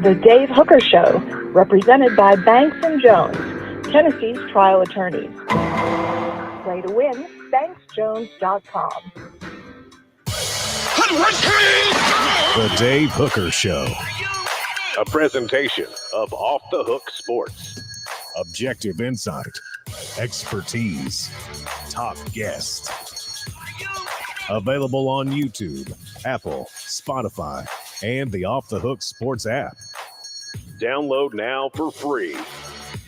The Dave Hooker Show, represented by Banks & Jones, Tennessee's trial attorneys. Play to win, banksjones.com. The Dave Hooker Show. A presentation of Off the Hook Sports. Objective insight, expertise, top guests. Available on YouTube, Apple, Spotify, and the Off the Hook Sports app. Download now for free.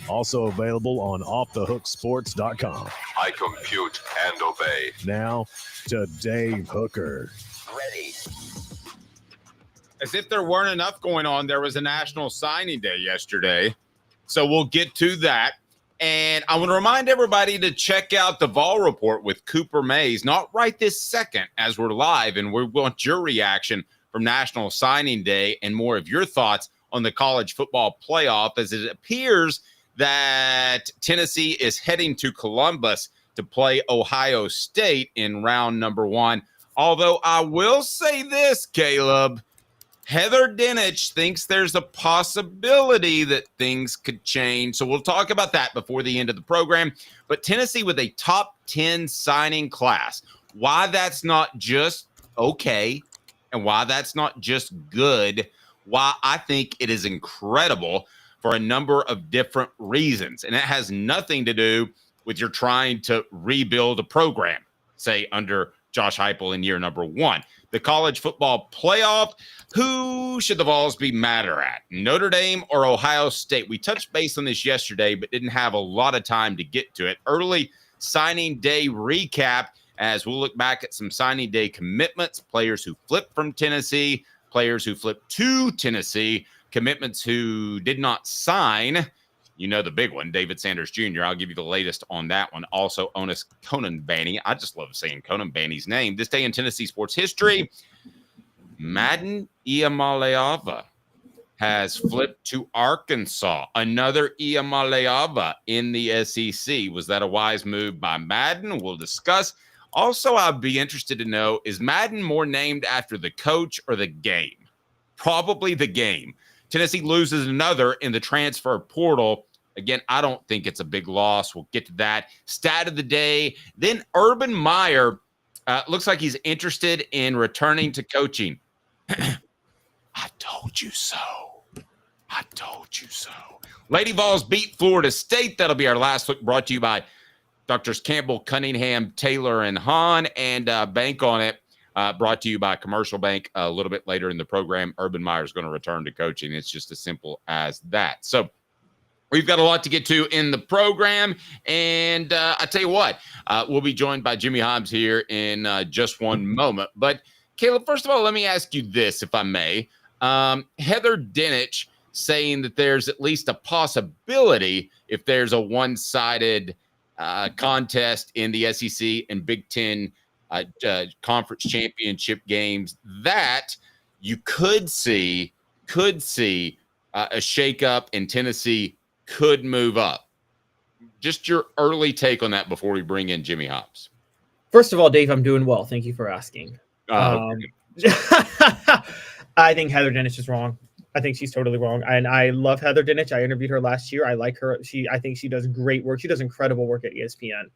Also available on offthehooksports.com. I compute and obey. Now to Dave Hooker. Ready. As if there weren't enough going on, there was a National Signing Day yesterday. So we'll get to that. And I want to remind everybody to check out the Vol Report with Cooper Mays, not right this second as we're live, and we want your reaction from National Signing Day and more of your thoughts on the college football playoff, as it appears that Tennessee is heading to Columbus to play Ohio State in round number 1. Although I will say this, Caleb, Heather Dinich thinks there's a possibility that things could change. So we'll talk about that before the end of the program. But Tennessee with a top 10 signing class. Why that's not just okay and why that's not just good. Why I think it is incredible for a number of different reasons. And it has nothing to do with you're trying to rebuild a program, say under Josh Heupel in year number 1. The college football playoff, who should the Vols be madder at? Notre Dame or Ohio State? We touched base on this yesterday, but didn't have a lot of time to get to it. Early signing day recap as we'll look back at some signing day commitments, players who flipped from Tennessee, players who flipped to Tennessee, commitments who did not sign. You know the big one, David Sanders Jr. I'll give you the latest on that one. Also, Onus Konanbanny. I just love saying Konanbanny's name. This day in Tennessee sports history, Madden Iamaleava has flipped to Arkansas. Another Iamaleava in the SEC. Was that a wise move by Madden? We'll discuss. Also, I'd be interested to know, is Madden more named after the coach or the game? Probably the game. Tennessee loses another in the transfer portal. Again, I don't think it's a big loss. We'll get to that. Stat of the day. Then Urban Meyer looks like he's interested in returning to coaching. I told you so. I told you so. Lady Vols beat Florida State. That'll be our last look, brought to you by Drs. Campbell, Cunningham, Taylor, and Hahn, and Bank on It. Brought to you by Commercial Bank. A little bit later in the program, Urban Meyer is going to return to coaching. It's just as simple as that. So we've got a lot to get to in the program. And I tell you what, we'll be joined by Jimmy Heims here in just one moment. But Caleb, first of all, let me ask you this, if I may. Heather Dinich saying that there's at least a possibility if there's a one-sided contest in the SEC and Big Ten conference championship games that you could see a shakeup and Tennessee could move up. Just your early take on that before we bring in Jimmy Hobbs. First of all, Dave, I'm doing well. Thank you for asking. I think Heather Dinich is wrong. I think she's totally wrong. And I love Heather Dinich. I interviewed her last year. I like her. I think she does great work. She does incredible work at ESPN.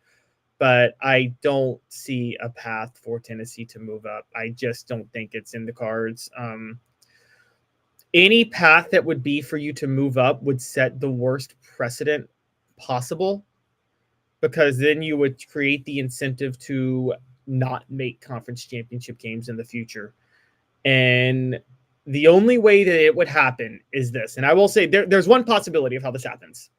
But I don't see a path for Tennessee to move up. I just don't think it's in the cards. Any path that would be for you to move up would set the worst precedent possible, because then you would create the incentive to not make conference championship games in the future. And the only way that it would happen is this. And I will say there's one possibility of how this happens.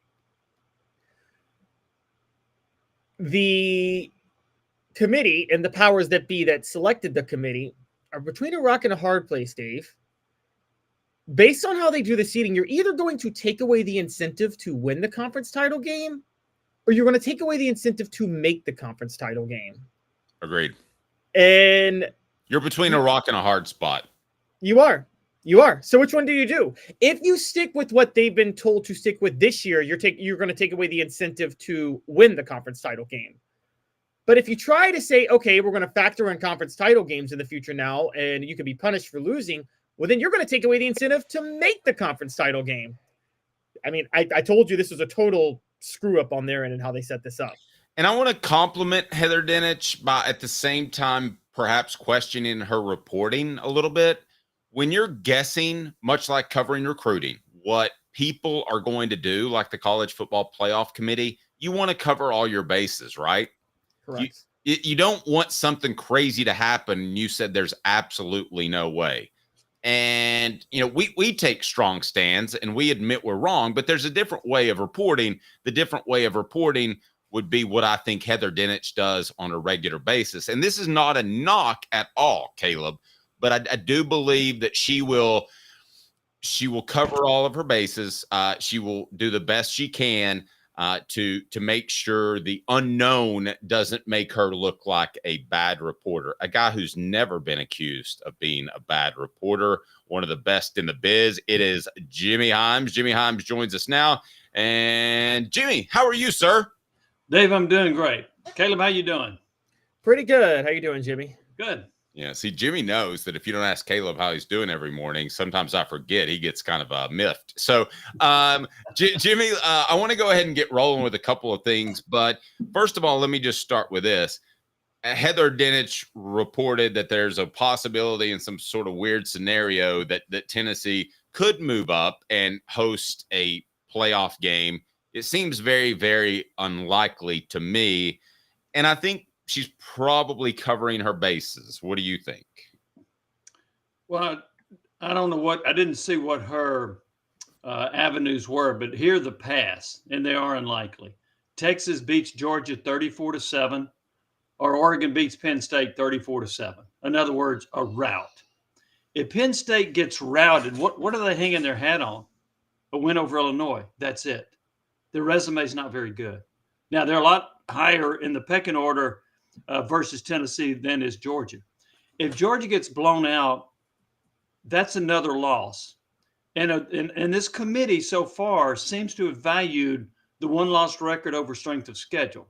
The committee and the powers that be that selected the committee are between a rock and a hard place, Dave. Based on how they do the seating, you're either going to take away the incentive to win the conference title game, or you're going to take away the incentive to make the conference title game. Agreed. And you're between a rock and a hard spot. You are. You are. So which one do you do? If you stick with what they've been told to stick with this year, you're going to take away the incentive to win the conference title game. But if you try to say, okay, we're going to factor in conference title games in the future now, and you can be punished for losing, Well, then you're going to take away the incentive to make the conference title game. I mean, I told you this was a total screw up on their end and how they set this up. And I want to compliment Heather Dinich by at the same time perhaps questioning her reporting a little bit. When you're guessing, much like covering recruiting, what people are going to do, like the College Football Playoff Committee, you want to cover all your bases, right? Correct. You don't want something crazy to happen. And you said there's absolutely no way. And, you know, we take strong stands and we admit we're wrong, but there's a different way of reporting. The different way of reporting would be what I think Heather Dinich does on a regular basis. And this is not a knock at all, Caleb, but I do believe that she will cover all of her bases. She will do the best she can to make sure the unknown doesn't make her look like a bad reporter, a guy who's never been accused of being a bad reporter, one of the best in the biz. It is Jimmy Heims. Jimmy Heims joins us now. And Jimmy, how are you, sir? Dave, I'm doing great. Caleb, how you doing? Pretty good. How you doing, Jimmy? Good. Yeah, see, Jimmy knows that if you don't ask Caleb how he's doing every morning, sometimes I forget. He gets kind of miffed. So, Jimmy, I want to go ahead and get rolling with a couple of things. But first of all, let me just start with this. Heather Dinich reported that there's a possibility in some sort of weird scenario that Tennessee could move up and host a playoff game. It seems very, very unlikely to me. And I think she's probably covering her bases. What do you think? Well, I don't know I didn't see what her avenues were, but here are the paths, and they are unlikely. Texas beats Georgia 34-7, or Oregon beats Penn State 34-7. In other words, a rout. If Penn State gets routed, what are they hanging their hat on? A win over Illinois. That's it. Their resume is not very good. Now, they're a lot higher in the pecking order versus Tennessee than is Georgia. If Georgia gets blown out, that's another loss. And this committee so far seems to have valued the one-loss record over strength of schedule.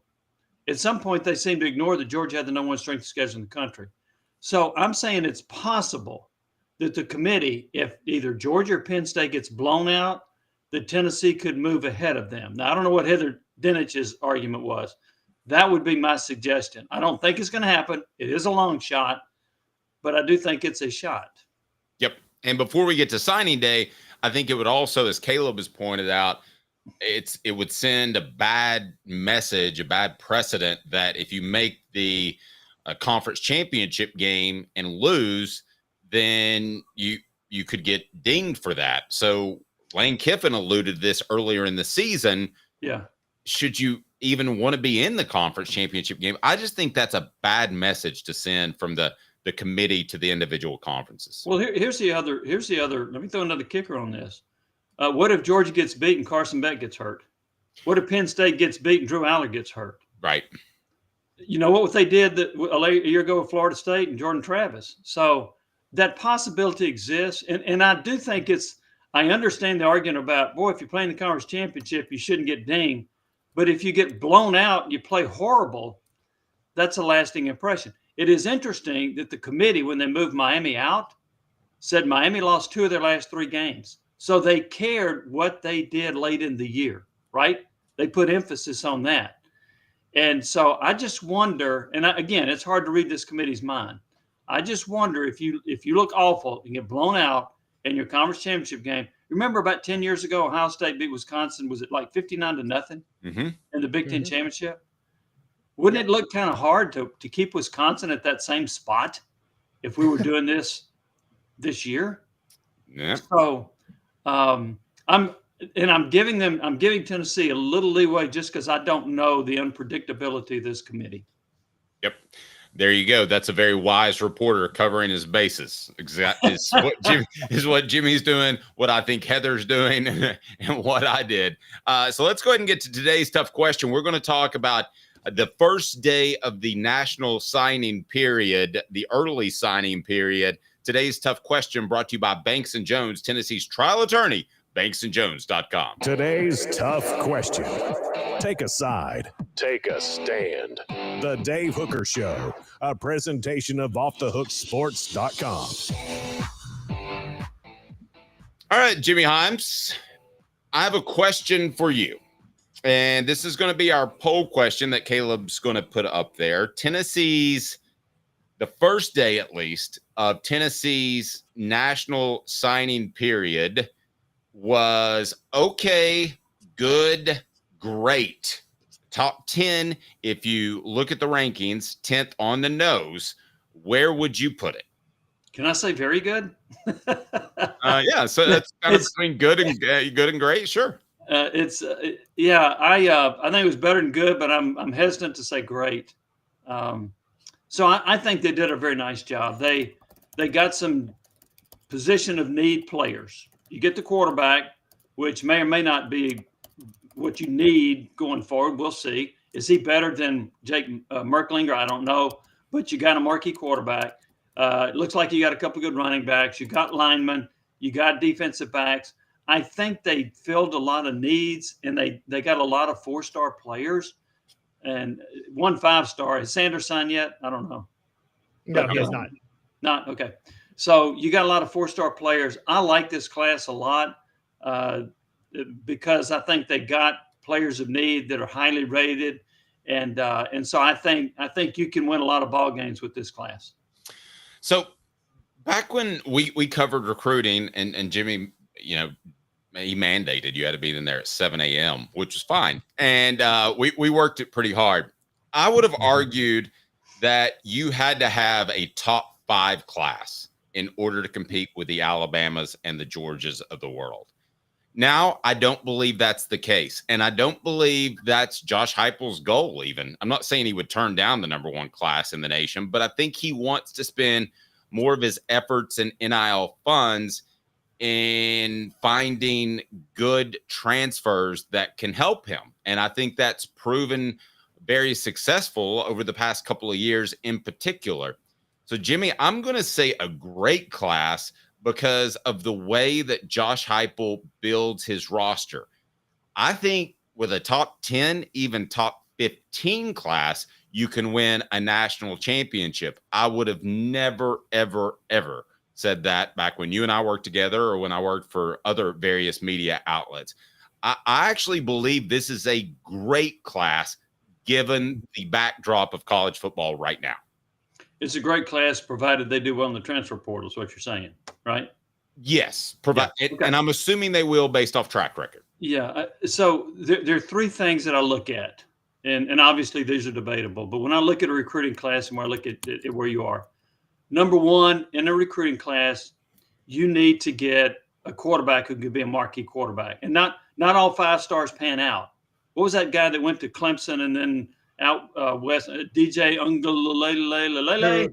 At some point, they seem to ignore that Georgia had the number one strength of schedule in the country. So I'm saying it's possible that the committee, if either Georgia or Penn State gets blown out, that Tennessee could move ahead of them. Now, I don't know what Heather Dinich's argument was. That would be my suggestion. I don't think it's going to happen. It is a long shot, but I do think it's a shot. Yep. And before we get to signing day, I think it would also, as Caleb has pointed out, it would send a bad message, a bad precedent that if you make the conference championship game and lose, then you could get dinged for that. So Lane Kiffin alluded to this earlier in the season. Yeah. Should you even want to be in the conference championship game? I just think that's a bad message to send from the committee to the individual conferences. Well, here's the other. Let me throw another kicker on this. What if Georgia gets beat and Carson Beck gets hurt? What if Penn State gets beat and Drew Aller gets hurt? Right. You know what they did a year ago with Florida State and Jordan Travis. So that possibility exists. And I do think I understand the argument about, boy, if you're playing the conference championship, you shouldn't get dinged. But if you get blown out and you play horrible, that's a lasting impression. It is interesting that the committee, when they moved Miami out, said Miami lost 2 of their last 3 games. So they cared what they did late in the year, right? They put emphasis on that. And so I just wonder, and again, it's hard to read this committee's mind. I just wonder if you look awful and get blown out in your conference championship game. Remember about 10 years ago, Ohio State beat Wisconsin. Was it like 59-0 in the Big Ten championship? Wouldn't it look kind of hard to keep Wisconsin at that same spot if we were doing this year? Yeah. So I'm giving Tennessee a little leeway just because I don't know the unpredictability of this committee. Yep. There you go. That's a very wise reporter covering his bases. Exactly is what Jimmy's doing, what I think Heather's doing, and what I did. So let's go ahead and get to today's tough question. We're going to talk about the first day of the national signing period, the early signing period. Today's tough question brought to you by Banks & Jones, Tennessee's trial attorney, banksandjones.com. Today's tough question. Take a side. Take a stand. The Dave Hooker Show, a presentation of offthehookssports.com. All right, Jimmy Heims, I have a question for you. And this is going to be our poll question that Caleb's going to put up there. Tennessee's, the first day at least, of Tennessee's national signing period was okay, good, great. Top 10, if you look at the rankings, 10th on the nose, where would you put it? Can I say very good? Yeah, so that's kind of between good and great. Sure. I think it was better than good, but I'm hesitant to say great. So I think they did a very nice job. They got some position of need players. You get the quarterback, which may or may not be what you need going forward. We'll see. Is he better than Jake Merklinger? I don't know, but you got a marquee quarterback. It looks like you got a couple good running backs. You got linemen. You got defensive backs. I think they filled a lot of needs, and they got a lot of 4-star players and 1 5-star. Has Sanders signed yet? I don't know. No, he has not. Not okay. So you got a lot of 4-star players. I like this class a lot because I think they got players of need that are highly rated, and so I think you can win a lot of ball games with this class. So back when we covered recruiting and Jimmy, he mandated you had to be in there at 7 a.m., which was fine. And we worked it pretty hard. I would have argued that you had to have a top 5 class in order to compete with the Alabamas and the Georgias of the world. Now, I don't believe that's the case. And I don't believe that's Josh Heupel's goal even. I'm not saying he would turn down the number 1 class in the nation, but I think he wants to spend more of his efforts and NIL funds in finding good transfers that can help him. And I think that's proven very successful over the past couple of years in particular. So, Jimmy, I'm going to say a great class because of the way that Josh Heupel builds his roster. I think with a top 10, even top 15 class, you can win a national championship. I would have never, ever, ever said that back when you and I worked together or when I worked for other various media outlets. I actually believe this is a great class given the backdrop of college football right now. It's a great class, provided they do well in the transfer portal, is what you're saying, right? Yes. Okay. And I'm assuming they will based off track record. Yeah. So there are 3 things that I look at, and obviously these are debatable, but when I look at a recruiting class and when I look at where you are, number 1, in a recruiting class, you need to get a quarterback who could be a marquee quarterback. And not all 5 stars pan out. What was that guy that went to Clemson and then out west, DJ Ungalele?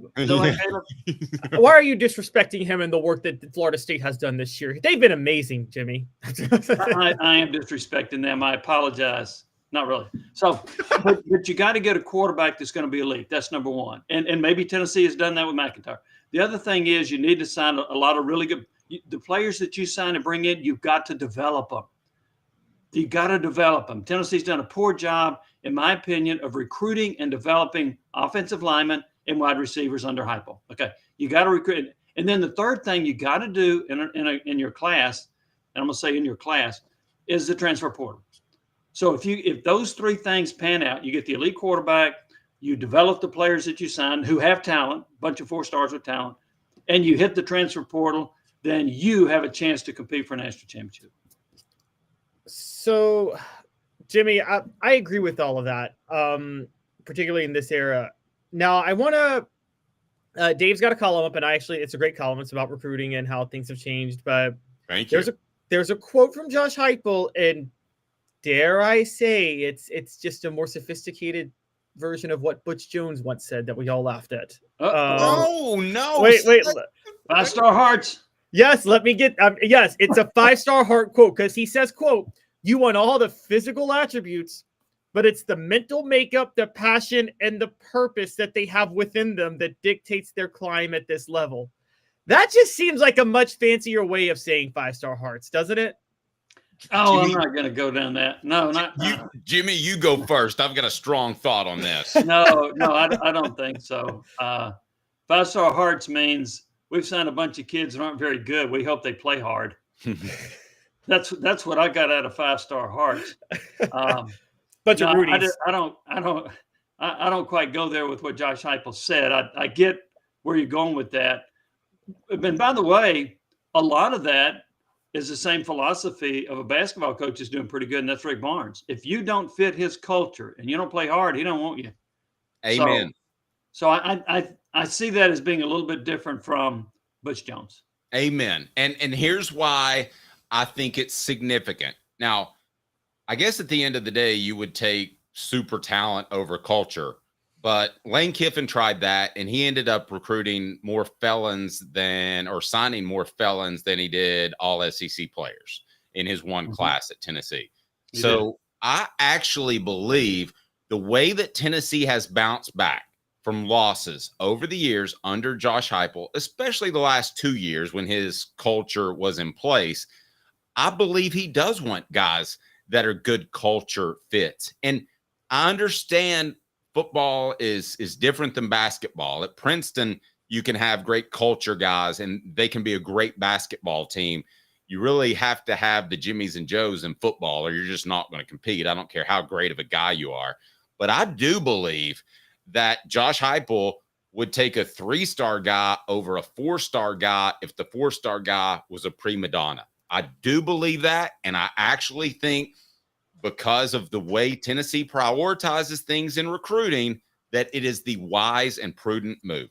Why are you disrespecting him and the work that Florida State has done this year? They've been amazing, Jimmy. I am disrespecting them. I apologize. Not really. So, but you got to get a quarterback that's going to be elite. That's number 1. And maybe Tennessee has done that with McIntyre. The other thing is you need to sign a lot of really good – the players that you sign and bring in, you've got to develop them. You got to develop them. Tennessee's done a poor job, in my opinion, of recruiting and developing offensive linemen and wide receivers under Heupel. Okay, you got to recruit. And then the third thing you got to do in your class, and I'm going to say in your class, is the transfer portal. So if those 3 things pan out, you get the elite quarterback, you develop the players that you sign who have talent, a bunch of 4 stars with talent, and you hit the transfer portal, then you have a chance to compete for a national championship. So, Jimmy, I agree with all of that, particularly in this era. Now, I want to Dave's got a column up, and it's a great column. It's about recruiting and how things have changed. But Thank you. There's a quote from Josh Heupel, and dare I say it's just a more sophisticated version of what Butch Jones once said that we all laughed at. No. Wait. 5-star hearts. Yes, let me get. Yes, it's a 5-star heart quote because he says, "quote You want all the physical attributes, but it's the mental makeup, the passion, and the purpose that they have within them that dictates their climb at this level." That just seems like a much fancier way of saying 5-star hearts, doesn't it? Oh, Jimmy, I'm not going to go down that. No, not you, Jimmy. You go first. I've got a strong thought on this. No, I don't think so. 5-star hearts means we've signed a bunch of kids that aren't very good. We hope they play hard. That's what I got out of 5-Star Hearts. Bunch No, of Rudies. I don't quite go there with what Josh Heupel said. I get where you're going with that. And by the way, a lot of that is the same philosophy of a basketball coach is doing pretty good, and that's Rick Barnes. If you don't fit his culture and you don't play hard, he don't want you. Amen. So I see that as being a little bit different from Butch Jones. Amen. And here's why I think it's significant. Now, I guess at the end of the day, you would take super talent over culture, but Lane Kiffin tried that, and he ended up recruiting more felons or signing more felons than he did all SEC players in his one class at Tennessee. So I actually believe the way that Tennessee has bounced back from losses over the years under Josh Heupel, especially the last 2 years when his culture was in place, I believe he does want guys that are good culture fits. And I understand football is different than basketball. At Princeton, you can have great culture guys, and they can be a great basketball team. You really have to have the Jimmies and Joes in football, or you're just not going to compete. I don't care how great of a guy you are. But I do believe that Josh Heupel would take a 3-star guy over a 4-star guy if the 4-star guy was a prima donna. I do believe that, and I actually think because of the way Tennessee prioritizes things in recruiting, that it is the wise and prudent move.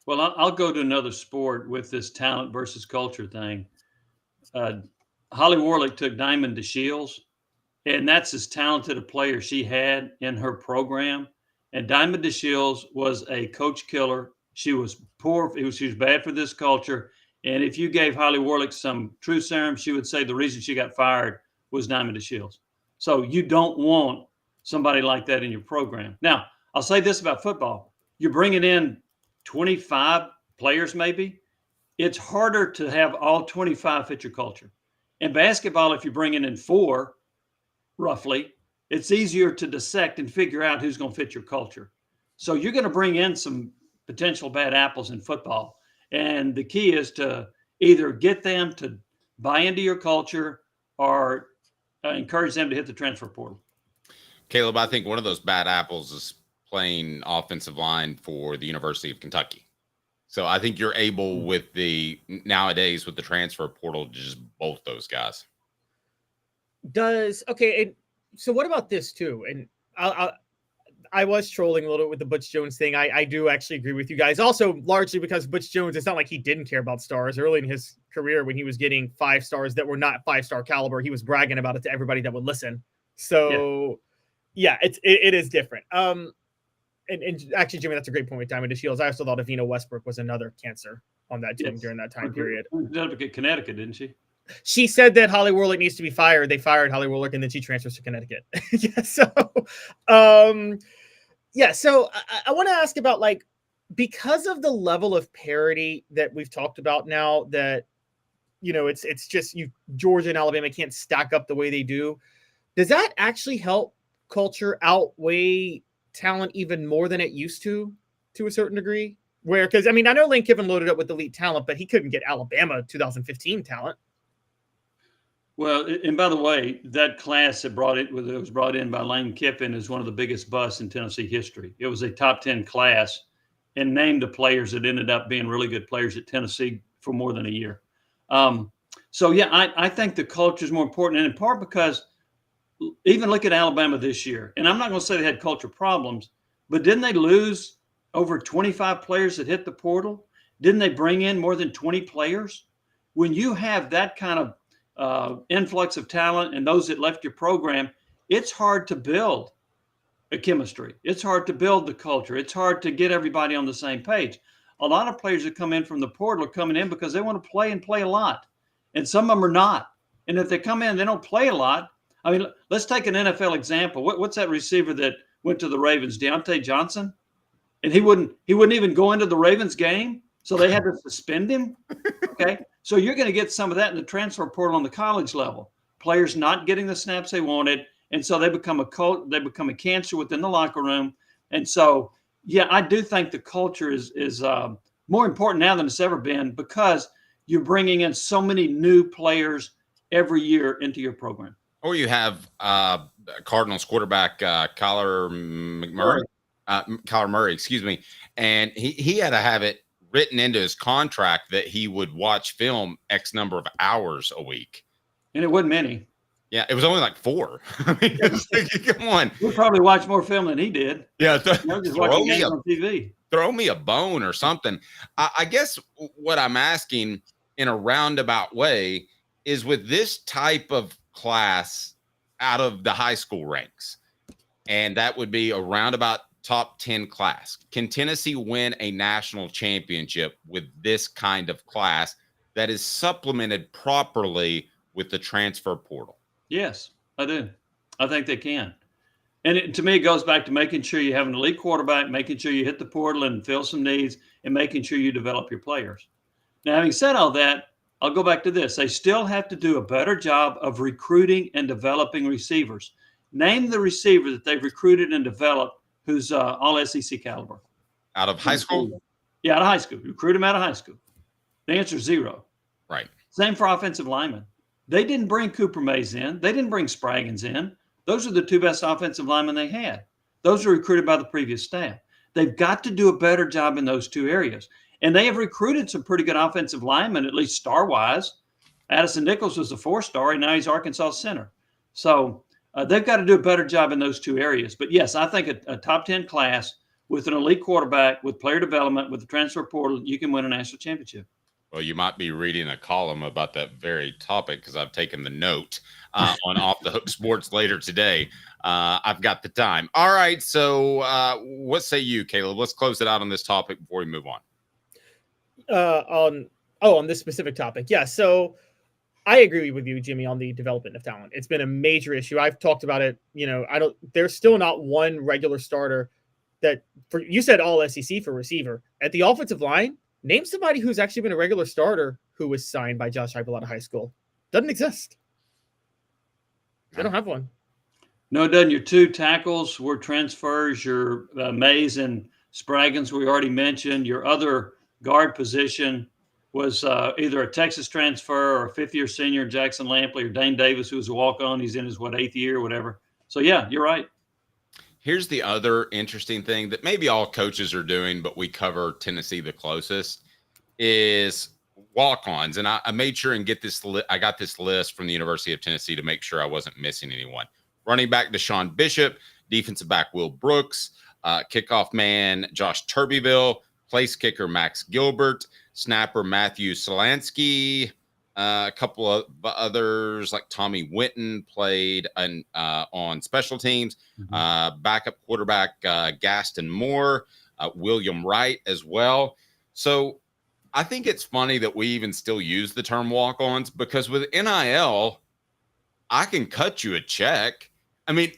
Well, I'll go to another sport with this talent versus culture thing. Holly Warlick took Diamond DeShields, and that's as talented a player she had in her program. And Diamond DeShields was a coach killer. She was poor. She was bad for this culture. And if you gave Holly Warlick some true serum, she would say the reason she got fired was Diamond DeShields. So you don't want somebody like that in your program. Now, I'll say this about football. You're bringing in 25 players maybe. It's harder to have all 25 fit your culture. In basketball, if you're bringing in 4, roughly, it's easier to dissect and figure out who's going to fit your culture. So you're going to bring in some potential bad apples in football. And the key is to either get them to buy into your culture or encourage them to hit the transfer portal. Caleb, I think one of those bad apples is playing offensive line for the University of Kentucky. So I think you're able nowadays with the transfer portal to just bolt those guys. So what about this too? And I was trolling a little with the Butch Jones thing. I do actually agree with you guys. Also, largely because Butch Jones, it's not like he didn't care about stars. Early in his career, when he was getting 5 stars that were not 5-star caliber, he was bragging about it to everybody that would listen. So, yeah, it is different. And actually, Jimmy, that's a great point with Diamond DeShields. I also thought Avina Westbrook was another cancer on that team during that time period. Connecticut, didn't she? She said that Holly Warlick needs to be fired. They fired Holly Warlick, and then she transfers to Connecticut. So I want to ask about, like, because of the level of parity that we've talked about now, that, you know, it's just Georgia and Alabama can't stack up the way they do. Does that actually help culture outweigh talent even more than it used to a certain degree? Because I know Lane Kiffin loaded up with elite talent, but he couldn't get Alabama 2015 talent. Well, and by the way, that class that was brought in by Lane Kiffin is one of the biggest busts in Tennessee history. It was a top 10 class and named the players that ended up being really good players at Tennessee for more than a year. I think the culture is more important, and in part because even look at Alabama this year. And I'm not going to say they had culture problems, but didn't they lose over 25 players that hit the portal? Didn't they bring in more than 20 players? When you have that kind of influx of talent and those that left your program, it's hard to build a chemistry. It's hard to build the culture. It's hard to get everybody on the same page. A lot of players that come in from the portal are coming in because they want to play and play a lot. And some of them are not. And if they come in and they don't play a lot, let's take an NFL example. What's that receiver that went to the Ravens, Deontay Johnson? And he wouldn't even go into the Ravens game, so they had to suspend him. Okay, so you're going to get some of that in the transfer portal on the college level. Players not getting the snaps they wanted, and so they become a cancer within the locker room. And so, yeah, I do think the culture is more important now than it's ever been, because you're bringing in so many new players every year into your program. Or you have Cardinals quarterback Kyler Murray, excuse me, and he had to have it written into his contract that he would watch film X number of hours a week. And it wasn't many. Yeah, it was only like 4. I mean, come on. We probably watched more film than he did. Yeah, just watching games on TV. Throw me a bone or something. I guess what I'm asking in a roundabout way is, with this type of class out of the high school ranks, and that would be a roundabout top 10 class, can Tennessee win a national championship with this kind of class that is supplemented properly with the transfer portal? Yes, I do. I think they can. And to me, it goes back to making sure you have an elite quarterback, making sure you hit the portal and fill some needs, and making sure you develop your players. Now, having said all that, I'll go back to this. They still have to do a better job of recruiting and developing receivers. Name the receiver that they've recruited and developed who's all SEC caliber. Out of high school? Yeah, out of high school. Recruit them out of high school. The answer is 0. Right. Same for offensive linemen. They didn't bring Cooper Mays in. They didn't bring Spraggins in. Those are the 2 best offensive linemen they had. Those were recruited by the previous staff. They've got to do a better job in those 2 areas. And they have recruited some pretty good offensive linemen, at least star-wise. Addison Nichols was a 4-star, and now he's Arkansas center. So they've got to do a better job in those 2 areas. But, yes, I think a top 10 class with an elite quarterback, with player development, with the transfer portal, you can win a national championship. Well, you might be reading a column about that very topic, because I've taken the note on Off the Hook Sports later today. I've got the time. All right. So what say you, Caleb? Let's close it out on this topic before we move on. On this specific topic. Yeah. So I agree with you, Jimmy, on the development of talent. It's been a major issue. I've talked about it. There's still not one regular starter you said all SEC for receiver. At the offensive line, name somebody who's actually been a regular starter who was signed by Josh Heupel out of high school. Doesn't exist. I don't have one. No, it doesn't. Your 2 tackles were transfers. Your Mays and Spraggins, we already mentioned. Your other guard position was either a Texas transfer or a 5th-year senior, Jackson Lampley, or Dane Davis, who was a walk-on. He's in his, 8th year or whatever. So, yeah, you're right. Here's the other interesting thing that maybe all coaches are doing, but we cover Tennessee the closest, is walk-ons. And I made sure and get this. I got this list from the University of Tennessee to make sure I wasn't missing anyone. Running back Deshaun Bishop, defensive back Will Brooks, kickoff man Josh Turbeville, place kicker Max Gilbert, snapper Matthew Solansky, a couple of others like Tommy Winton played on special teams, backup quarterback Gaston Moore, William Wright as well. So I think it's funny that we even still use the term walk-ons, because with NIL, I can cut you a check. I mean,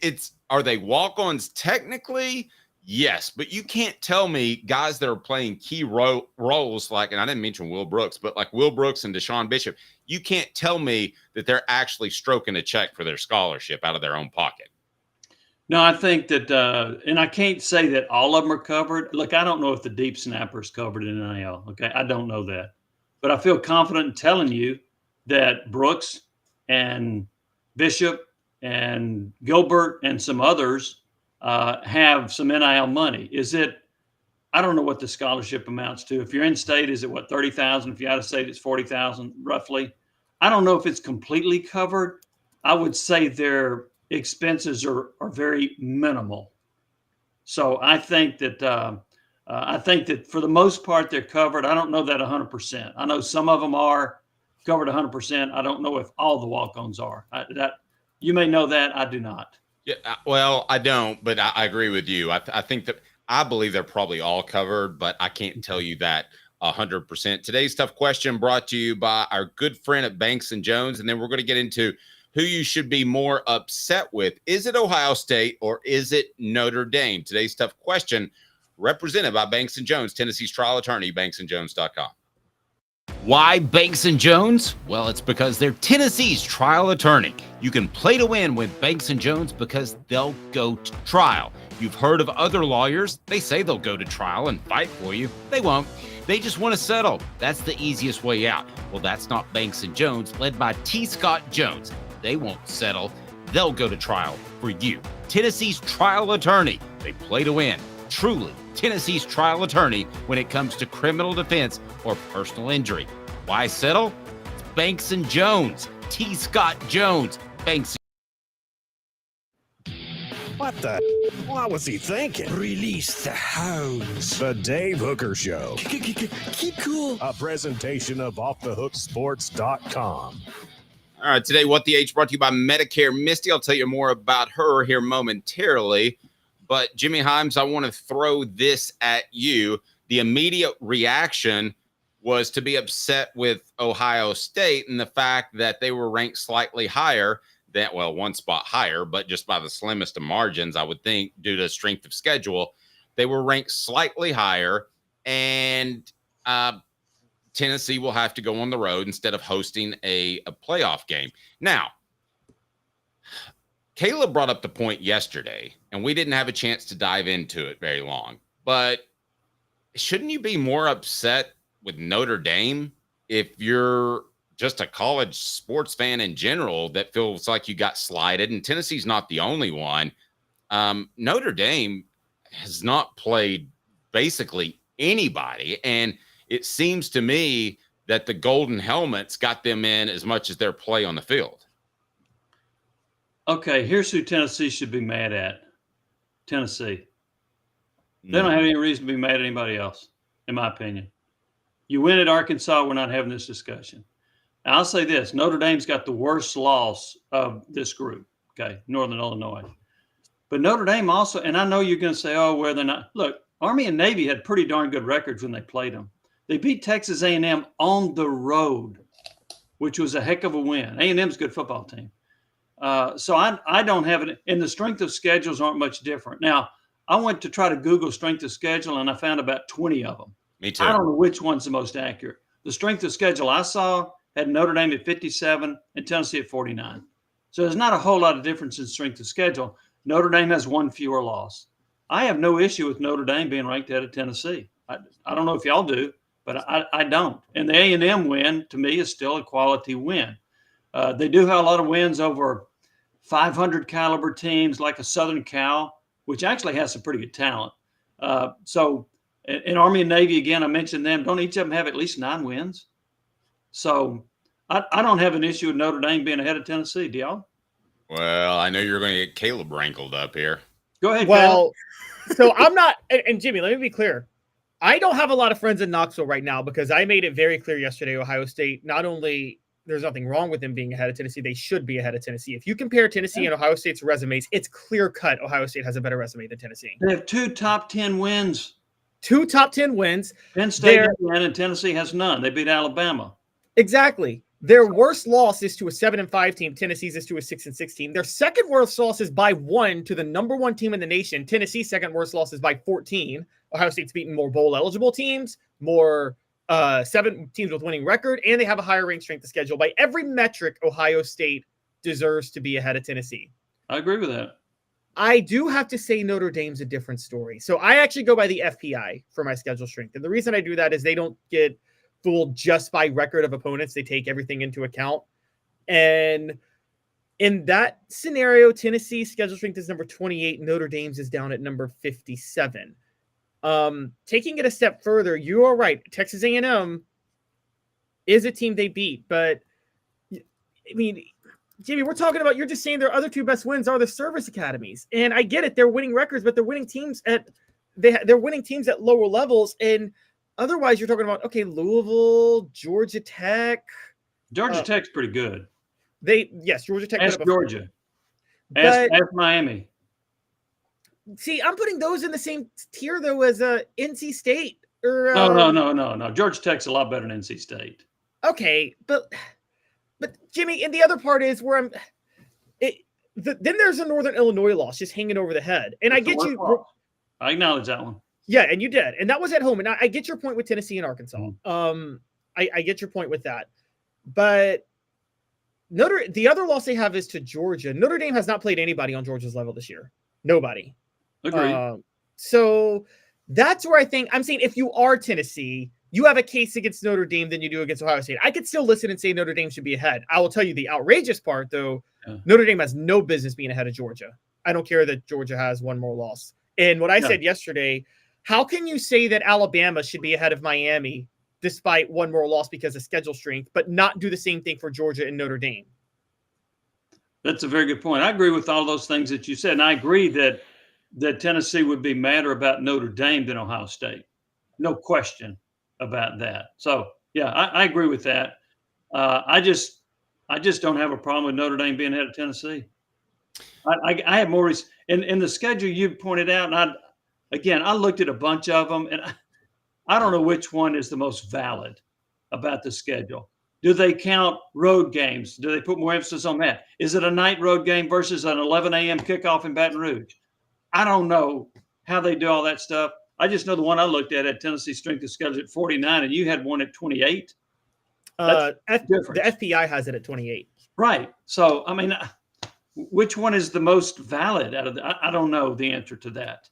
are they walk-ons technically? Yes, but you can't tell me guys that are playing key roles like, and I didn't mention Will Brooks, but like Will Brooks and Deshaun Bishop, you can't tell me that they're actually stroking a check for their scholarship out of their own pocket. No, I think that, and I can't say that all of them are covered. Look, I don't know if the deep snapper is covered in NIL. Okay, I don't know that, but I feel confident in telling you that Brooks and Bishop and Gilbert and some others have some NIL money. I don't know what the scholarship amounts to. If you're in state, is it what, 30,000? If you're out of state, it's 40,000 roughly. I don't know if it's completely covered. I would say their expenses are very minimal. So I think that for the most part they're covered. I don't know that 100%. I know some of them are covered 100%. I don't know if all the walk-ons are. You may know that. I do not. Yeah, well, I don't, but I agree with you. I believe they're probably all covered, but I can't tell you that 100%. Today's tough question brought to you by our good friend at Banks and Jones, and then we're going to get into who you should be more upset with. Is it Ohio State or is it Notre Dame? Today's tough question represented by Banks and Jones, Tennessee's trial attorney, banksandjones.com. Why Banks & Jones? Well, it's because they're Tennessee's trial attorney. You can play to win with Banks & Jones because they'll go to trial. You've heard of other lawyers. They say they'll go to trial and fight for you. They won't. They just want to settle. That's the easiest way out. Well, that's not Banks and Jones, led by T. Scott Jones. They won't settle. They'll go to trial for you. Tennessee's trial attorney. They play to win. Truly, Tennessee's trial attorney when it comes to criminal defense or personal injury. Why settle? It's Banks and Jones. T. Scott Jones. Banks. What the? What was he thinking? Release the hounds. The Dave Hooker Show. Keep cool. A presentation of offthehooksports.com. All right, today, What the H brought to you by Medicare. Misty, I'll tell you more about her here momentarily. But Jimmy Heims, I want to throw this at you. The immediate reaction was to be upset with Ohio State and the fact that they were ranked slightly higher. One spot higher, but just by the slimmest of margins, I would think, due to strength of schedule. They were ranked slightly higher, and Tennessee will have to go on the road instead of hosting a playoff game. Now, Caleb brought up the point yesterday, and we didn't have a chance to dive into it very long, but shouldn't you be more upset with Notre Dame if you're just a college sports fan in general that feels like you got slighted? And Tennessee's not the only one. Notre Dame has not played basically anybody. And it seems to me that the Golden Helmets got them in as much as their play on the field. Okay, here's who Tennessee should be mad at. Tennessee. They don't have any reason to be mad at anybody else, in my opinion. You win at Arkansas, we're not having this discussion. Now, I'll say this. Notre Dame's got the worst loss of this group, okay, Northern Illinois. But Notre Dame also, and I know you're going to say, oh, well, they're not. Look, Army and Navy had pretty darn good records when they played them. They beat Texas A&M on the road, which was a heck of a win. A&M's a good football team. So I don't have it. And the strength of schedules aren't much different. Now, I went to try to Google strength of schedule, and I found about 20 of them. Me too. I don't know which one's the most accurate. The strength of schedule I saw had Notre Dame at 57 and Tennessee at 49. So there's not a whole lot of difference in strength of schedule. Notre Dame has one fewer loss. I have no issue with Notre Dame being ranked ahead of Tennessee. I don't know if y'all do, but I don't. And the A&M win, to me, is still a quality win. They do have a lot of wins over 500 caliber teams like a Southern Cal, which actually has some pretty good talent. So in Army and Navy, again, I mentioned them. Don't each of them have at least 9 wins? So I don't have an issue with Notre Dame being ahead of Tennessee. Do y'all? Well, I know you're going to get Caleb rankled up here. Go ahead. Well, so I'm not, and Jimmy, let me be clear. I don't have a lot of friends in Knoxville right now because I made it very clear yesterday, Ohio State, not only there's nothing wrong with them being ahead of Tennessee, they should be ahead of Tennessee. If you compare Tennessee and Ohio State's resumes, it's clear cut Ohio State has a better resume than Tennessee. They have 2 top 10 wins. 2 top 10 wins. Penn State and Tennessee has none. They beat Alabama. Exactly. Their worst loss is to a 7-5 team. Tennessee's is to a 6-6 team. Their second worst loss is by 1 to the number 1 team in the nation. Tennessee's second worst loss is by 14. Ohio State's beaten more bowl eligible teams, more 7 teams with winning record, and they have a higher ranked strength of schedule. By every metric, Ohio State deserves to be ahead of Tennessee. I agree with that. I do have to say Notre Dame's a different story. So I actually go by the FPI for my schedule strength. And the reason I do that is they don't get fooled just by record of opponents. They take everything into account. And in that scenario, Tennessee's schedule strength is number 28. Notre Dame's is down at number 57. Taking it a step further, you are right. Texas A&M is a team they beat. But, I mean, Jimmy, we're talking about, you're just saying their other 2 best wins are the service academies. And I get it. They're winning records, but they're winning teams they're winning teams at lower levels. And otherwise, you're talking about, okay, Louisville, Georgia Tech. Georgia Tech's pretty good. Georgia Tech. Ask Georgia. Ask Miami. See, I'm putting those in the same tier, though, as NC State. Or No. Georgia Tech's a lot better than NC State. Okay, but Jimmy, and the other part is where then there's a Northern Illinois loss just hanging over the head. And I get you. Loss. I acknowledge that one. Yeah, and you did. And that was at home. And I get your point with Tennessee and Arkansas. I get your point with that. But the other loss they have is to Georgia. Notre Dame has not played anybody on Georgia's level this year. Nobody. Agreed. So that's where I think I'm saying if you are Tennessee, you have a case against Notre Dame than you do against Ohio State. I could still listen and say Notre Dame should be ahead. I will tell you the outrageous part, though. Notre Dame has no business being ahead of Georgia. I don't care that Georgia has one more loss. And what I said yesterday, how can you say that Alabama should be ahead of Miami despite one more loss because of schedule strength, but not do the same thing for Georgia and Notre Dame? That's a very good point. I agree with all those things that you said. And I agree that Tennessee would be madder about Notre Dame than Ohio State. No question about that. So, yeah, I agree with that. I just don't have a problem with Notre Dame being ahead of Tennessee. I have more in the schedule you pointed out, and I looked at a bunch of them, and I don't know which one is the most valid about the schedule. Do they count road games? Do they put more emphasis on that? Is it a night road game versus an 11 a.m. kickoff in Baton Rouge? I don't know how they do all that stuff. I just know the one I looked at had Tennessee strength of schedule at 49, and you had one at 28. The FPI has it at 28. Right. So, I mean, which one is the most valid out of I don't know the answer to that.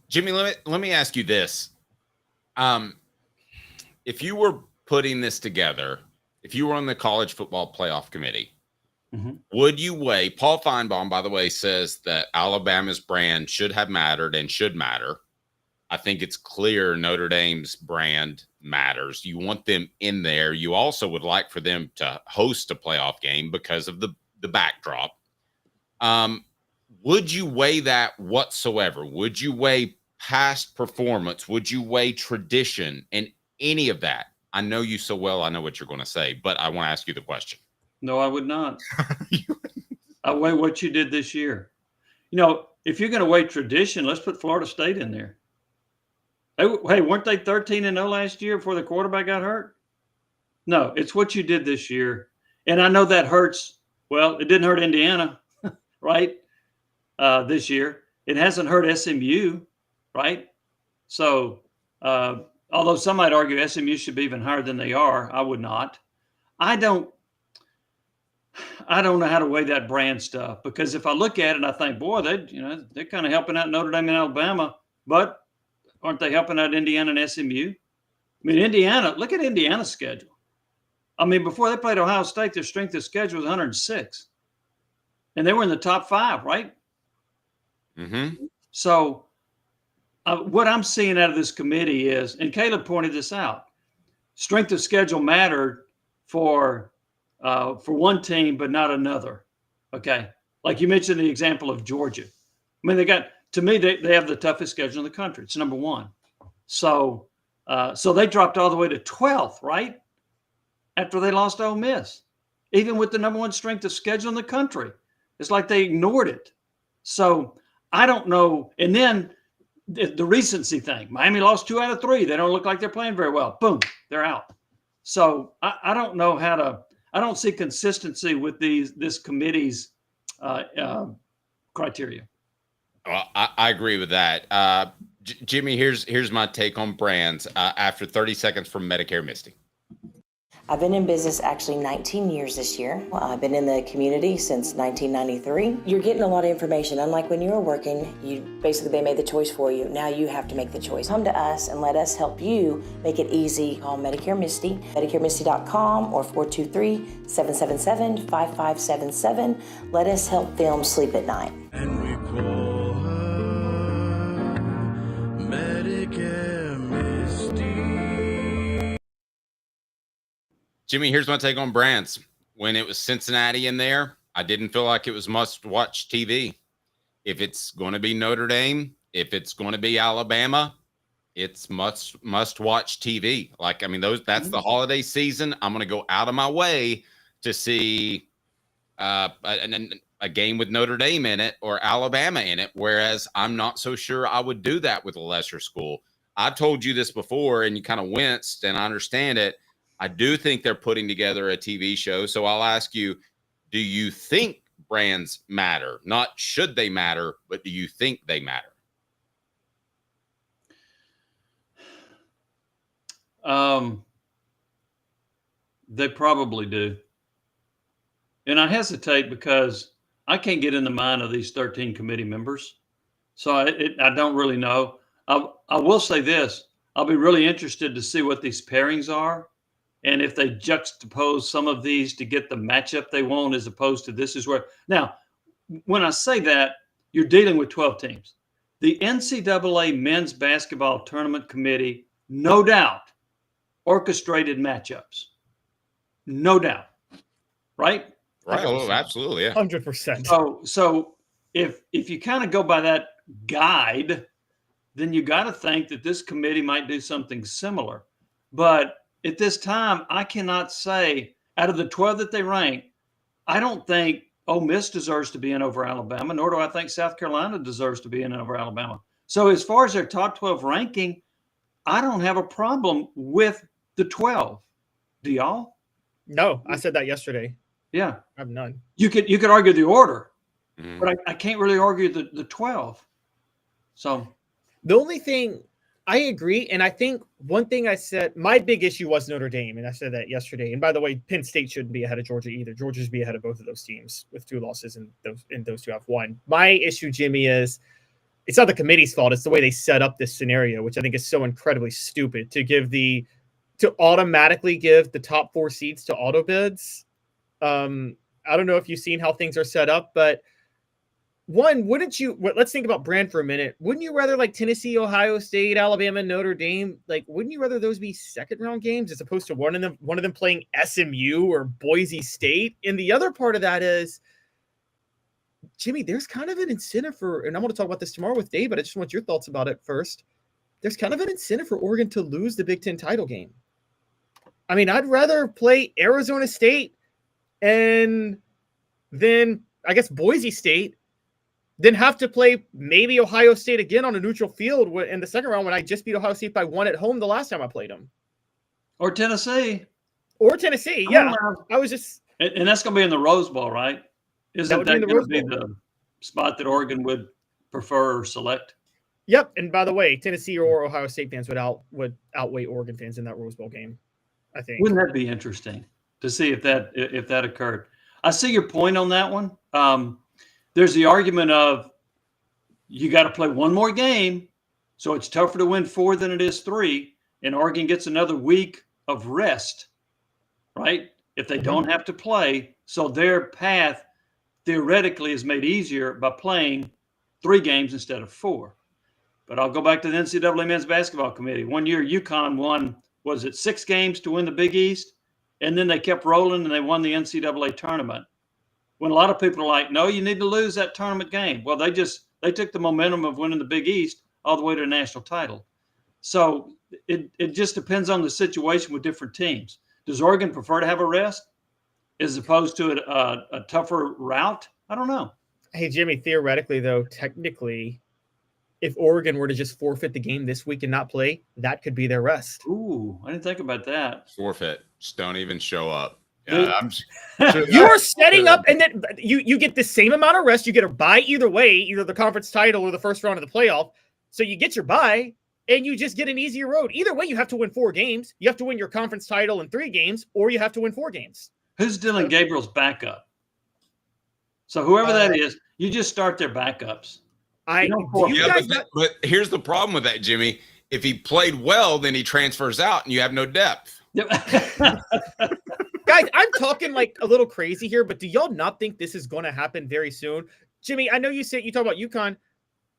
Jimmy, let me ask you this. If you were putting this together, if you were on the college football playoff committee, would you weigh, Paul Feinbaum, by the way, says that Alabama's brand should have mattered and should matter. I think it's clear Notre Dame's brand matters. You want them in there. You also would like for them to host a playoff game because of the backdrop. Would you weigh that whatsoever? Would you weigh past performance? Would you weigh tradition and any of that? I know you so well. I know what you're going to say, but I want to ask you the question. No, I would not. I weigh what you did this year. You know, if you're going to weigh tradition, let's put Florida State in there. Hey, weren't they 13-0 last year before the quarterback got hurt? No, it's what you did this year. And I know that hurts. Well, it didn't hurt Indiana, right, this year. It hasn't hurt SMU, right? So, although some might argue SMU should be even higher than they are, I would not. I don't know how to weigh that brand stuff, because if I look at it, I think, boy, they're kind of helping out Notre Dame and Alabama, but aren't they helping out Indiana and SMU? I mean, Indiana, look at Indiana's schedule. I mean, before they played Ohio State, their strength of schedule was 106. And they were in the top 5, right? So what I'm seeing out of this committee is, and Caleb pointed this out, strength of schedule mattered for one team, but not another. Okay. Like you mentioned the example of Georgia. I mean, to me, they have the toughest schedule in the country. It's number 1. So they dropped all the way to 12th, right? After they lost to Ole Miss, even with the number 1 strength of schedule in the country. It's like they ignored it. So I don't know. And then the recency thing, Miami lost 2 out of 3. They don't look like they're playing very well. Boom, they're out. So I don't know I don't see consistency with this committee's criteria. Well, I agree with that. Jimmy, here's my take on brands after 30 seconds from Medicare Misty. I've been in business actually 19 years this year. I've been in the community since 1993. You're getting a lot of information. Unlike when you were working, they made the choice for you. Now you have to make the choice. Come to us and let us help you make it easy. Call Medicare Misty, MedicareMisty.com or 423-777-5577. Let us help them sleep at night. And we call her Medicare Misty. Jimmy, here's my take on brands. When it was Cincinnati in there, I didn't feel like it was must-watch TV. If it's going to be Notre Dame, if it's going to be Alabama, it's must-watch TV. Like, I mean, that's the holiday season. I'm going to go out of my way to see a game with Notre Dame in it or Alabama in it, whereas I'm not so sure I would do that with a lesser school. I told you this before, and you kind of winced, and I understand it. I do think they're putting together a TV show. So I'll ask you, do you think brands matter? Not should they matter, but do you think they matter? They probably do. And I hesitate because I can't get in the mind of these 13 committee members. So I don't really know. I will say this. I'll be really interested to see what these pairings are and if they juxtapose some of these to get the matchup they want as opposed to this is where. Now, when I say that, you're dealing with 12 teams. The NCAA Men's Basketball Tournament Committee, no doubt, orchestrated matchups. No doubt. Right? Right. Oh, absolutely. Yeah. 100%. So if you kind of go by that guide, then you got to think that this committee might do something similar. But at this time, I cannot say out of the 12 that they rank, I don't think Ole Miss deserves to be in over Alabama, nor do I think South Carolina deserves to be in over Alabama. So as far as their top 12 ranking, I don't have a problem with the 12. Do y'all? No, I said that yesterday. Yeah. I have none. You could argue the order, but I can't really argue the 12. So the only thing I agree, and I think one thing I said, my big issue was Notre Dame, and I said that yesterday. And by the way, Penn State shouldn't be ahead of Georgia either. Georgia should be ahead of both of those teams with 2 losses, and those 2 have 1. My issue, Jimmy, is it's not the committee's fault. It's the way they set up this scenario, which I think is so incredibly stupid to automatically give the top 4 seeds to auto bids. I don't know if you've seen how things are set up, but let's think about brand for a minute. Wouldn't you rather like Tennessee, Ohio State, Alabama, Notre Dame? Like, wouldn't you rather those be second round games as opposed to one of them playing SMU or Boise State? And the other part of that is, Jimmy, there's kind of an incentive and I'm going to talk about this tomorrow with Dave, but I just want your thoughts about it first. There's kind of an incentive for Oregon to lose the Big Ten title game. I mean, I'd rather play Arizona State and then I guess Boise State than have to play maybe Ohio State again on a neutral field in the second round when I just beat Ohio State by 1 at home the last time I played them. Or Tennessee. Yeah. I was just... And that's going to be in the Rose Bowl, right? Isn't that going to be the spot that Oregon would prefer or select? Yep. And by the way, Tennessee or Ohio State fans would outweigh Oregon fans in that Rose Bowl game, I think. Wouldn't that be interesting to see if that occurred? I see your point on that one. There's the argument of you got to play one more game, so it's tougher to win 4 than it is 3, and Oregon gets another week of rest, right? If they don't have to play, so their path theoretically is made easier by playing 3 games instead of 4. But I'll go back to the NCAA Men's Basketball Committee. One year, UConn won, 6 games to win the Big East? And then they kept rolling and they won the NCAA tournament. When a lot of people are like, no, you need to lose that tournament game. Well, they took the momentum of winning the Big East all the way to a national title. So it just depends on the situation with different teams. Does Oregon prefer to have a rest as opposed to a tougher route? I don't know. Hey, Jimmy, theoretically, though, technically, if Oregon were to just forfeit the game this week and not play, that could be their rest. Ooh, I didn't think about that. Forfeit. Just don't even show up. Yeah, you are setting up, and then you get the same amount of rest. You get a bye either way, either the conference title or the first round of the playoff. So you get your bye, and you just get an easier road. Either way, you have to win 4 games. You have to win your conference title in 3 games, or you have to win 4 games. Who's Dylan Gabriel's backup? So whoever that is, you just start their backups. But here's the problem with that, Jimmy. If he played well, then he transfers out, and you have no depth. Guys, I'm talking like a little crazy here, but do y'all not think this is going to happen very soon? Jimmy, I know you talk about UConn.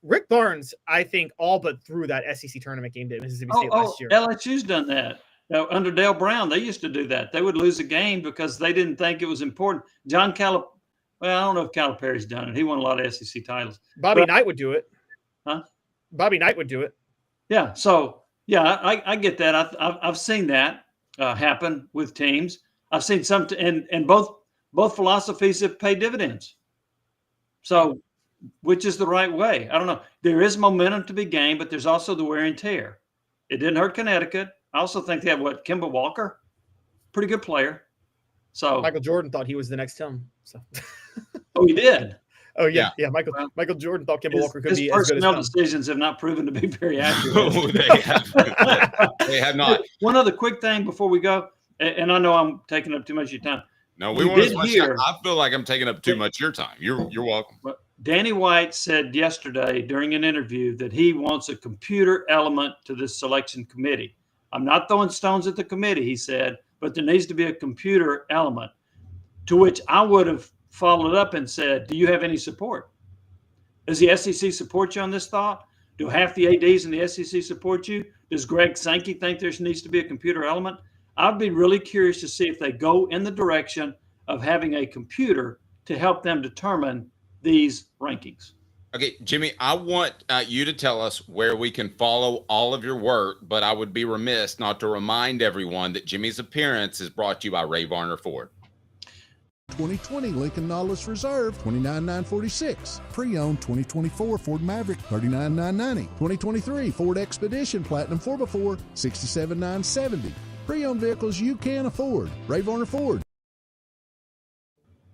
Rick Barnes, I think, all but threw that SEC tournament game to Mississippi State last year. LSU's done that. Under Dale Brown, they used to do that. They would lose a game because they didn't think it was important. Well, I don't know if Calipari's done it. He won a lot of SEC titles. Bobby Knight would do it. Huh? Bobby Knight would do it. Yeah. So, yeah, I get that. I've seen that happen with teams. I've seen some, and both philosophies have paid dividends. So, which is the right way? I don't know. There is momentum to be gained, but there's also the wear and tear. It didn't hurt Connecticut. I also think they have Kemba Walker, pretty good player. So Michael Jordan thought he was the next Tim. So. Oh, he did. Oh yeah. Michael Jordan thought Kemba Walker could be as good as personnel decisions have not proven to be very accurate. No, they have. They have not. One other quick thing before we go, and I know I'm taking up too much of your time. No, we want as much time. I feel like I'm taking up too much of your time. You're welcome. Danny White said yesterday during an interview that he wants a computer element to this selection committee. I'm not throwing stones at the committee, he said, but there needs to be a computer element. To which I would have followed up and said, do you have any support? Does the SEC support you on this thought? Do half the ADs in the SEC support you? Does Greg Sankey think there needs to be a computer element? I'd be really curious to see if they go in the direction of having a computer to help them determine these rankings. Okay, Jimmy, I want you to tell us where we can follow all of your work, but I would be remiss not to remind everyone that Jimmy's appearance is brought to you by Varner Ford. 2020 Lincoln Nautilus Reserve, $29,946. Pre-owned 2024 Ford Maverick, $39,990. 2023 Ford Expedition Platinum 4x4, $67,970. Pre-owned vehicles you can afford. Varner Ford.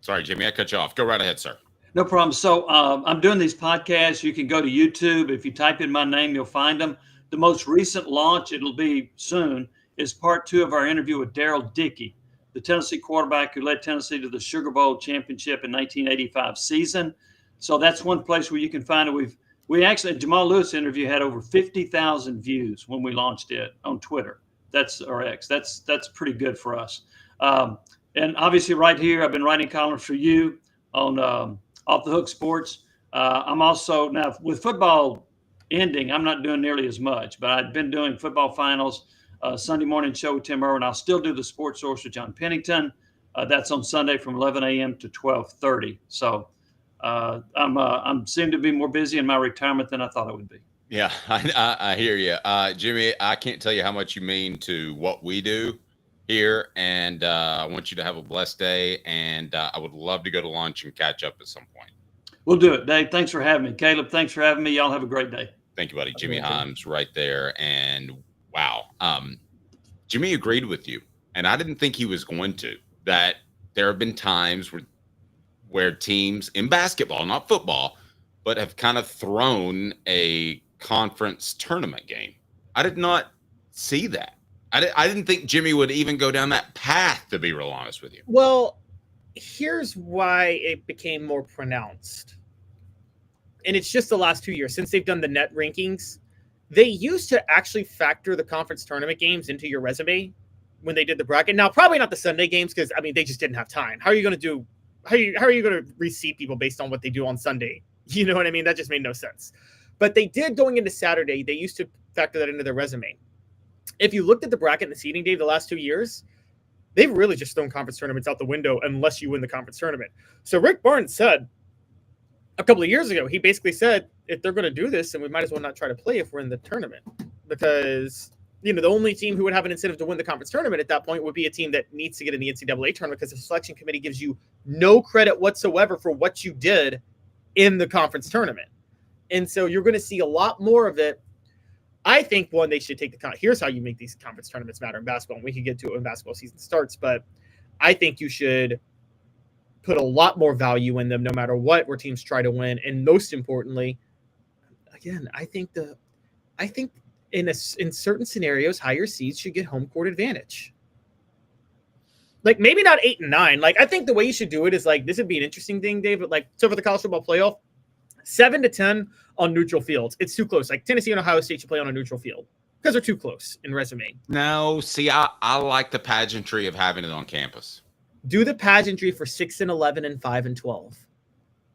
Sorry, Jimmy, I cut you off. Go right ahead, sir. No problem. So I'm doing these podcasts. You can go to YouTube. If you type in my name, you'll find them. The most recent launch, it'll be soon, is part 2 of our interview with Daryl Dickey, the Tennessee quarterback who led Tennessee to the Sugar Bowl championship in 1985 season. So that's one place where you can find it. We actually, Jamal Lewis interview had over 50,000 views when we launched it on Twitter. That's our X. That's pretty good for us. And obviously right here, I've been writing columns for you on Off the Hook Sports. I'm also, now with football ending, I'm not doing nearly as much, but I've been doing football finals, Sunday morning show with Tim Irwin. I'll still do the Sports Source with John Pennington. That's on Sunday from 11 a.m. to 12:30. So I'm seem to be more busy in my retirement than I thought I would be. Yeah, I hear you. Jimmy, I can't tell you how much you mean to what we do here, and I want you to have a blessed day, and I would love to go to lunch and catch up at some point. We'll do it, Dave. Thanks for having me. Caleb, thanks for having me. Y'all have a great day. Thank you, buddy. Jimmy Heims right there, and wow. Jimmy agreed with you, and I didn't think he was going to, that there have been times where teams in basketball, not football, but have kind of thrown a conference tournament game. I did not see that. I didn't think Jimmy would even go down that path, to be real honest with you. Well, here's why it became more pronounced. And it's just the last 2 years since they've done the net rankings. They used to actually factor the conference tournament games into your resume when they did the bracket. Now, probably not the Sunday games because, I mean, they just didn't have time. How are you going to receive people based on what they do on Sunday? You know what I mean? That just made no sense. But they did going into Saturday. They used to factor that into their resume. If you looked at the bracket and the seeding, Dave, the last 2 years, they've really just thrown conference tournaments out the window unless you win the conference tournament. So Rick Barnes said a couple of years ago, he basically said, if they're going to do this, then we might as well not try to play if we're in the tournament. Because, you know, the only team who would have an incentive to win the conference tournament at that point would be a team that needs to get in the NCAA tournament because the selection committee gives you no credit whatsoever for what you did in the conference tournament. And so you're going to see a lot more of it. I think, one, they should take here's how you make these conference tournaments matter in basketball. And we can get to it when basketball season starts. But I think you should put a lot more value in them no matter what, where teams try to win. And most importantly, again, I think in certain scenarios, higher seeds should get home court advantage. Like maybe not 8 and 9. Like I think the way you should do it is like, this would be an interesting thing, Dave, but like, so for the college football playoff, 7 to 10 on neutral fields. It's too close. Like Tennessee and Ohio State should play on a neutral field because they're too close in resume. No, see, I like the pageantry of having it on campus. Do the pageantry for 6 and 11 and 5 and 12.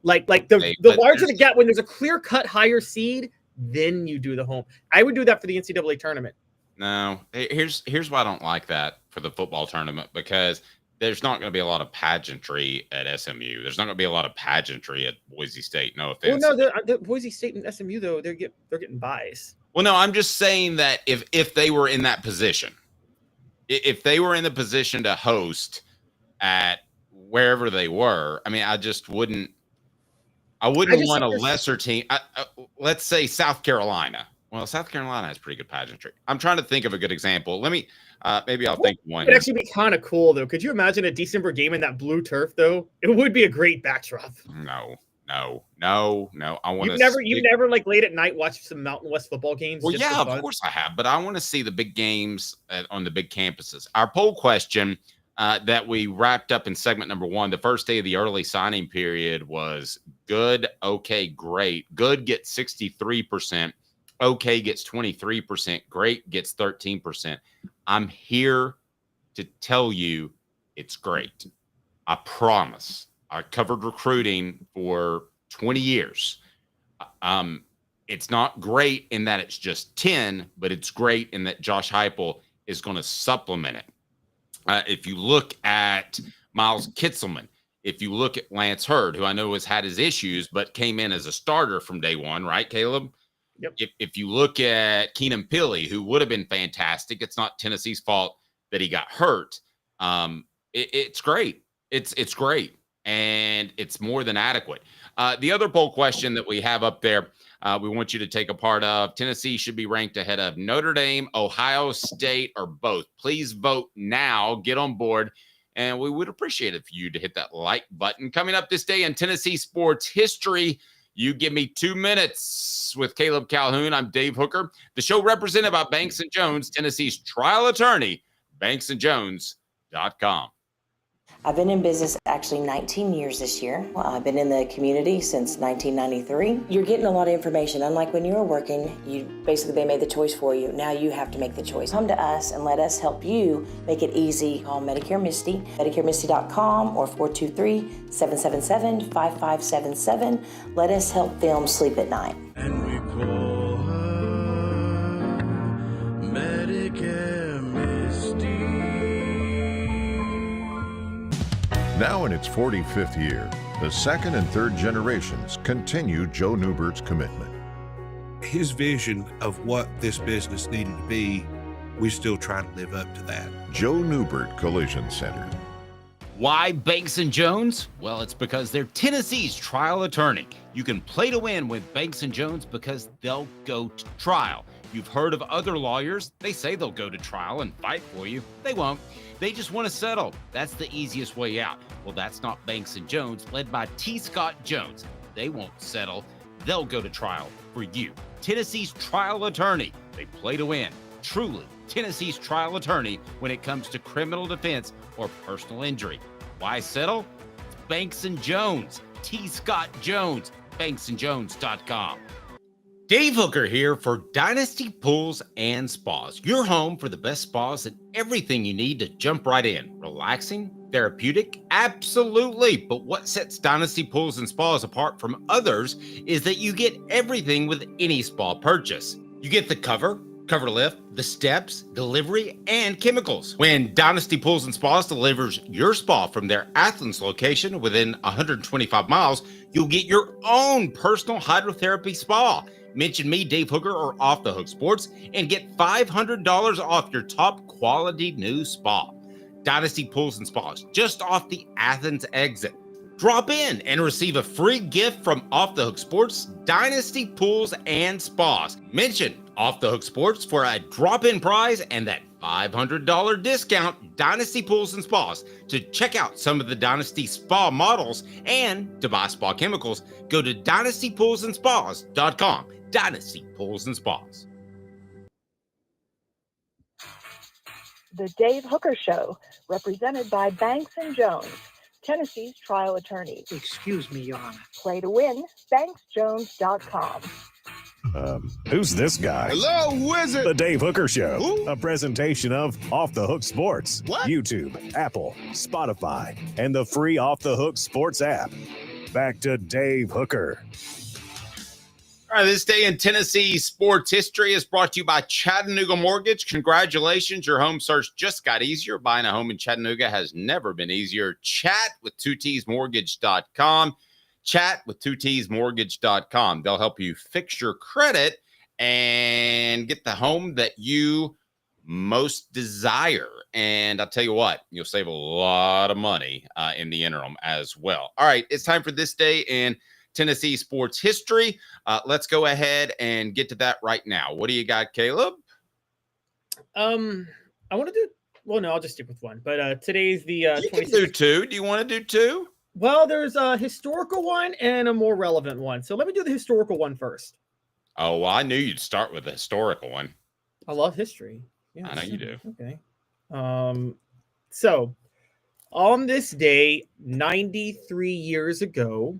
Like the larger the gap, when there's a clear cut higher seed, then you do the home. I would do that for the NCAA tournament. No, here's why I don't like that for the football tournament, because there's not going to be a lot of pageantry at SMU. There's not going to be a lot of pageantry at Boise State. No offense. Well, no, the Boise State and SMU though, they're getting buys. Well, no, I'm just saying that if they were in that position, if they were in the position to host at wherever they were, I mean, I wouldn't want a lesser team. Let's say South Carolina. Well, South Carolina has pretty good pageantry. I'm trying to think of a good example. Let me, maybe I'll think one. It would actually be kind of cool, though. Could you imagine a December game in that blue turf, though? It would be a great backdrop. No. I want to. You've never like late at night watched some Mountain West football games? Well, yeah, of course I have, but I want to see the big games on the big campuses. Our poll question: that we wrapped up in segment number 1. The first day of the early signing period was good, okay, great. Good gets 63%. Okay gets 23%. Great gets 13%. I'm here to tell you it's great. I promise. I covered recruiting for 20 years. It's not great in that it's just 10, but it's great in that Josh Heupel is going to supplement it. If you look at Miles Kitselman, if you look at Lance Hurd, who I know has had his issues, but came in as a starter from day one, right, Caleb? Yep. If you look at Keenan Pili, who would have been fantastic, it's not Tennessee's fault that he got hurt. It's great. It's great, and it's more than adequate. The other poll question that we have up there, we want you to take a part of. Tennessee should be ranked ahead of Notre Dame, Ohio State, or both. Please vote now. Get on board. And we would appreciate it for you to hit that like button. Coming up this day in Tennessee sports history, you give me 2 minutes with Caleb Calhoun. I'm Dave Hooker. The show represented by Banks & Jones, Tennessee's trial attorney, banksandjones.com. I've been in business actually 19 years this year. I've been in the community since 1993. You're getting a lot of information. Unlike when you were working, they made the choice for you. Now you have to make the choice. Come to us and let us help you make it easy. Call Medicare Misty, MedicareMisty.com or 423-777-5577. Let us help them sleep at night. And we call her Medicare Misty. Now in its 45th year, the second and third generations continue Joe Neubert's commitment. His vision of what this business needed to be, we still try to live up to that. Joe Neubert Collision Center. Why Banks & Jones? Well, it's because they're Tennessee's trial attorney. You can play to win with Banks & Jones because they'll go to trial. You've heard of other lawyers. They say they'll go to trial and fight for you. They won't. They just want to settle. That's the easiest way out. Well, that's not Banks & Jones, led by T. Scott Jones. They won't settle. They'll go to trial for you. Tennessee's trial attorney. They play to win. Truly, Tennessee's trial attorney when it comes to criminal defense or personal injury. Why settle? It's Banks & Jones. T. Scott Jones. banksandjones.com. Dave Hooker here for Dynasty Pools and Spas, your home for the best spas and everything you need to jump right in. Relaxing, therapeutic, absolutely. But what sets Dynasty Pools and Spas apart from others is that you get everything with any spa purchase. You get the cover lift, the steps, delivery, and chemicals. When Dynasty Pools and Spas delivers your spa from their Athens location within 125 miles, you'll get your own personal hydrotherapy spa. Mention me, Dave Hooker, or Off the Hook Sports, and get $500 off your top quality new spa. Dynasty Pools and Spas, just off the Athens exit. Drop in and receive a free gift from Off the Hook Sports, Dynasty Pools and Spas. Mention Off the Hook Sports for a drop-in prize and that $500 discount, Dynasty Pools and Spas. To check out some of the Dynasty Spa models and to buy spa chemicals, go to dynastypoolsandspas.com. Dynasty Pools and Spas. The Dave Hooker Show, represented by Banks & Jones, Tennessee's trial attorney. Excuse me, Your Honor. Play to win, banksjones.com. Who's this guy? Hello, wizard. The Dave Hooker Show, Who? a presentation of Off the Hook Sports, What? YouTube, Apple, Spotify, and the free Off the Hook Sports app. Back to Dave Hooker. All right, this day in Tennessee sports history is brought to you by Chattanooga Mortgage. Congratulations, your home search just got easier. Buying a home in Chattanooga has never been easier. Chat with 2tsmortgage.com. Chat with 2tsmortgage.com. They'll help you fix your credit and get the home that you most desire. And I'll tell you what, you'll save a lot of money in the interim as well. All right, it's time for this day in Tennessee sports history. Let's go ahead and get to that right now. What do you got, Caleb? I want to do, well, no, I'll just stick with one. But today's the you can do two. Do you want to do two? Well, there's a historical one and a more relevant one. So let me do the historical one first. Oh, well, I knew you'd start with the historical one. I love history. Yeah, I know you do. Okay. So On this day, 93 years ago,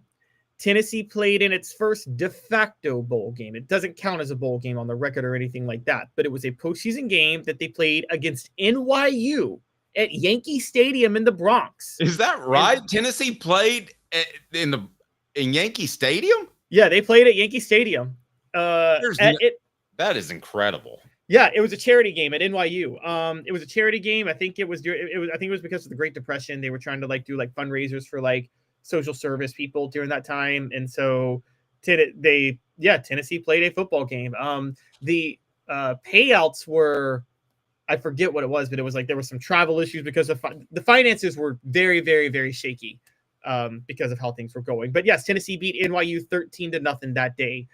Tennessee played in its first de facto bowl game. It doesn't count as a bowl game on the record or anything like that, but it was a postseason game that they played against NYU at Yankee Stadium in the Bronx. Is that right? Tennessee played in Yankee Stadium? Yeah, they played at Yankee Stadium. That is incredible. Yeah, it was a charity game at NYU. It was a charity game. I think it was because of the Great Depression. They were trying to do fundraisers for social service people during that time, and so Tennessee played a football game. The payouts were, I forget what it was, but it was there was some travel issues because the finances were very, very, very shaky because of how things were going. But yes, Tennessee beat NYU 13-0 that day.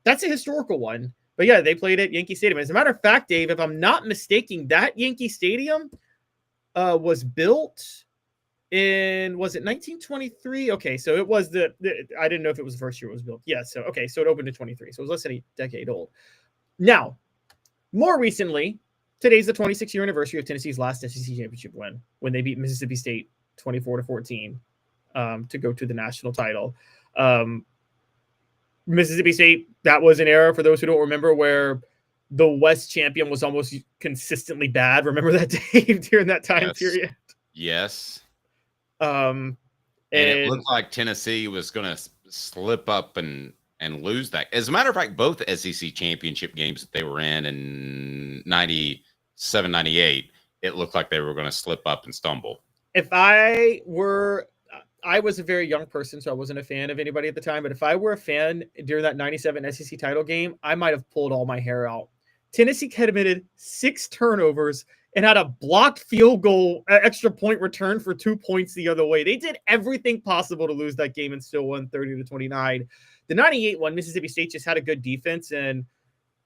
That's a historical one. But yeah, they played at Yankee Stadium. As a matter of fact, Dave, if I'm not mistaken, that Yankee Stadium was built in, was it 1923? Okay, so it was I didn't know if it was the first year it was built. Yeah, so okay, so it opened in 23, so it was less than a decade old. Now, more recently, today's the 26th-year anniversary of Tennessee's last SEC championship win when they beat Mississippi State 24-14 to go to the national title. Mississippi State, that was an era, for those who don't remember, where the West champion was almost consistently bad. Remember that, Dave, during that time period? Yes. And it looked like Tennessee was going to slip up and lose that. As a matter of fact, both SEC championship games that they were in 97, 98, it looked like they were going to slip up and stumble. I was a very young person, so I wasn't a fan of anybody at the time. But if I were a fan during that 97 SEC title game, I might have pulled all my hair out. Tennessee committed 6 turnovers and had a blocked field goal, extra point return for 2 points the other way. They did everything possible to lose that game and still won 30-29. The 98 one, Mississippi State just had a good defense, and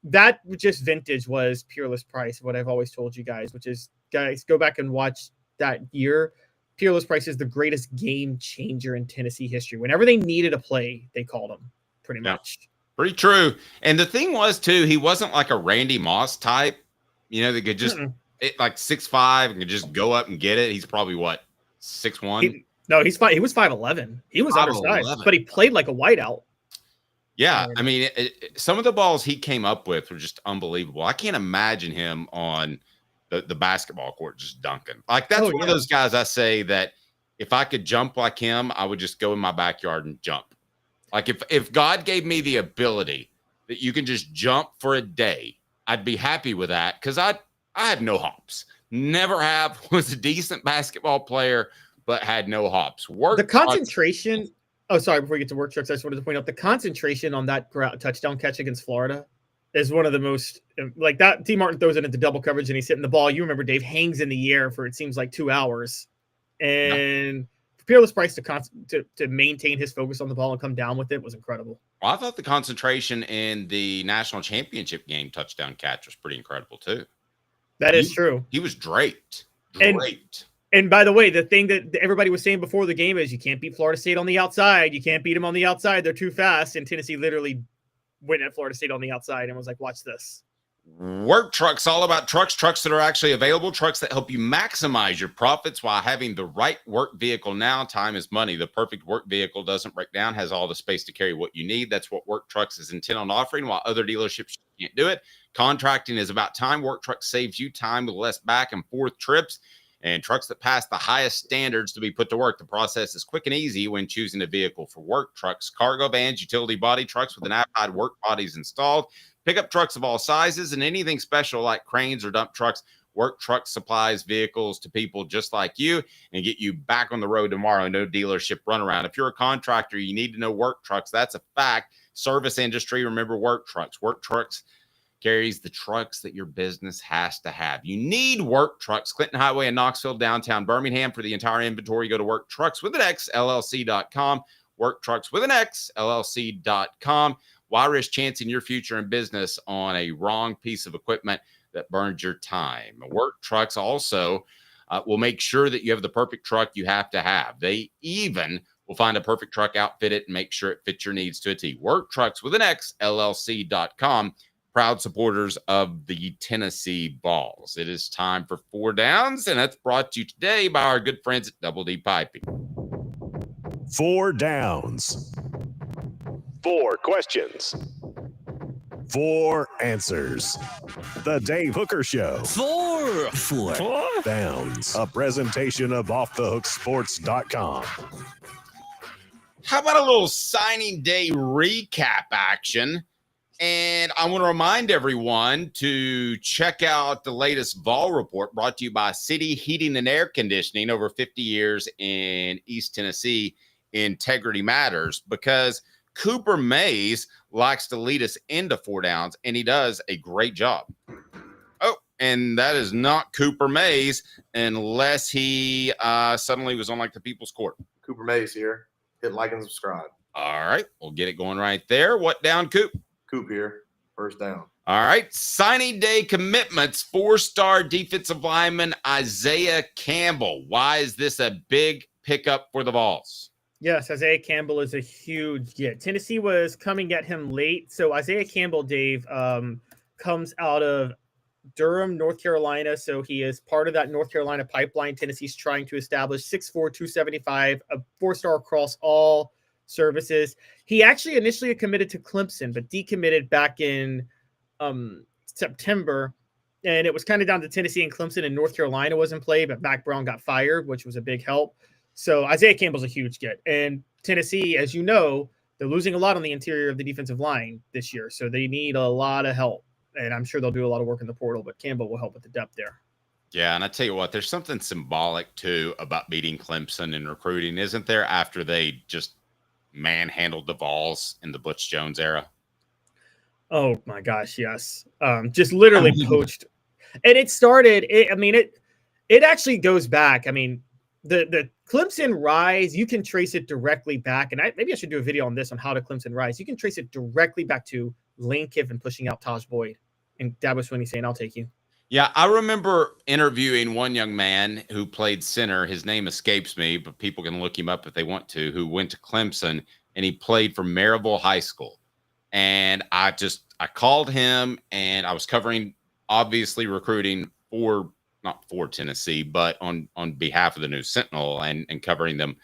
that just vintage was Peerless Price, what I've always told you guys, which is, guys, go back and watch that year. Peerless Price is the greatest game changer in Tennessee history. Whenever they needed a play, they called him, pretty much. Pretty true. And the thing was, too, he wasn't like a Randy Moss type, that could just, 6'5", and could just go up and get it. He's probably, 6'1"? He's 5. He was 5'11". He was undersized, but he played like a wideout. Yeah, I mean, some of the balls he came up with were just unbelievable. I can't imagine him on the basketball court just dunking. That's one of those guys I say that if I could jump like him, I would just go in my backyard and jump. If God gave me the ability that you can just jump for a day, I'd be happy with that, because I have no hops. Never have. Was a decent basketball player, but had no hops. The concentration. Oh, sorry. Before we get to work trucks, I just wanted to point out the concentration on that touchdown catch against Florida is one of the most, that. T. Martin throws it into double coverage and he's hitting the ball. You remember Dave hangs in the air for, it seems like, 2 hours. And for Peerless Price to maintain his focus on the ball and come down with it was incredible. Well, I thought the concentration in the national championship game touchdown catch was pretty incredible, too. That is true. He was draped. And by the way, the thing that everybody was saying before the game is you can't beat Florida State on the outside. You can't beat them on the outside. They're too fast. And Tennessee literally went at Florida State on the outside and was like, watch this. Work Trucks, all about trucks that are actually available, trucks that help you maximize your profits while having the right work vehicle. Now, time is money. The perfect work vehicle doesn't break down, has all the space to carry what you need. That's what Work Trucks is intent on offering, while other dealerships can't do it. Contracting is about time. Work Trucks saves you time with less back and forth trips and trucks that pass the highest standards to be put to work. The process is quick and easy when choosing a vehicle for Work Trucks. Cargo vans, utility body trucks with an applied work bodies installed, pickup trucks of all sizes, and anything special like cranes or dump trucks. Work Trucks supplies vehicles to people just like you and get you back on the road tomorrow. No dealership runaround. If you're a contractor, you need to know Work Trucks. That's a fact. Service industry, remember Work Trucks. Work Trucks carries the trucks that your business has to have. You need Work Trucks. Clinton Highway in Knoxville, downtown Birmingham. For the entire inventory, go to worktruckswithanx.llc.com. Work Trucks with an X, LLC.com. Why risk chancing your future in business on a wrong piece of equipment that burns your time? Work Trucks also will make sure that you have the perfect truck you have to have. They even will find a perfect truck, outfit it, and make sure it fits your needs to a T. Work Trucks with an X, LLC.com. proud supporters of the Tennessee Vols. It is time for 4 Downs, and that's brought to you today by our good friends at Double D Piping. 4 Downs. 4 questions. 4 answers. The Dave Hooker Show. 4 Downs. A presentation of offthehooksports.com. How about a little signing day recap action? And I want to remind everyone to check out the latest Vol report brought to you by City Heating and Air Conditioning, over 50 years in East Tennessee. Integrity matters, because Cooper Mays likes to lead us into 4 Downs, and he does a great job. Oh, and that is not Cooper Mays, unless he suddenly was on like the People's Court. Cooper Mays here. Hit like and subscribe. All right, we'll get it going right there. What down, Coop? Coop here. First down. All right, signing day commitments, 4-star defensive lineman Isaiah Campbell. Why is this a big pickup for the Vols? Yes, Isaiah Campbell is a huge get. Tennessee was coming at him late. So Isaiah Campbell, Dave, comes out of Durham, North Carolina. So he is part of that North Carolina pipeline Tennessee's trying to establish. 6'4", 275, a 4-star across all services. He actually initially committed to Clemson, but decommitted back in September. And it was kind of down to Tennessee and Clemson, and North Carolina was in play, but Mac Brown got fired, which was a big help. So Isaiah Campbell's a huge get. And Tennessee, as you know, they're losing a lot on the interior of the defensive line this year. So they need a lot of help. And I'm sure they'll do a lot of work in the portal, but Campbell will help with the depth there. Yeah, and I tell you what, there's something symbolic, too, about beating Clemson in recruiting, isn't there, after they just manhandled the Vols in the Butch Jones era? Oh, my gosh, yes. Just literally poached. And it started, it actually goes back. I mean, the Clemson rise, you can trace it directly back. And maybe I should do a video on this, on how to Clemson rise. You can trace it directly back to Lane Kiffin pushing out Taj Boyd and Dabo Swinney saying, "I'll take you." Yeah, I remember interviewing one young man who played center. His name escapes me, but people can look him up if they want to, who went to Clemson, and he played for Maryville High School. And I called him, and I was covering, obviously, recruiting not for Tennessee, but on behalf of the News Sentinel, and covering them,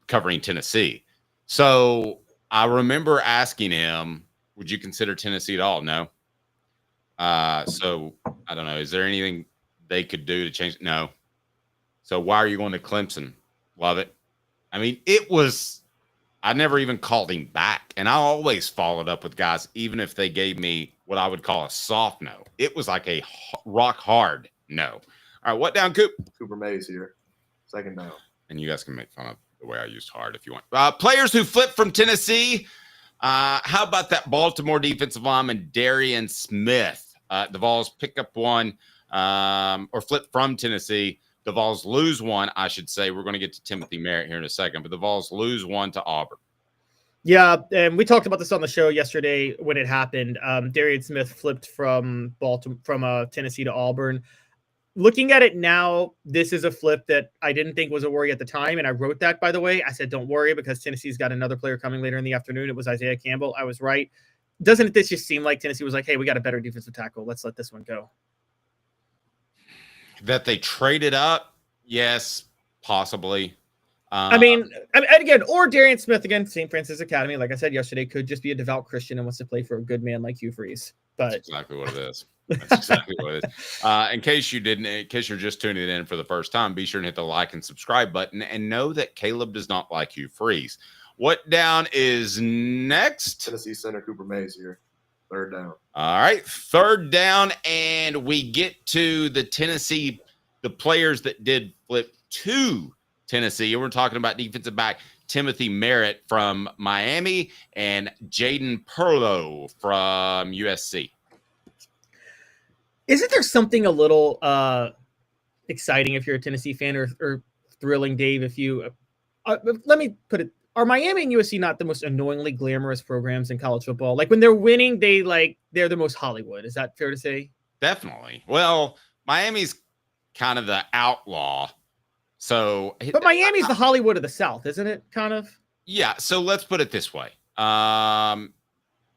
covering Tennessee. So I remember asking him, would you consider Tennessee at all? No. So I don't know. Is there anything they could do to change it? No. So why are you going to Clemson? Love it. I mean, I never even called him back. And I always followed up with guys, even if they gave me what I would call a soft no. It was like a rock hard no. All right, what down, Coop? Cooper Mays here. Second down. And you guys can make fun of the way I used hard if you want. Players who flipped from Tennessee. How about that Baltimore defensive lineman, Darian Smith? The Vols pick up one, or flip from Tennessee. The Vols lose one, I should say. We're going to get to Timothy Merritt here in a second, but the Vols lose one to Auburn. Yeah, and we talked about this on the show yesterday when it happened. Darian Smith flipped from Tennessee to Auburn. Looking at it now, this is a flip that I didn't think was a worry at the time, and I wrote that, by the way. I said, don't worry, because Tennessee's got another player coming later in the afternoon. It was Isaiah Campbell. I was right. Doesn't this just seem like Tennessee was like, hey, we got a better defensive tackle. Let's let this one go. That they traded up? Yes, possibly. Again, or Darian Smith, again, St. Francis Academy, like I said yesterday, could just be a devout Christian and wants to play for a good man like Hugh Freeze. But that's exactly what it is. That's exactly what it is. In case you're just tuning in for the first time, be sure and hit the like and subscribe button, and know that Caleb does not like Hugh Freeze. What down is next? Tennessee center Cooper Mays here. Third down. All right, third down, and we get to the players that did flip to Tennessee. We're talking about defensive back Timothy Merritt from Miami and Jaden Perlow from USC. Isn't there something a little exciting if you're a Tennessee fan, or thrilling, Dave, if you let me put it, are Miami and USC not the most annoyingly glamorous programs in college football? Like when they're winning, they're the most Hollywood. Is that fair to say? Definitely. Well, Miami's kind of the outlaw. But Miami's the Hollywood of the South, isn't it? Kind of. Yeah. So let's put it this way.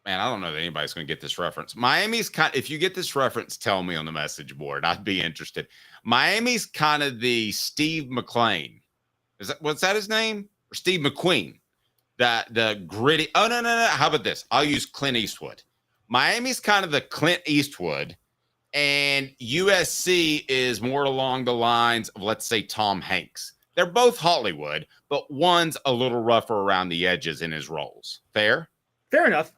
man, I don't know that anybody's going to get this reference. Miami's if you get this reference, tell me on the message board. I'd be interested. Miami's kind of the Steve McLean. What's that his name? Or Steve McQueen. The gritty. Oh, no. How about this? I'll use Clint Eastwood. Miami's kind of the Clint Eastwood, and USC is more along the lines of, let's say, Tom Hanks. They're both Hollywood, but one's a little rougher around the edges in his roles. Fair? Fair enough.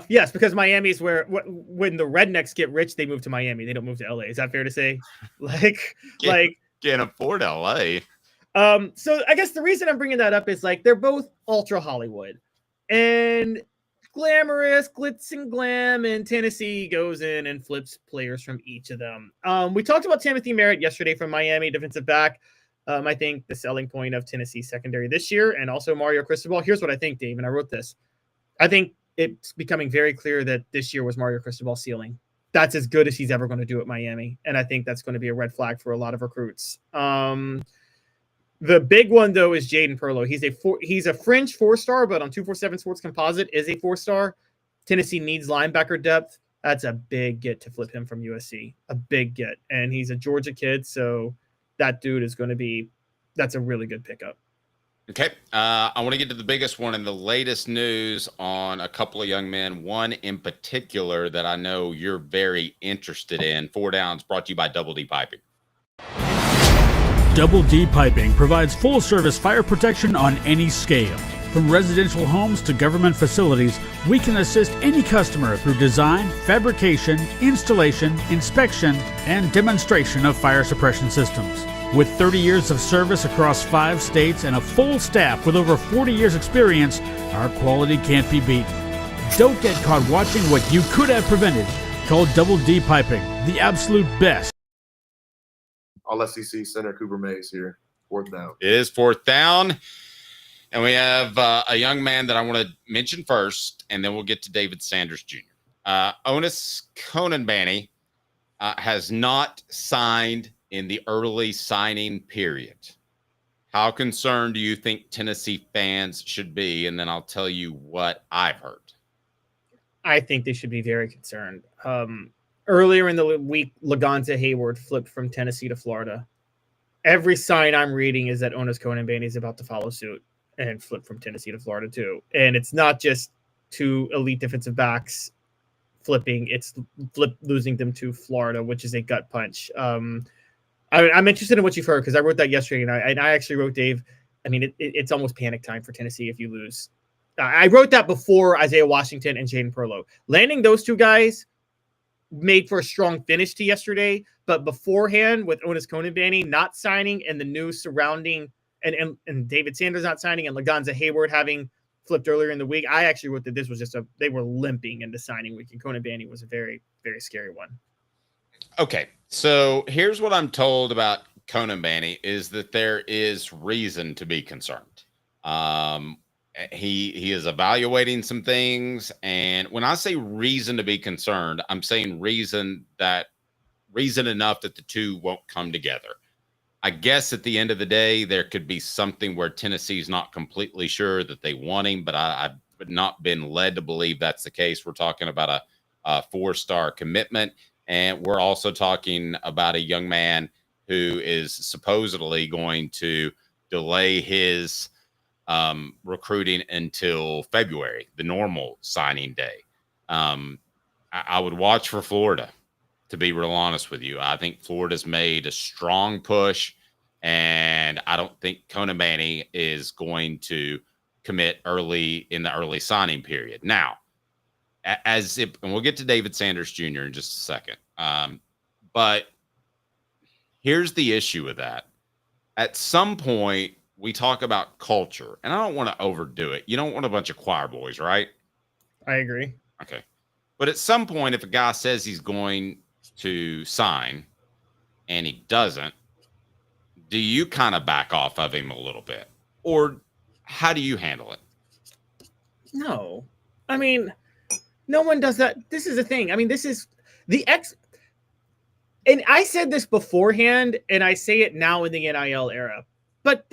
Yes, because Miami's where when the rednecks get rich, they move to Miami. They don't move to LA. Is that fair to say? Can't afford LA. So I guess the reason I'm bringing that up is they're both ultra Hollywood and glamorous, glitz and glam, and Tennessee goes in and flips players from each of them. We talked about Timothy Merritt yesterday from Miami, defensive back. I think the selling point of Tennessee secondary this year, and also Mario Cristobal. Here's what I think, Dave, and I wrote this. I think it's becoming very clear that this year was Mario Cristobal's ceiling. That's as good as he's ever going to do at Miami, and I think that's going to be a red flag for a lot of recruits. The big one, though, is Jaden Perlow. He's a fringe 4-star, but on 247 Sports Composite is a 4-star. Tennessee needs linebacker depth. That's a big get to flip him from USC. A big get, and he's a Georgia kid, so that dude is going to be – that's a really good pickup. Okay. I want to get to the biggest one and the latest news on a couple of young men, one in particular that I know you're very interested in. 4 Downs, brought to you by Double D Piping. Double D Piping provides full-service fire protection on any scale. From residential homes to government facilities, we can assist any customer through design, fabrication, installation, inspection, and demonstration of fire suppression systems. With 30 years of service across 5 states and a full staff with over 40 years experience, our quality can't be beaten. Don't get caught watching what you could have prevented. Call Double D Piping, the absolute best. All SEC center Cooper Mays here. 4th down. It is 4th down. And we have a young man that I want to mention first, and then we'll get to David Sanders Jr. Onis Konanbanny has not signed in the early signing period. How concerned do you think Tennessee fans should be? And then I'll tell you what I've heard. I think they should be very concerned. Earlier in the week, Lagonza Hayward flipped from Tennessee to Florida. Every sign I'm reading is that Onis Konanbanny is about to follow suit and flip from Tennessee to Florida too. And it's not just 2 elite defensive backs flipping, it's losing them to Florida, which is a gut punch. I'm interested in what you've heard because I wrote that yesterday, and I actually wrote, Dave, I mean, it's almost panic time for Tennessee if you lose. I wrote that before Isaiah Washington and Jaden Perlow. Landing those 2 guys made for a strong finish to yesterday, but beforehand with Onis Konanbanny not signing and the news surrounding and David Sanders not signing and Lagonza Hayward having flipped earlier in the week, I actually wrote that this was just they were limping into signing week, and Konanbanny was a very, very scary one. Okay, so here's what I'm told about Konanbanny is that there is reason to be concerned. He is evaluating some things, and when I say reason to be concerned, I'm saying reason enough that the 2 won't come together. I guess at the end of the day, there could be something where Tennessee's not completely sure that they want him, but I've not been led to believe that's the case. We're talking about a 4-star commitment, and we're also talking about a young man who is supposedly going to delay his recruiting until February, the normal signing day. I would watch for Florida, to be real honest with you. I think Florida's made a strong push, and I don't think Konanbanny is going to commit early in the early signing period. Now, and we'll get to David Sanders Jr. in just a second. But here's the issue with that. At some point, we talk about culture, and I don't want to overdo it. You don't want a bunch of choir boys, right? I agree. Okay. But at some point, if a guy says he's going to sign and he doesn't, do you kind of back off of him a little bit? Or how do you handle it? No. I mean, no one does that. This is the thing. I mean, this is the and I said this beforehand, and I say it now in the NIL era. But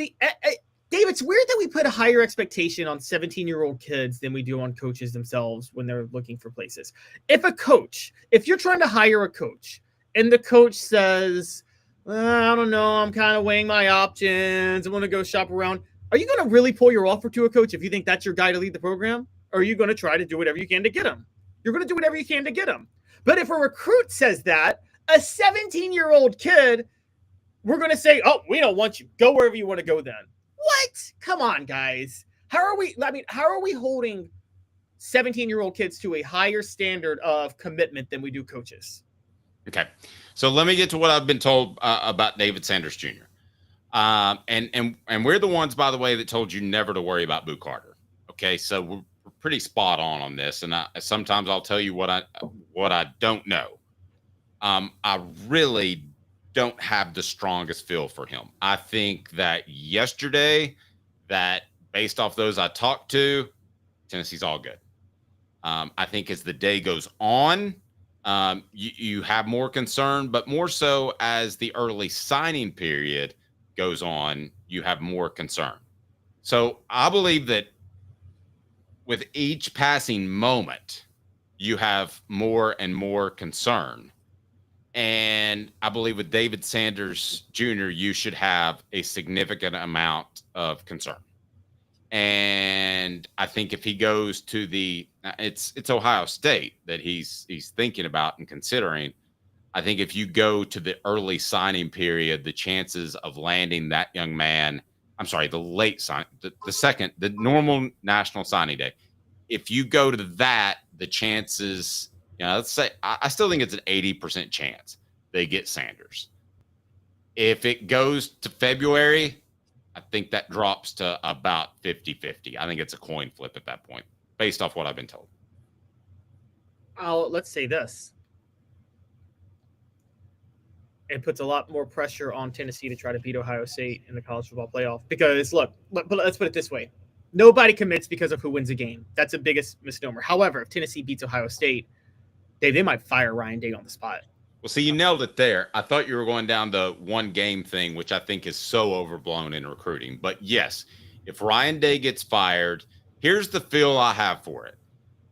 Dave, it's weird that we put a higher expectation on 17-year-old kids than we do on coaches themselves when they're looking for places. If you're trying to hire a coach and the coach says, I don't know, I'm kind of weighing my options, I want to go shop around, are you going to really pull your offer to a coach if you think that's your guy to lead the program? Or are you going to try to do whatever you can to get him? You're going to do whatever you can to get him. But if a recruit says that, a 17-year-old kid, we're going to say, oh, we don't want you. Go wherever you want to go then. What? Come on, guys. How are we holding 17-year-old kids to a higher standard of commitment than we do coaches? Okay. So let me get to what I've been told about David Sanders Jr. And we're the ones, by the way, that told you never to worry about Boo Carter. Okay. So we're pretty spot on this. And sometimes I'll tell you what I don't know. I really don't have the strongest feel for him. I think that yesterday, that based off those I talked to, Tennessee's all good. I think as the day goes on, you have more concern, but more so as the early signing period goes on, you have more concern. So I believe that with each passing moment, you have more and more concern. And I believe with David Sanders Jr., you should have a significant amount of concern. And I think if he goes to it's Ohio State that he's thinking about and considering. I think if you go to the early signing period, the chances of landing that young man, the late sign, the normal national signing day. If you go to that, the chances, let's say, I still think it's an 80% chance they get Sanders. If it goes to February, I think that drops to about 50-50. I think it's a coin flip at that point, based off what I've been told. Let's say this. It puts a lot more pressure on Tennessee to try to beat Ohio State in the college football playoff. Because, look, but let's put it this way. Nobody commits because of who wins a game. That's the biggest misnomer. However, if Tennessee beats Ohio State, they might fire Ryan Day on the spot. Well, see, you nailed it there. I thought you were going down the one game thing, which I think is so overblown in recruiting. But yes, if Ryan Day gets fired, here's the feel I have for it,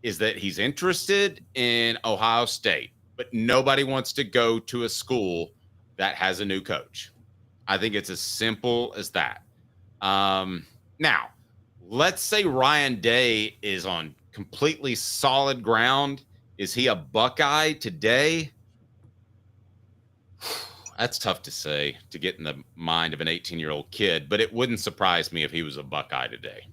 is that he's interested in Ohio State, but nobody wants to go to a school that has a new coach. I think it's as simple as that. Now, let's say Ryan Day is on completely solid ground. Is he a Buckeye today? That's tough to say, to get in the mind of an 18-year-old kid, but it wouldn't surprise me if he was a Buckeye today.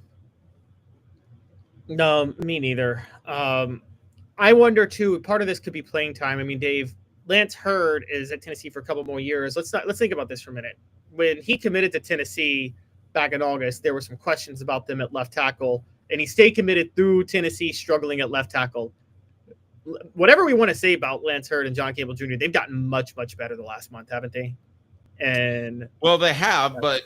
No, me neither. I wonder, too, part of this could be playing time. I mean, Dave, Lance Hurd is at Tennessee for a couple more years. Let's think about this for a minute. When he committed to Tennessee back in August, there were some questions about them at left tackle, and he stayed committed through Tennessee struggling at left tackle. Whatever we want to say about Lance Hurd and John Campbell Jr., they've gotten much, much better the last month, haven't they? And well, they have, but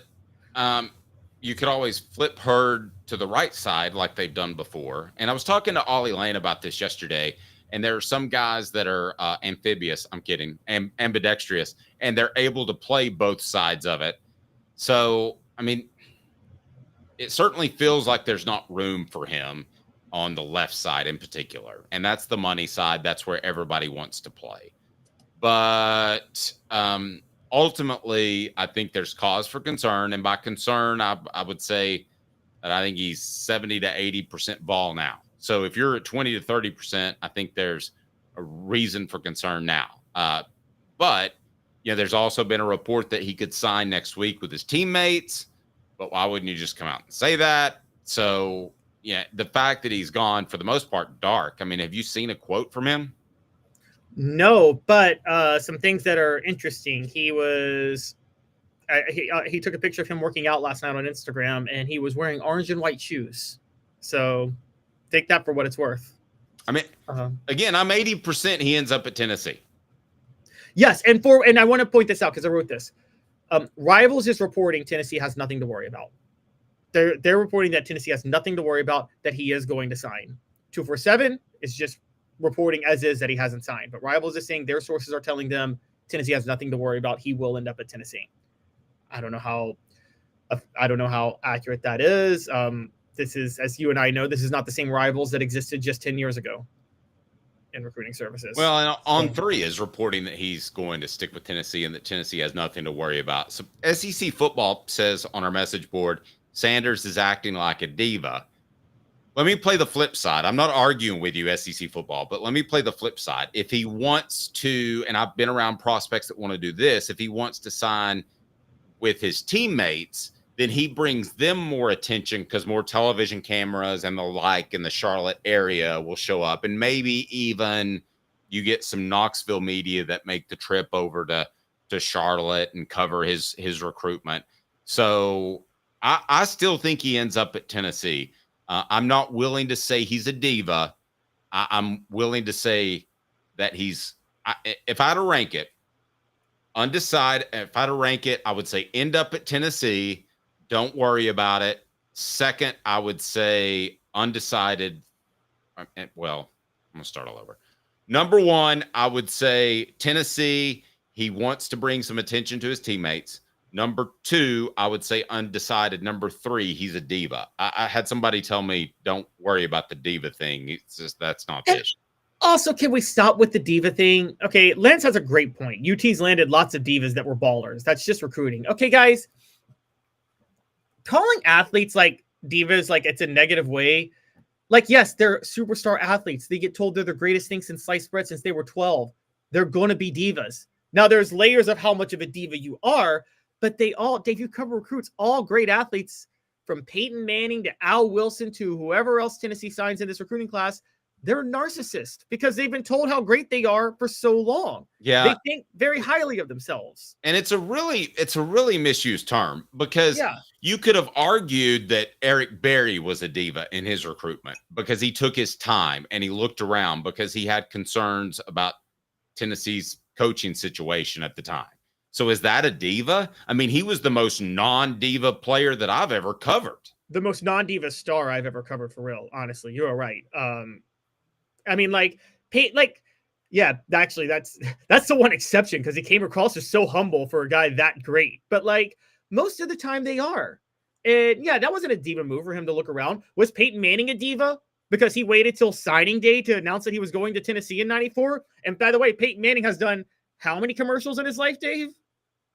you could always flip Hurd to the right side like they've done before. And I was talking to Ollie Lane about this yesterday, and there are some guys that are ambidextrous, and they're able to play both sides of it. So, I mean, it certainly feels like there's not room for him on the left side in particular. And that's the money side. That's where everybody wants to play. But ultimately, I think there's cause for concern. And by concern, I would say that I think he's 70 to 80% ball now. So if you're at 20 to 30%, I think there's a reason for concern now. But, there's also been a report that he could sign next week with his teammates. But why wouldn't you just come out and say that? So, the fact that he's gone, for the most part, dark. I mean, have you seen a quote from him? No, but some things that are interesting. He was he took a picture of him working out last night on Instagram, and he was wearing orange and white shoes. So take that for what it's worth. I mean, again, I'm 80% he ends up at Tennessee. Yes, and I want to point this out because I wrote this. Rivals is reporting Tennessee has nothing to worry about. They're reporting that Tennessee has nothing to worry about, that he is going to sign. 247 is just reporting as is that he hasn't signed. But Rivals is saying their sources are telling them Tennessee has nothing to worry about. He will end up at Tennessee. I don't know how I don't know how accurate that is. This is, as you and I know, this is not the same rivals that existed just 10 years ago in recruiting services. Well, and On3 is reporting that he's going to stick with Tennessee and that Tennessee has nothing to worry about. So SEC football says on our message board, Sanders is acting like a diva. Let me play the flip side. I'm not arguing with you, SEC football, but let me play the flip side. If he wants to, and I've been around prospects that want to do this, if he wants to sign with his teammates, then he brings them more attention because more television cameras and the like in the Charlotte area will show up. And maybe even you get some Knoxville media that make the trip over to Charlotte and cover his recruitment. So I still think he ends up at Tennessee. I'm not willing to say he's a diva. I'm willing to say that if I had to rank it, undecided, if I had to rank it, I would say end up at Tennessee. Don't worry about it. Second, I would say undecided. Well, I'm going to start all over. Number one, I would say Tennessee. He wants to bring some attention to his teammates. Number two, I would say undecided. Number three, he's a diva. I had somebody tell me, don't worry about the diva thing. It's just, that's not fish. Also, can we stop with the diva thing? Okay, Lance has a great point. UT's landed lots of divas that were ballers. That's just recruiting. Okay, guys. Calling athletes like divas, like it's a negative way. Like, yes, they're superstar athletes. They get told they're the greatest thing since sliced bread since they were 12. They're going to be divas. Now, there's layers of how much of a diva you are, but they all, Dave, you cover recruits, all great athletes from Peyton Manning to Al Wilson to whoever else Tennessee signs in this recruiting class. They're narcissists because they've been told how great they are for so long. Yeah. They think very highly of themselves. And it's a really misused term because you could have argued that Eric Berry was a diva in his recruitment because he took his time and he looked around because he had concerns about Tennessee's coaching situation at the time. So is that a diva? I mean, he was the most non-diva player that I've ever covered. The most non-diva star I've ever covered, for real. Honestly, you're right. I mean, yeah, actually, that's the one exception because he came across as so humble for a guy that great. But like most of the time, they are. And yeah, that wasn't a diva move for him to look around. Was Peyton Manning a diva because he waited till signing day to announce that he was going to Tennessee in '94? And by the way, Peyton Manning has done how many commercials in his life, Dave?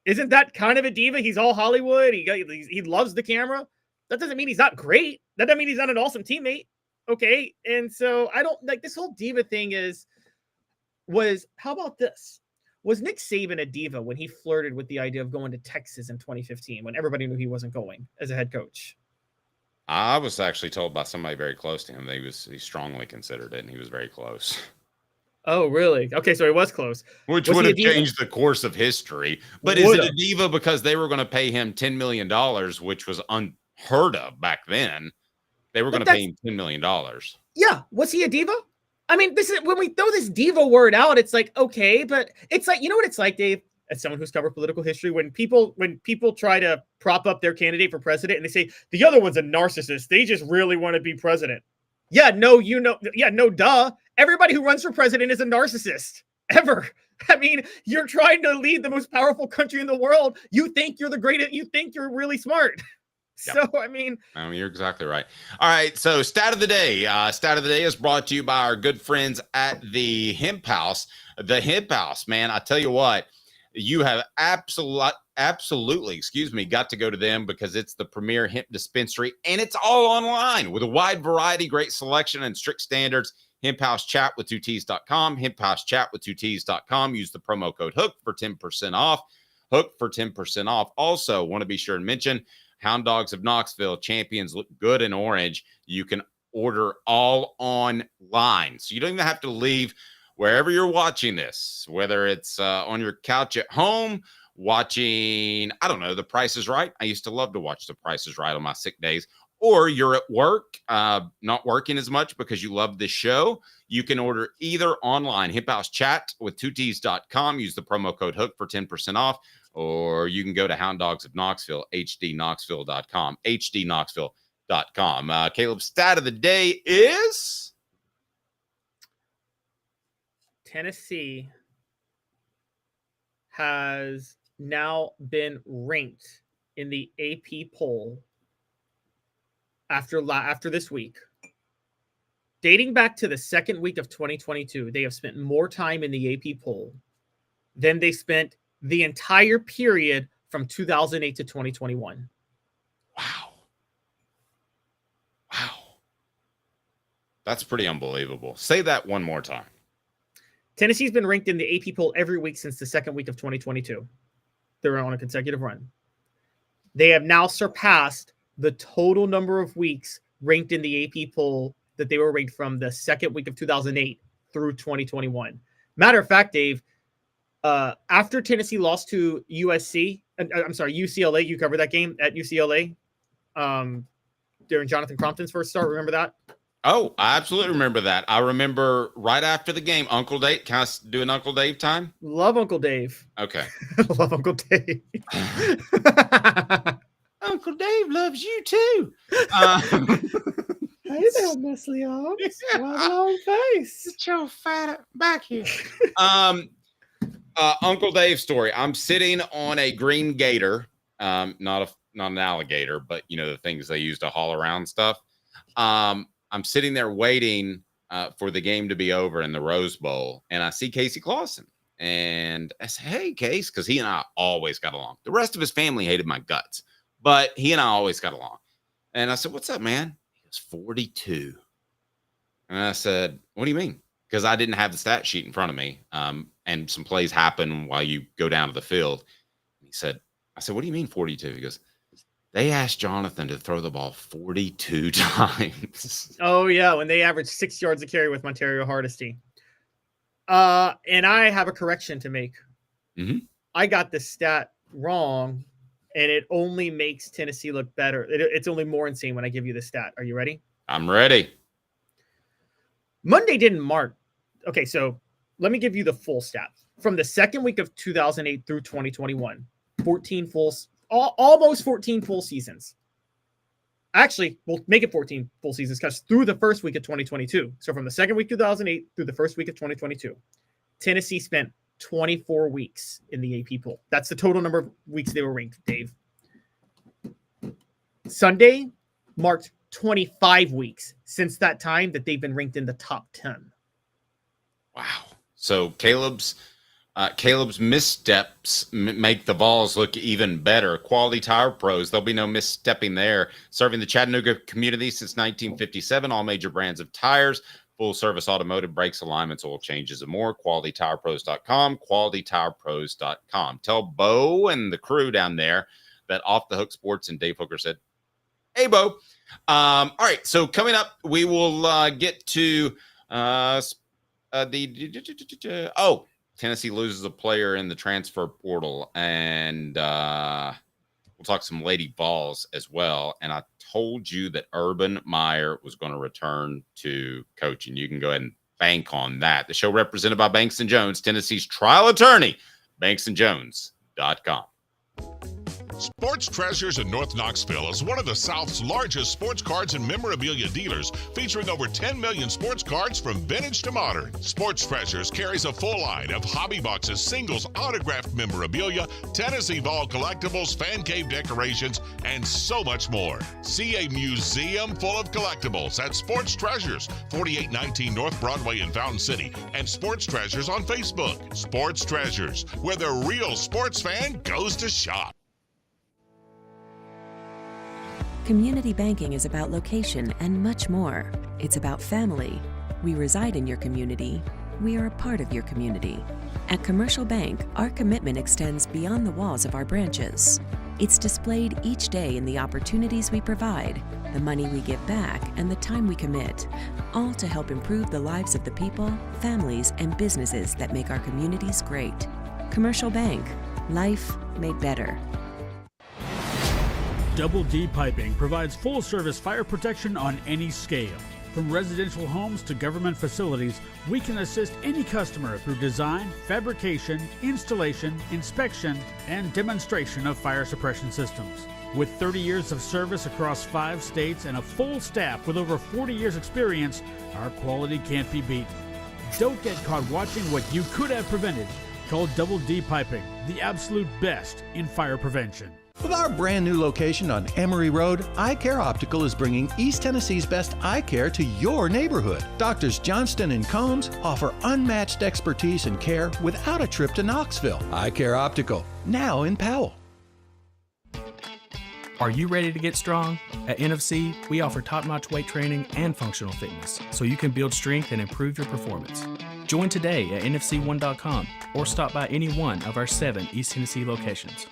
Isn't that kind of a diva? He's all Hollywood. He loves the camera. That doesn't mean he's not great. That doesn't mean he's not an awesome teammate. Okay. And so I don't like this whole diva thing how about this? Was Nick Saban a diva when he flirted with the idea of going to Texas in 2015 when everybody knew he wasn't going as a head coach? I was actually told by somebody very close to him that he strongly considered it and he was very close. Oh, really? Okay, so he was close. Which would have changed the course of history. But is it a diva because they were going to pay him $10 million, which was unheard of back then? They were going to pay him $10 million. Yeah. Was he a diva? I mean, this is when we throw this diva word out, it's like, okay, but it's like, you know what it's like, Dave, as someone who's covered political history, when people try to prop up their candidate for president and they say the other one's a narcissist, they just really want to be president. Yeah, no, duh. Everybody who runs for president is a narcissist ever. I mean, you're trying to lead the most powerful country in the world. You think you're the greatest. You think you're really smart. Yep. So, I mean, you're exactly right. All right. So stat of the day. Stat of the day is brought to you by our good friends at the Hemp House. The Hemp House, man, I tell you what, you have absolutely, got to go to them because it's the premier hemp dispensary and it's all online with a wide variety, great selection and strict standards. Hemp House Chat with 2Ts.com, Hemp House Chat with 2Ts.com. Use the promo code HOOK for 10% off. HOOK for 10% off. Also, want to be sure and mention Hound Dogs of Knoxville, champions look good in orange. You can order all online. So you don't even have to leave wherever you're watching this, whether it's on your couch at home, watching, I don't know, The Price is Right. I used to love to watch The Price is Right on my sick days. Or you're at work, not working as much because you love this show. You can order either online, Hemp House Chat with 2Ts.com. Use the promo code HOOK for 10% off. Or you can go to Hound Dogs of Knoxville, hdknoxville.com, hdknoxville.com. Caleb's stat of the day is? Tennessee has now been ranked in the AP poll after this week. Dating back to the second week of 2022, they have spent more time in the AP poll than they spent the entire period from 2008 to 2021. Wow. That's pretty unbelievable. Say that one more time. Tennessee's been ranked in the AP poll every week since the second week of 2022. They're on a consecutive run. They have now surpassed the total number of weeks ranked in the AP poll that they were ranked from the second week of 2008 through 2021. Matter of fact, Dave, after Tennessee lost to UCLA, you covered that game at UCLA during Jonathan Crompton's first start. Remember that? Oh, I absolutely remember that. I remember right after the game, Uncle Dave. Can I do an Uncle Dave time? Love Uncle Dave. Okay. Love Uncle Dave. Uncle Dave loves you too. Hey there, Miss Leon. Long face. Get your fat back here. Uncle Dave story. I'm sitting on a green gator, not an alligator, but you know the things they use to haul around stuff. I'm sitting there waiting for the game to be over in the Rose Bowl, and I see Casey Clausen, and I say, "Hey, Case," because he and I always got along. The rest of his family hated my guts, but he and I always got along. And I said, "What's up, man?" He was 42, and I said, "What do you mean?" Because I didn't have the stat sheet in front of me, and some plays happen while you go down to the field. And I said, "What do you mean 42?" He goes, "They asked Jonathan to throw the ball 42 times." Oh, yeah, when they averaged 6 yards a carry with Montario Hardesty. And I have a correction to make. Mm-hmm. I got the stat wrong, and it only makes Tennessee look better. It's only more insane when I give you the stat. Are you ready? I'm ready. Monday didn't mark. Okay, so let me give you the full stat. From the second week of 2008 through 2021, 14 full almost 14 full seasons. Actually, we'll make it 14 full seasons because through the first week of 2022. So from the second week 2008 through the first week of 2022, Tennessee spent 24 weeks in the AP poll. That's the total number of weeks they were ranked, Dave. Sunday marked 25 weeks since that time that they've been ranked in the top 10. Wow. So Caleb's missteps make the Vols look even better. Quality Tire Pros, there'll be no misstepping there. Serving the Chattanooga community since 1957, all major brands of tires, full service automotive, brakes, alignments, oil changes, and more. QualityTirePros.com, QualityTirePros.com. Tell Bo and the crew down there that Off the Hook Sports and Dave Hooker said, "Hey, Bo." All right, so coming up, we will get to Tennessee loses a player in the transfer portal, and we'll talk some Lady Vols as well. And I told you that Urban Meyer was going to return to coaching. You can go ahead and bank on that. The show represented by Banks & Jones, Tennessee's trial attorney, banksandjones.com. Sports Treasures in North Knoxville is one of the South's largest sports cards and memorabilia dealers, featuring over 10 million sports cards from vintage to modern. Sports Treasures carries a full line of hobby boxes, singles, autographed memorabilia, Tennessee Vol collectibles, fan cave decorations, and so much more. See a museum full of collectibles at Sports Treasures, 4819 North Broadway in Fountain City, and Sports Treasures on Facebook. Sports Treasures, where the real sports fan goes to shop. Community banking is about location and much more. It's about family. We reside in your community. We are a part of your community. At Commercial Bank, our commitment extends beyond the walls of our branches. It's displayed each day in the opportunities we provide, the money we give back, and the time we commit, all to help improve the lives of the people, families, and businesses that make our communities great. Commercial Bank. Life made better. Double D Piping provides full-service fire protection on any scale. From residential homes to government facilities, we can assist any customer through design, fabrication, installation, inspection, and demonstration of fire suppression systems. With 30 years of service across 5 states and a full staff with over 40 years experience, our quality can't be beaten. Don't get caught watching what you could have prevented. Call Double D Piping, the absolute best in fire prevention. With our brand new location on Emory Road, Eye Care Optical is bringing East Tennessee's best eye care to your neighborhood. Doctors Johnston and Combs offer unmatched expertise and care without a trip to Knoxville. Eye Care Optical, now in Powell. Are you ready to get strong? At NFC, we offer top-notch weight training and functional fitness, so you can build strength and improve your performance. Join today at nfc1.com or stop by any one of our 7 East Tennessee locations.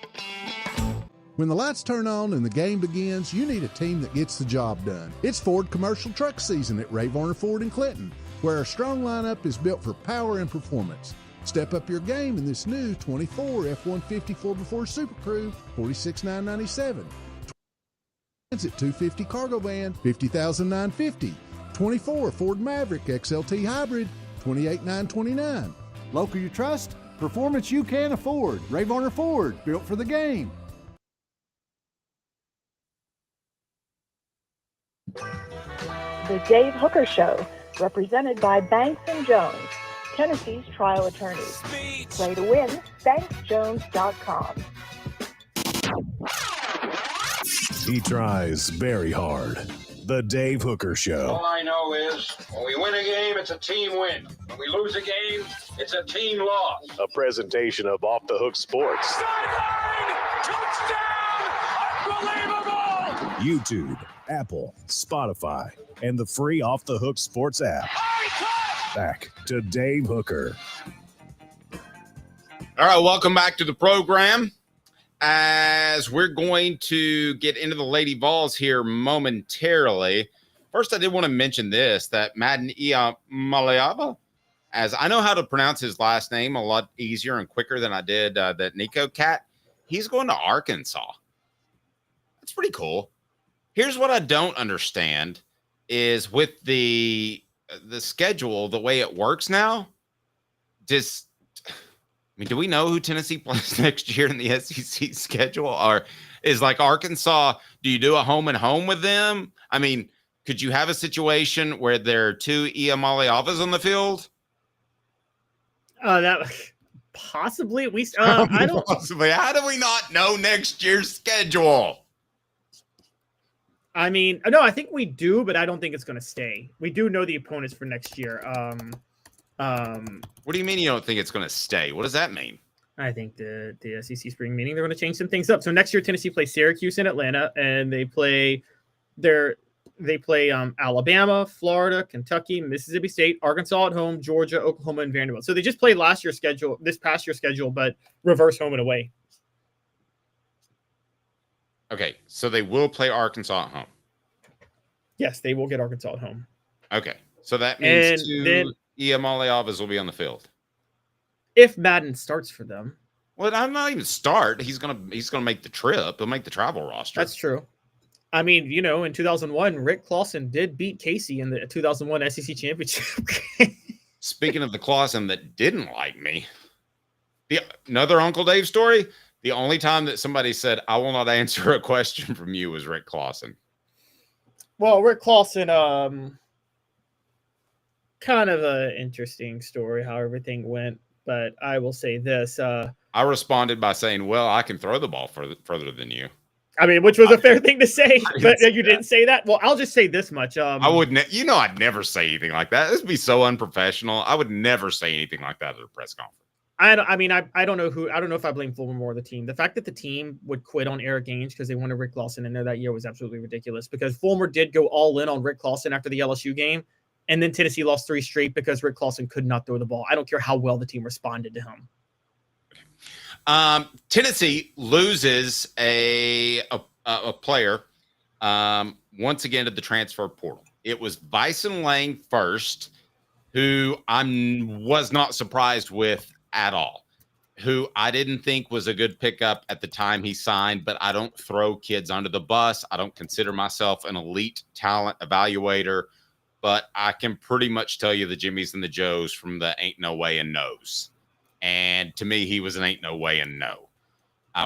When the lights turn on and the game begins, you need a team that gets the job done. It's Ford commercial truck season at Varner Ford in Clinton, where our strong lineup is built for power and performance. Step up your game in this new 24 F-150 4x4 Super Crew, $46,997. At 250 cargo van, $50,950. 24 Ford Maverick XLT Hybrid, $28,929. Local you trust, performance you can afford. Varner Ford, built for the game. The Dave Hooker Show, represented by Banks & Jones, Tennessee's trial attorneys. Play to win, banksjones.com. He tries very hard. The Dave Hooker Show. All I know is when we win a game, it's a team win. When we lose a game, it's a team loss. A presentation of Off the Hook Sports. Touchdown! Unbelievable! YouTube, Apple, Spotify, and the free Off the Hook Sports app. Back to Dave Hooker. All right, welcome back to the program. As we're going to get into the Lady Vols here momentarily. First, I did want to mention this, that Madden Maleava, as I know how to pronounce his last name a lot easier and quicker than I did that Nico Cat. He's going to Arkansas. That's pretty cool. Here's what I don't understand is with the schedule, the way it works now, do we know who Tennessee plays next year in the SEC schedule? Or is like Arkansas, do you do a home and home with them? I mean, could you have a situation where there are 2 Maleavas on the field? That possibly. I don't. Possibly. How do we not know next year's schedule? I mean, no, I think we do, but I don't think it's going to stay. We do know the opponents for next year. What do you mean you don't think it's going to stay? What does that mean? I think the SEC spring meeting, they're going to change some things up. So next year, Tennessee plays Syracuse and Atlanta, and they play Alabama, Florida, Kentucky, Mississippi State, Arkansas at home, Georgia, Oklahoma, and Vanderbilt. So they just played this past year's schedule, but reverse home and away. Okay, so they will play Arkansas at home. Yes, they will get Arkansas at home. Okay, so that means Maleavas will be on the field. If Madden starts for them. Well, I'm not even start. He's gonna make the trip. He'll make the travel roster. That's true. I mean, in 2001, Rick Clausen did beat Casey in the 2001 SEC championship. Speaking of the Clausen that didn't like me, another Uncle Dave story. The only time that somebody said, "I will not answer a question from you," was Rick Clausen. Well, Rick Clausen, kind of an interesting story how everything went, but I will say this. I responded by saying, "Well, I can throw the ball further than you." I mean, which was a fair thing to say, but you didn't say that. Well, I'll just say this much. I wouldn't. I'd never say anything like that. This would be so unprofessional. I would never say anything like that at a press conference. I don't know if I blame Fulmer more or the team. The fact that the team would quit on Eric Ainge because they wanted Rick Clausen in there that year was absolutely ridiculous, because Fulmer did go all in on Rick Clausen after the LSU game, and then Tennessee lost 3 straight because Rick Clausen could not throw the ball. I don't care how well the team responded to him. Tennessee loses a player once again to the transfer portal. It was Bison Lang first, who I was not surprised with at all, who I didn't think was a good pickup at the time he signed, but I don't throw kids under the bus. I don't consider myself an elite talent evaluator, but I can pretty much tell you the Jimmies and the Joes from the ain't no way and no's. And to me, he was an ain't no way and no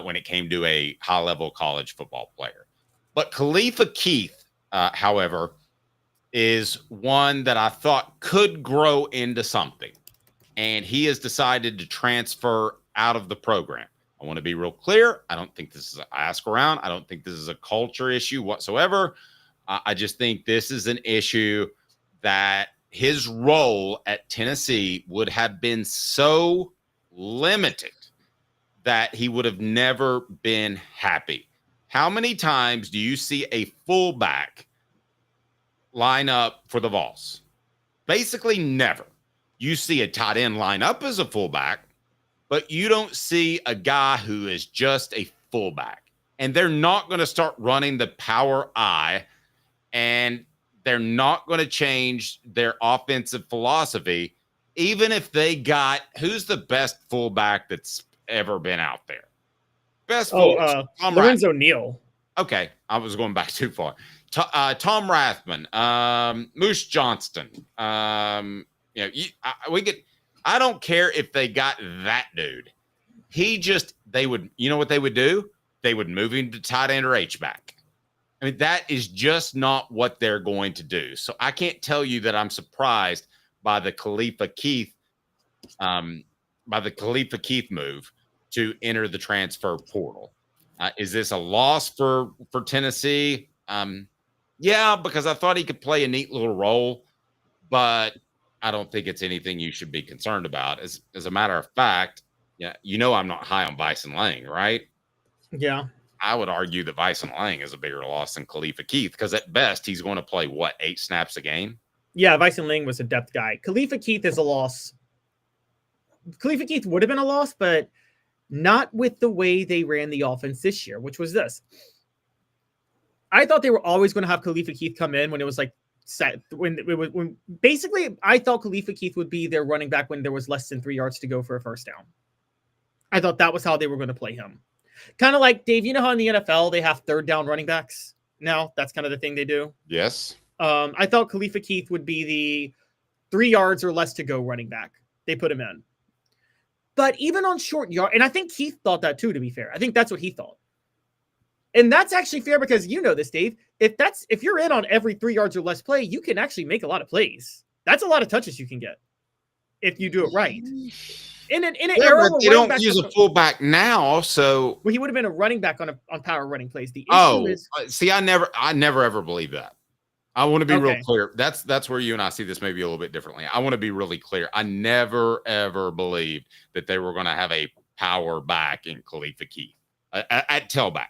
when it came to a high-level college football player. But Khalifa Keith, however, is one that I thought could grow into something. And he has decided to transfer out of the program. I want to be real clear. I don't think this is an ask around. I don't think this is a culture issue whatsoever. I just think this is an issue that his role at Tennessee would have been so limited that he would have never been happy. How many times do you see a fullback line up for the Vols? Basically never. You see a tight end line up as a fullback, but you don't see a guy who is just a fullback. And they're not going to start running the power I, and they're not going to change their offensive philosophy, even if they got who's the best fullback that's ever been out there. Best fullback. Lorenzo Neal. Okay, I was going back too far. Tom Rathman, Moose Johnston. I don't care if they got that dude. They would, you know what they would do? They would move him to tight end or H-back. I mean, that is just not what they're going to do. So I can't tell you that I'm surprised by the Khalifa Keith move to enter the transfer portal. Is this a loss for Tennessee? Yeah, because I thought he could play a neat little role, but I don't think it's anything you should be concerned about. As a matter of fact, I'm not high on Bison Lang, right? Yeah. I would argue that Bison Lang is a bigger loss than Khalifa Keith because at best he's going to play 8 snaps a game. Yeah, Bison Lang was a depth guy. Khalifa Keith is a loss. Khalifa Keith would have been a loss, but not with the way they ran the offense this year, which was this. I thought they were always going to have Khalifa Keith come in when it was when basically I thought Khalifa Keith would be their running back when there was less than 3 yards to go for a first down. I thought that was how they were going to play him. Kind of like, Dave, you know how in the NFL they have third down running backs now? That's kind of the thing they do. Yes. I thought Khalifa Keith would be the 3 yards or less to go running back. They put him in. But even on short yard, and I think Keith thought that too, to be fair. I think that's what he thought. And that's actually fair because you know this, Dave. If you're in on every 3 yards or less play, you can actually make a lot of plays. That's a lot of touches you can get if you do it right. In an era where they don't use a fullback now, so he would have been a running back on power running plays. The issue is, see, I never ever believe that. I want to be real clear. That's where you and I see this maybe a little bit differently. I want to be really clear. I never ever believed that they were going to have a power back in Khalifa Keith at tailback.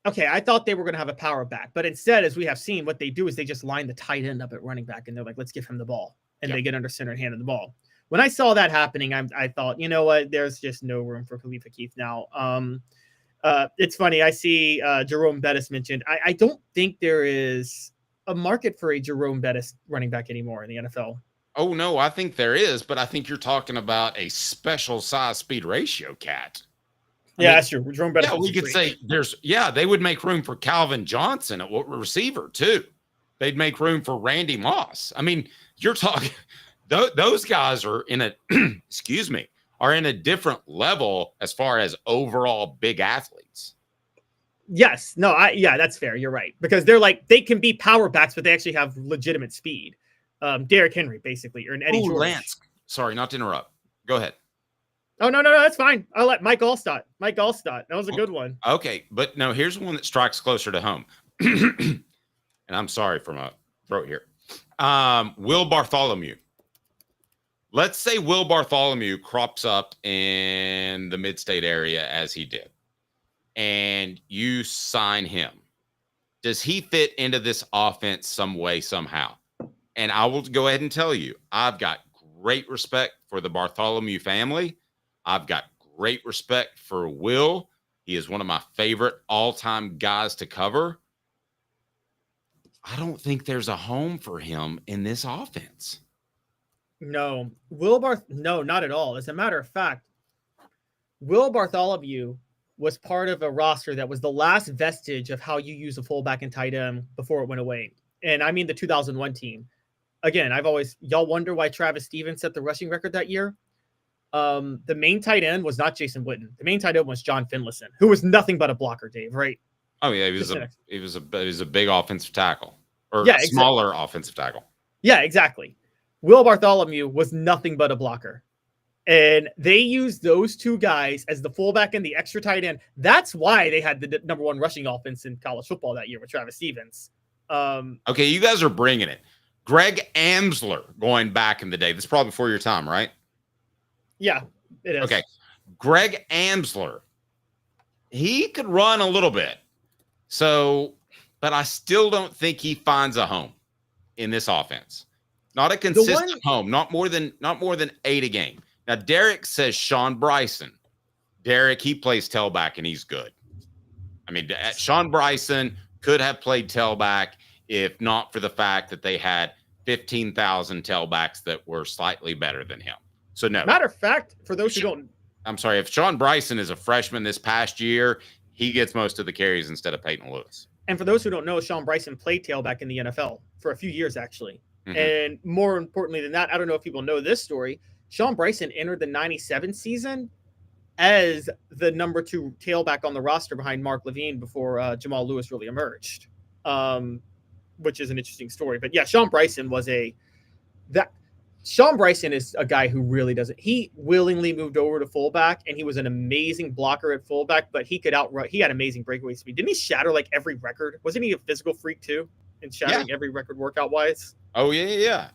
Okay, I thought they were going to have a power back, but instead, as we have seen, what they do is they just line the tight end up at running back, and they're like, "Let's give him the ball," and they get under center and hand him the ball. When I saw that happening, I thought, you know what? There's just no room for Khalifa Keith now. It's funny. I see Jerome Bettis mentioned. I don't think there is a market for a Jerome Bettis running back anymore in the NFL. Oh, no, I think there is, but I think you're talking about a special size speed ratio cat. That's true. Jerome Bettis. Yeah, we could say they would make room for Calvin Johnson at receiver too. They'd make room for Randy Moss. I mean, you're talking those guys are in a are in a different level as far as overall big athletes. Yes. No, that's fair. You're right. Because they can be power backs, but they actually have legitimate speed. Derrick Henry, basically, or an Eddie George. Lance. Sorry, not to interrupt. Go ahead. Oh, no, that's fine. I'll let Mike Allstott. That was a good one. Okay, but no, here's one that strikes closer to home. And I'm sorry for my throat here. Will Bartholomew. Let's say Will Bartholomew crops up in the mid-state area as he did, and you sign him. Does he fit into this offense some way, somehow? And I will go ahead and tell you, I've got great respect for the Bartholomew family. I've got great respect for Will. He is one of my favorite all-time guys to cover. I don't think there's a home for him in this offense. No, no, not at all. As a matter of fact, Will Bartholomew was part of a roster that was the last vestige of how you use a fullback and tight end before it went away. And I mean the 2001 team. Again, y'all wonder why Travis Stevens set the rushing record that year. The main tight end was not Jason Witten. The main tight end was John Finlayson, who was nothing but a blocker, Dave, right? Oh yeah, he was a big offensive tackle, or smaller offensive tackle. Yeah, exactly. Will Bartholomew was nothing but a blocker. And they used those two guys as the fullback and the extra tight end. That's why they had the number one rushing offense in college football that year with Travis Stevens. Okay, you guys are bringing it. Greg Amsler going back in the day. This is probably before your time, right? Yeah, it is. Okay. Greg Amsler, he could run a little bit. So, but I still don't think he finds a home in this offense. Not a consistent home, not more than 8 a game. Now, Derek says Sean Bryson. Derek, he plays tailback and he's good. I mean, Sean Bryson could have played tailback if not for the fact that they had 15,000 tailbacks that were slightly better than him. So, no. Matter of fact, for those who don't. I'm sorry, if Sean Bryson is a freshman this past year, he gets most of the carries instead of Peyton Lewis. And for those who don't know, Sean Bryson played tailback in the NFL for a few years, actually. Mm-hmm. And more importantly than that, I don't know if people know this story. Sean Bryson entered the 97 season as the number 2 tailback on the roster behind Mark Levine before Jamal Lewis really emerged, which is an interesting story. But yeah, Sean Bryson is a guy who really doesn't. He willingly moved over to fullback, and he was an amazing blocker at fullback, but he could outrun. He had amazing breakaway speed. Didn't he shatter like every record? Wasn't he a physical freak too, and shattering every record workout wise? Oh, yeah.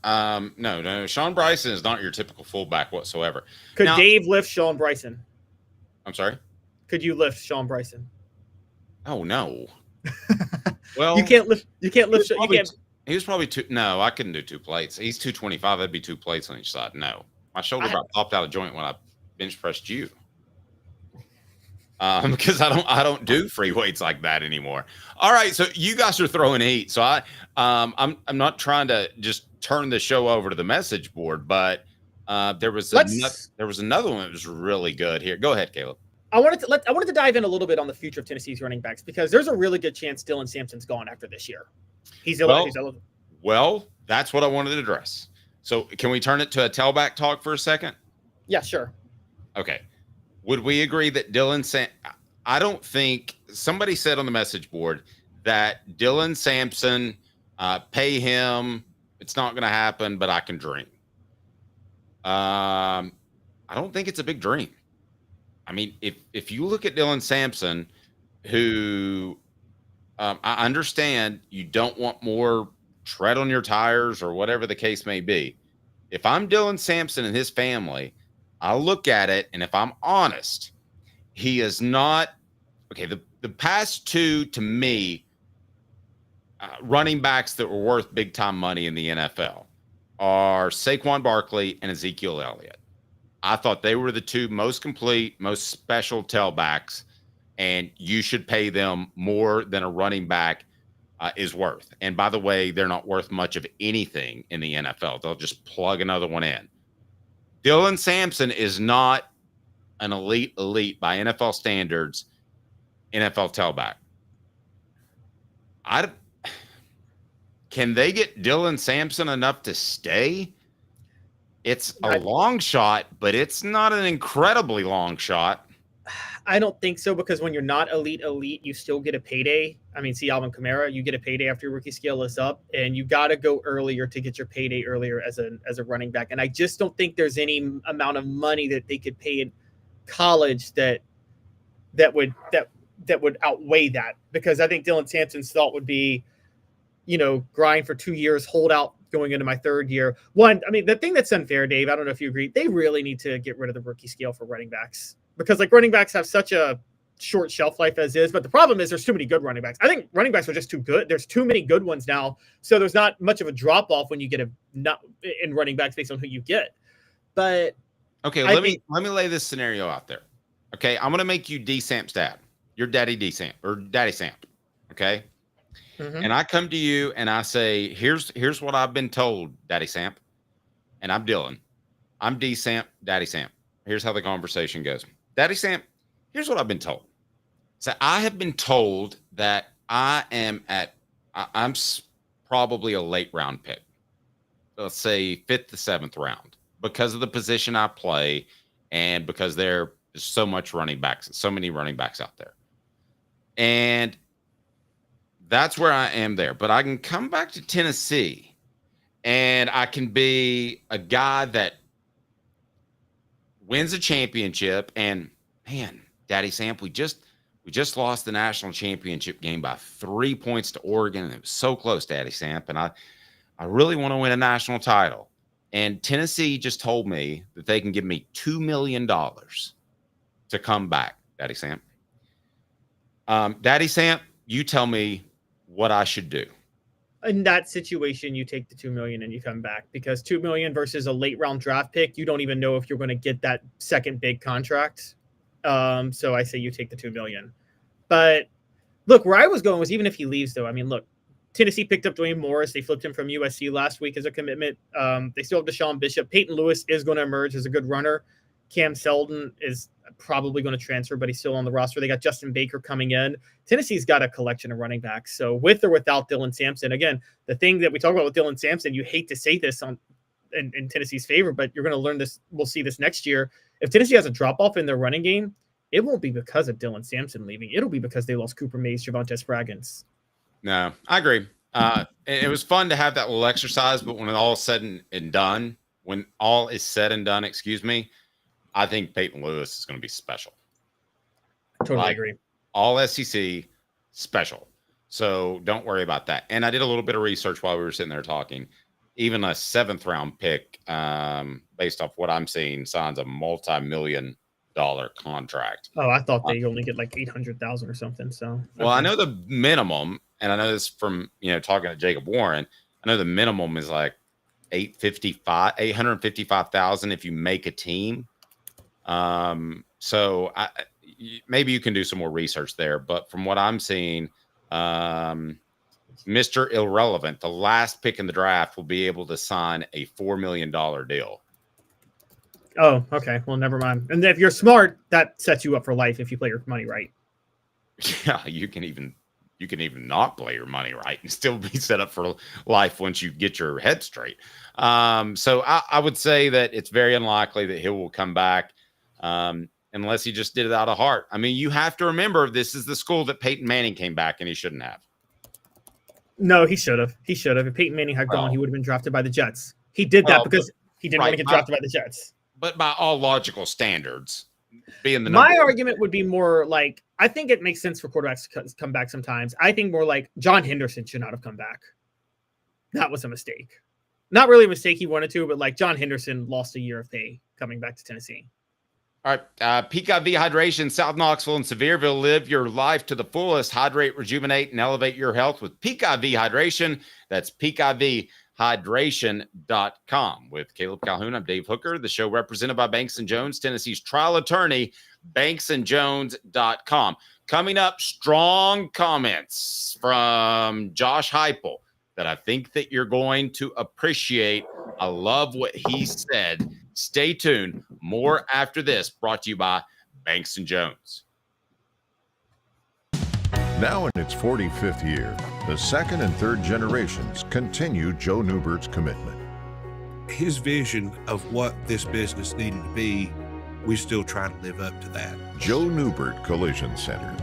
No. Sean Bryson is not your typical fullback whatsoever. Could Dave lift Sean Bryson? I'm sorry? Could you lift Sean Bryson? Oh, no. Well, you can't lift. You can't. He was probably no, I couldn't do 2 plates. He's 225. That'd be 2 plates on each side. No. My shoulder about popped out of joint when I bench pressed you. Because I don't do free weights like that anymore. All right, so you guys are throwing heat. So I'm not trying to just turn the show over to the message board, but there was another one that was really good here. Go ahead, Caleb. I wanted to dive in a little bit on the future of Tennessee's running backs because there's a really good chance Dylan Sampson's gone after this year. He's eligible. Well, that's what I wanted to address. So can we turn it to a tailback talk for a second? Yeah, sure. Okay. Would we agree that I don't think somebody said on the message board that Dylan Sampson, pay him. It's not going to happen, but I can dream. I don't think it's a big dream. I mean, if you look at Dylan Sampson, who I understand you don't want more tread on your tires or whatever the case may be. If I'm Dylan Sampson and his family, I'll look at it, and if I'm honest, he is not okay. The past 2 to me running backs that were worth big time money in the NFL are Saquon Barkley and Ezekiel Elliott. I thought they were the 2 most complete, most special tailbacks, and you should pay them more than a running back is worth. And by the way, they're not worth much of anything in the NFL. They'll just plug another one in. Dylan Sampson is not an elite by NFL standards, NFL tailback. Can they get Dylan Sampson enough to stay? It's a long shot, but it's not an incredibly long shot. I don't think so because when you're not elite, you still get a payday. I mean, see Alvin Kamara, you get a payday after your rookie scale is up, and you got to go earlier to get your payday earlier as a running back. And I just don't think there's any amount of money that they could pay in college that would outweigh that, because I think Dylan Sampson's thought would be, grind for 2 years, hold out going into my 3rd year. The thing that's unfair, Dave, I don't know if you agree, they really need to get rid of the rookie scale for running backs. Because running backs have such a short shelf life as is, but the problem is there's too many good running backs. I think running backs are just too good. There's too many good ones now, so there's not much of a drop off when you get in running backs based on who you get. But okay, let me lay this scenario out there. Okay, I'm gonna make you D Samp's dad. Your daddy D Samp or Daddy Samp. Okay, and I come to you and I say, here's what I've been told, Daddy Samp, and I'm Dylan. I'm D Samp, Daddy Samp. Here's how the conversation goes. Daddy Samp, here's what I've been told. So I have been told that I'm probably a late round pick. Let's say 5th to 7th round because of the position I play and because there's so many running backs out there. And that's where I am there. But I can come back to Tennessee and I can be a guy that wins a championship, and man, Daddy Samp, we just lost the national championship game by 3 points to Oregon, and it was so close, Daddy Samp, and I really want to win a national title. And Tennessee just told me that they can give me $2 million to come back, Daddy Samp. Daddy Samp, you tell me what I should do. In that situation, you take the $2 million and you come back, because $2 million versus a late round draft pick, you don't even know if you're going to get that second big contract. So I say you take the $2 million. But look, where I was going was, even if he leaves, though, I mean, look, Tennessee picked up Dwayne Morris. They flipped him from USC last week as a commitment. They still have Deshaun Bishop. Peyton Lewis is going to emerge as a good runner. Cam Selden is probably going to transfer, but he's still on the roster. They got Justin Baker coming in. Tennessee's got a collection of running backs. So with or without Dylan Sampson, again, the thing that we talk about with Dylan Sampson, you hate to say this in Tennessee's favor, but you're going to learn this. We'll see this next year. If Tennessee has a drop-off in their running game, it won't be because of Dylan Sampson leaving. It'll be because they lost Cooper Mays, Javonte Spraggins. No, I agree. It was fun to have that little exercise, but when all is said and done, I think Peyton Lewis is going to be special. Totally agree. All SEC special. So don't worry about that. And I did a little bit of research while we were sitting there talking. Even a 7th round pick, based off what I'm seeing, signs a multi-million-dollar contract. Oh, I thought they only get like $800,000 or something. So, well, I know the minimum, and I know this from talking to Jacob Warren. I know the minimum is like $855,000 if you make a team. So maybe you can do some more research there. But from what I'm seeing, Mr. Irrelevant, the last pick in the draft, will be able to sign a $4 million deal. Oh, okay. Well, never mind. And if you're smart, that sets you up for life if you play your money right. Yeah, you can even not play your money right and still be set up for life once you get your head straight. So I would say that it's very unlikely that he will come back unless he just did it out of heart. I mean, you have to remember, this is the school that Peyton Manning came back and he shouldn't have. No, he should have. If Peyton Manning had gone, he would have been drafted by the Jets. He did that because he didn't want to get drafted by the Jets. But by all logical standards, being the my argument would be more like, I think it makes sense for quarterbacks to come back sometimes. I think more like John Henderson should not have come back. That was a mistake. Not really a mistake he wanted to, but like John Henderson lost a year of pay coming back to Tennessee. All right. Peak IV Hydration, South Knoxville and Sevierville. Live your life to the fullest. Hydrate, rejuvenate, and elevate your health with Peak IV Hydration. That's peakivhydration.com. With Caleb Calhoun, I'm Dave Hooker. The show represented by Banks & Jones, Tennessee's trial attorney, banksandjones.com. Coming up, strong comments from Josh Heupel that I think that you're going to appreciate. I love what he said. Stay tuned. More after this, brought to you by Banks & Jones. Now in its 45th year, the second and third generations continue Joe Neubert's commitment. His vision of what this business needed to be, we still try to live up to that. Joe Neubert Collision Center.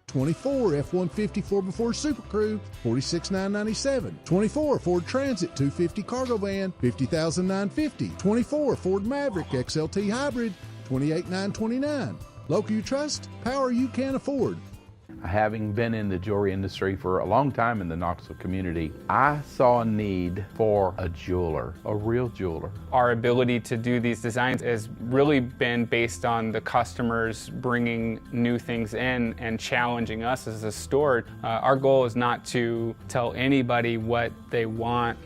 24 F-150 4x4 Super Crew, $46,997. 24 Ford Transit 250 Cargo Van, $50,950. 24 Ford Maverick XLT Hybrid, $28,929. Local you trust, power you can afford. Having been in the jewelry industry for a long time in the Knoxville community, I saw a need for a jeweler, a real jeweler. Our ability to do these designs has really been based on the customers bringing new things in and challenging us as a store. Our goal is not to tell anybody what they want.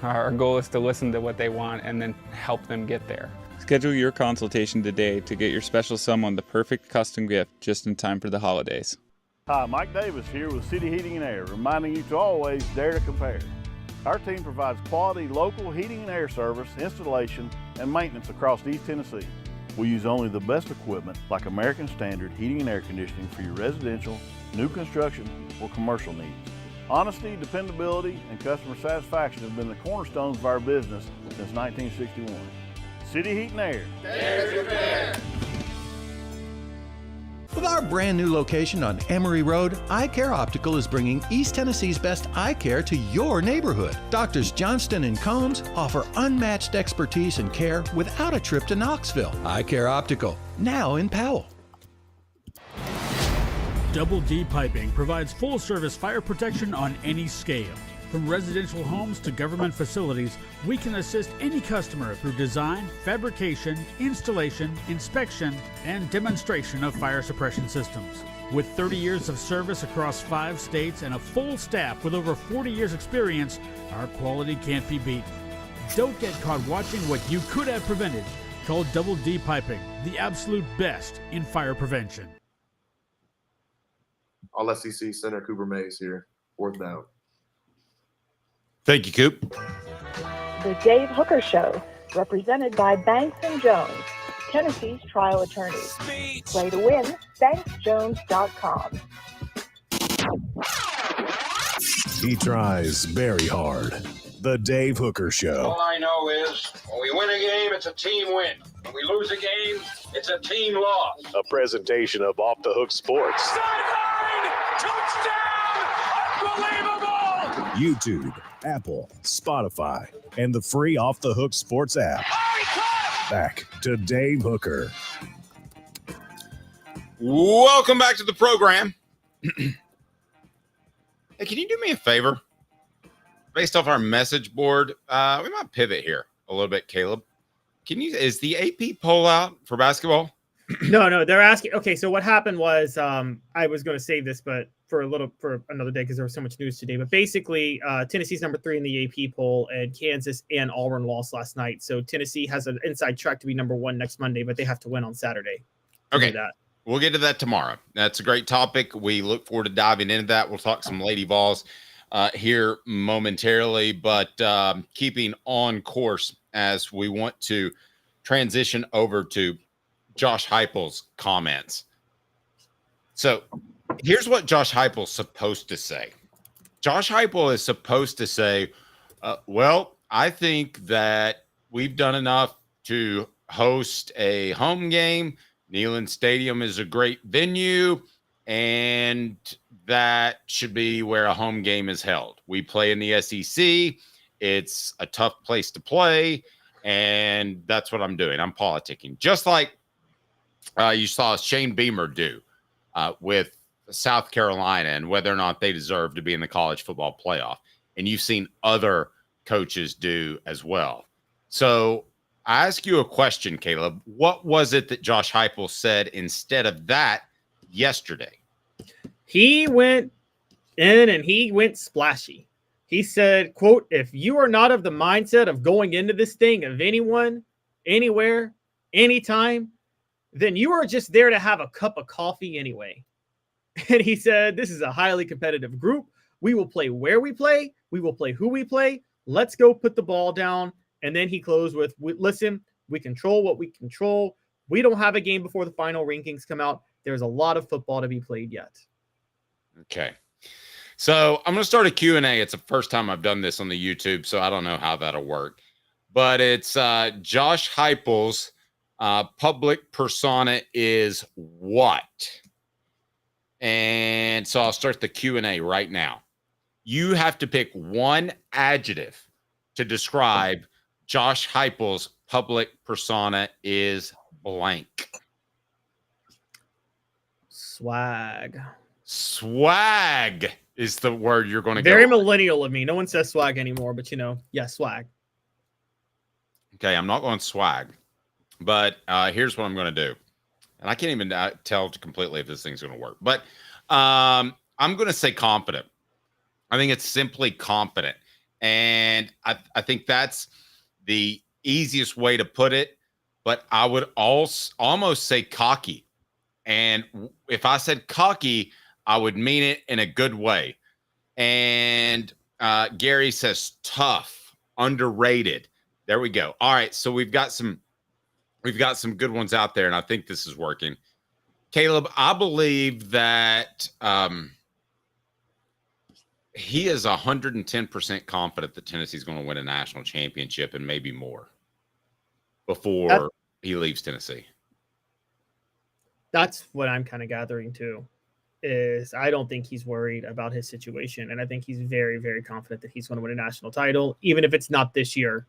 Our goal is to listen to what they want and then help them get there. Schedule your consultation today to get your special someone the perfect custom gift just in time for the holidays. Hi, Mike Davis here with City Heating and Air, reminding you to always dare to compare. Our team provides quality local heating and air service, installation, and maintenance across East Tennessee. We use only the best equipment like American Standard heating and air conditioning for your residential, new construction, or commercial needs. Honesty, dependability, and customer satisfaction have been the cornerstones of our business since 1961. City Heat and Air. Dare to compare. With our brand new location on Emory Road, Eye Care Optical is bringing East Tennessee's best eye care to your neighborhood. Doctors Johnston and Combs offer unmatched expertise and care without a trip to Knoxville. Eye Care Optical, now in Powell. Double D Piping provides full-service fire protection on any scale. From residential homes to government facilities, we can assist any customer through design, fabrication, installation, inspection, and demonstration of fire suppression systems. With 30 years of service across 5 states and a full staff with over 40 years experience, our quality can't be beat. Don't get caught watching what you could have prevented. Call Double D Piping, the absolute best in fire prevention. All SEC center Cooper Mays here. 4th down. Thank you, Coop. The Dave Hooker Show, represented by Banks & Jones, Tennessee's trial attorneys. Play to win, banksjones.com. He tries very hard. The Dave Hooker Show. All I know is when we win a game, it's a team win. When we lose a game, it's a team loss. A presentation of Off the Hook Sports. Sideline! Touchdown! Unbelievable! YouTube, Apple, Spotify, and the free Off the Hook Sports app. Back to Dave Hooker. Welcome back to the program. Hey, can you do me a favor? Based off our message board, we might pivot here a little bit, Caleb. Is the AP poll out for basketball? No, they're asking. Okay, so what happened was I was going to save this, but for another day because there was so much news today. But basically, Tennessee's number 3 in the AP poll, and Kansas and Auburn lost last night. So Tennessee has an inside track to be number 1 next Monday, but they have to win on Saturday. Okay, we'll get to that tomorrow. That's a great topic. We look forward to diving into that. We'll talk some Lady Vols here momentarily, but keeping on course as we want to transition over to Josh Heupel's comments. So here's what Josh Heupel's supposed to say. Josh Heupel is supposed to say, well, I think that we've done enough to host a home game. Neyland Stadium is a great venue, and that should be where a home game is held. We play in the SEC. It's a tough place to play, and that's what I'm doing. I'm politicking. Just like you saw Shane Beamer do with South Carolina and whether or not they deserve to be in the college football playoff. And you've seen other coaches do as well. So I ask you a question, Caleb. What was it that Josh Heupel said instead of that yesterday? He went in and he went splashy. He said, quote, if you are not of the mindset of going into this thing of anyone, anywhere, anytime, then you are just there to have a cup of coffee anyway. And he said, this is a highly competitive group. We will play where we play. We will play who we play. Let's go put the ball down. And then he closed with, listen, we control what we control. We don't have a game before the final rankings come out. There's a lot of football to be played yet. Okay. So I'm going to start a Q&A. It's the first time I've done this on the YouTube, so I don't know how that'll work. But it's Josh Heupel's public persona is what? And so I'll start the Q&A right now. You have to pick one adjective to describe Josh Heupel's public persona is blank. Swag. Swag is the word you're going to Very go. millennial of me. No one says swag anymore, but swag. Okay, I'm not going swag, but here's what I'm going to do. And I can't even tell completely if this thing's going to work, but I'm going to say confident. I think it's simply confident. And I think that's the easiest way to put it, but I would almost say cocky. And if I said cocky, I would mean it in a good way. And Gary says tough, underrated. There we go. All right, so we've got some good ones out there, and I think this is working. Caleb, I believe that he is 110% confident that Tennessee's going to win a national championship and maybe more before he leaves Tennessee. That's what I'm kind of gathering too. Is I don't think he's worried about his situation, and I think he's very, very confident that he's going to win a national title, even if it's not this year.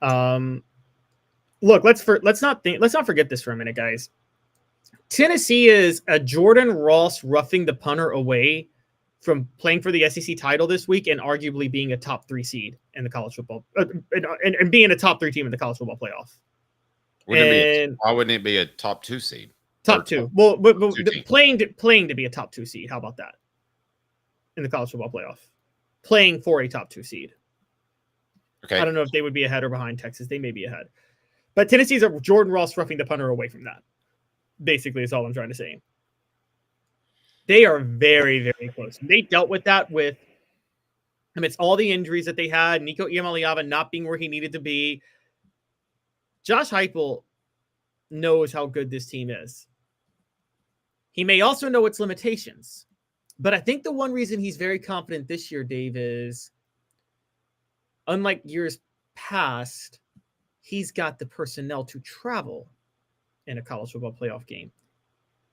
Look, let's not forget this for a minute, guys. Tennessee is a Jordan Ross roughing the punter away from playing for the SEC title this week and arguably being a top 3 seed in the college football and being a top 3 team in the college football playoff. Why wouldn't it be a top 2 seed? Top 2. Well, but playing to be a top 2 seed. How about that? In the college football playoff. Playing for a top 2 seed. Okay. I don't know if they would be ahead or behind Texas. They may be ahead. But Tennessee's a Jordan Ross roughing the punter away from that. Basically, is all I'm trying to say. They are very, very close. They dealt with that amidst all the injuries that they had, Nico Iamaleava not being where he needed to be. Josh Heupel knows how good this team is. He may also know its limitations. But I think the one reason he's very confident this year, Dave, is unlike years past, he's got the personnel to travel in a college football playoff game.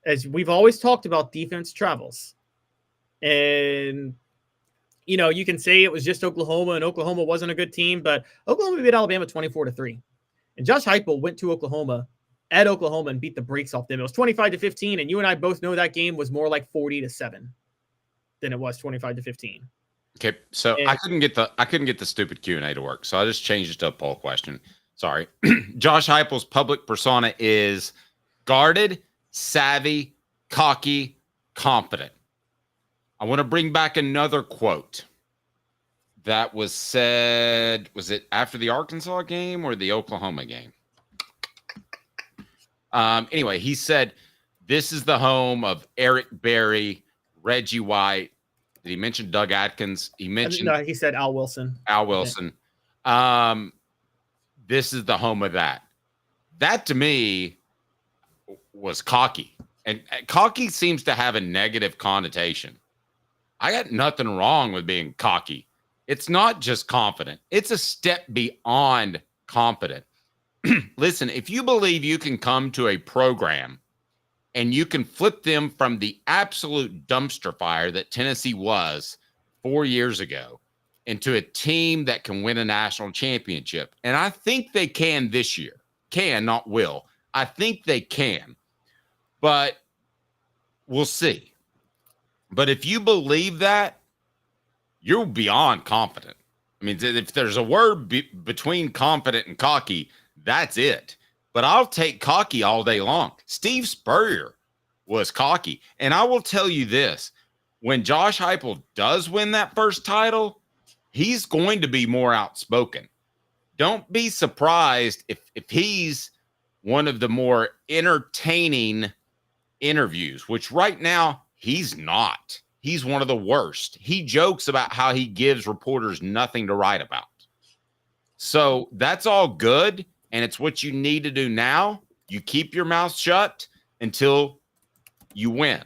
As we've always talked about, defense travels. And, you can say it was just Oklahoma and Oklahoma wasn't a good team, but Oklahoma beat Alabama 24-3. And Josh Heupel went to Oklahoma and beat the brakes off them. It was 25-15, and you and I both know that game was more like 40-7 than it was 25-15. Okay, so I couldn't get the stupid Q&A to work, so I just changed it to a poll question. Sorry. Josh Heupel's public persona is guarded, savvy, cocky, confident. I want to bring back another quote that was said. Was it after the Arkansas game or the Oklahoma game? Anyway, he said, "This is the home of Eric Berry, Reggie White." Did he mention Doug Atkins? He mentioned. No, he said Al Wilson. Al Wilson. This is the home of that. That to me was cocky. And cocky seems to have a negative connotation. I got nothing wrong with being cocky. It's not just confident. It's a step beyond confident. Listen, if you believe you can come to a program and you can flip them from the absolute dumpster fire that Tennessee was 4 years ago into a team that can win a national championship, and I think they can this year. Can, not will. I think they can. But we'll see. But if you believe that, you're beyond confident. I mean, if there's a word between confident and cocky, that's it. But I'll take cocky all day long. Steve Spurrier was cocky. And I will tell you this. When Josh Heupel does win that first title, he's going to be more outspoken. Don't be surprised if he's one of the more entertaining interviews, which right now he's not. He's one of the worst. He jokes about how he gives reporters nothing to write about. So that's all good, and it's what you need to do now. You keep your mouth shut until you win.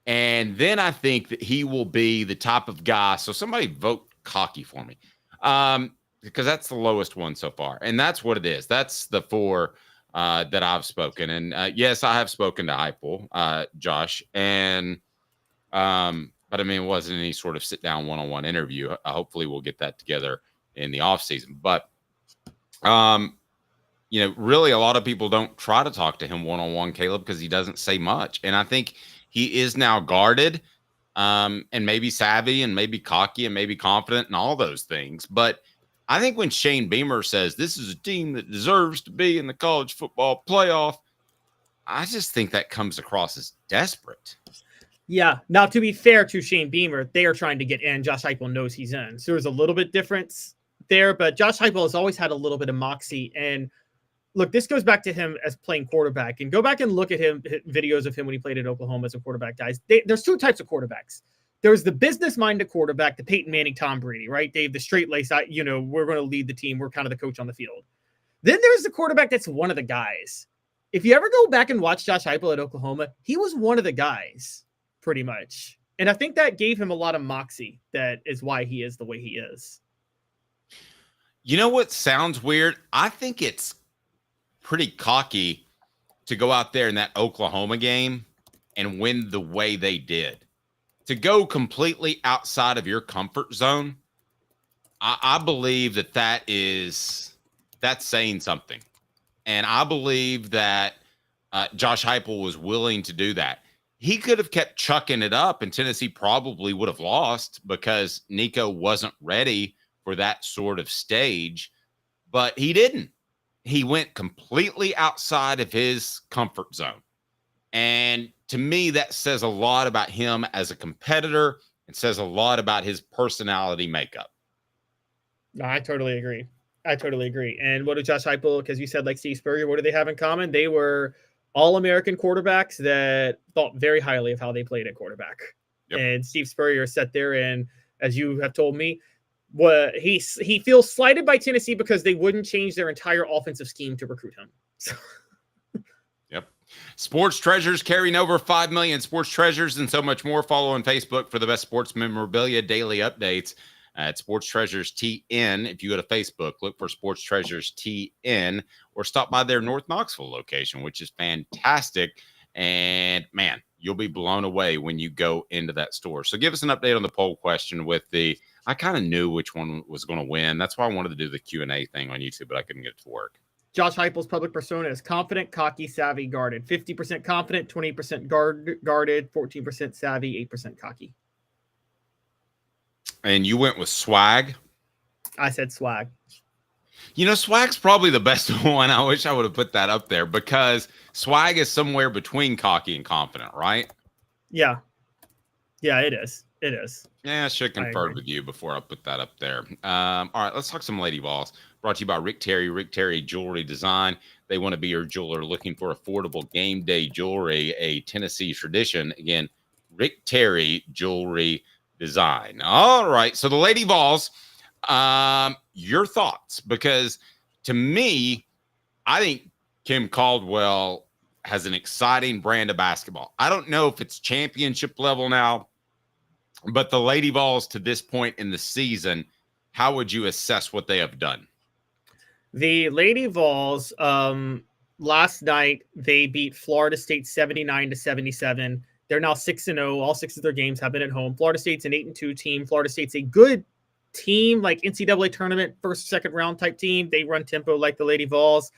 And then I think that he will be the type of guy. So somebody vote cocky for me, because that's the lowest one so far. And that's what it is. That's the 4 that I've spoken. And yes, I have spoken to Heupel, Josh. And but I mean, it wasn't any sort of sit down one-on-one interview. Hopefully we'll get that together in the off season. But really a lot of people don't try to talk to him one-on-one, Caleb, because he doesn't say much. And I think he is now guarded, and maybe savvy and maybe cocky and maybe confident and all those things. But I think when Shane Beamer says this is a team that deserves to be in the college football playoff, I just think that comes across as desperate. Yeah. Now, to be fair to Shane Beamer, they are trying to get in. Josh Heupel knows he's in. So there's a little bit difference there, but Josh Heupel has always had a little bit of moxie. And look, this goes back to him as playing quarterback. And go back and look at videos of him when he played at Oklahoma as a quarterback, guys. There's 2 types of quarterbacks. There's the business-minded quarterback, the Peyton Manning, Tom Brady, right? Dave, the straight-laced, we're going to lead the team. We're kind of the coach on the field. Then there's the quarterback that's one of the guys. If you ever go back and watch Josh Heupel at Oklahoma, he was one of the guys, pretty much. And I think that gave him a lot of moxie. That is why he is the way he is. You know what sounds weird? I think it's pretty cocky to go out there in that Oklahoma game and win the way they did. To go completely outside of your comfort zone, I believe that's saying something. And I believe that Josh Heupel was willing to do that. He could have kept chucking it up, and Tennessee probably would have lost because Nico wasn't ready for that sort of stage, but he didn't. He went completely outside of his comfort zone. And to me, that says a lot about him as a competitor. It says a lot about his personality makeup. No, I totally agree. And what did Josh Heupel, because you said like Steve Spurrier, what do they have in common? They were all-American quarterbacks that thought very highly of how they played at quarterback. Yep. And Steve Spurrier sat there and, as you have told me, he feels slighted by Tennessee because they wouldn't change their entire offensive scheme to recruit him. Yep. Sports Treasures carrying over 5 million sports treasures and so much more. Follow on Facebook for the best sports memorabilia daily updates at Sports Treasures TN. If you go to Facebook, look for Sports Treasures TN or stop by their North Knoxville location, which is fantastic. And man, you'll be blown away when you go into that store. So give us an update on the poll question with I kind of knew which one was going to win. That's why I wanted to do the Q&A thing on YouTube, but I couldn't get it to work. Josh Heupel's public persona is confident, cocky, savvy, guarded. 50% confident, 20% guarded, 14% savvy, 8% cocky. And you went with swag? I said swag. You know, swag's probably the best one. I wish I would have put that up there because swag is somewhere between cocky and confident, right? Yeah. Yeah, it is. It is. Yeah, I should have conferred with you before I put that up there. All right, let's talk some Lady Vols. Brought to you by Rick Terry Jewelry Design. They want to be your jeweler looking for affordable game day jewelry, a Tennessee tradition. Again, Rick Terry Jewelry Design. All right, so the Lady Vols, your thoughts? Because to me, I think Kim Caldwell has an exciting brand of basketball. I don't know if it's championship level now, but the Lady Vols to this point in the season, how would you assess what they have done? The Lady Vols, last night, they beat Florida State 79-77. They're now 6-0. All 6 of their games have been at home. Florida State's an 8-2 team. Florida State's a good team, like NCAA tournament, first, second round type team. They run tempo like the Lady Vols.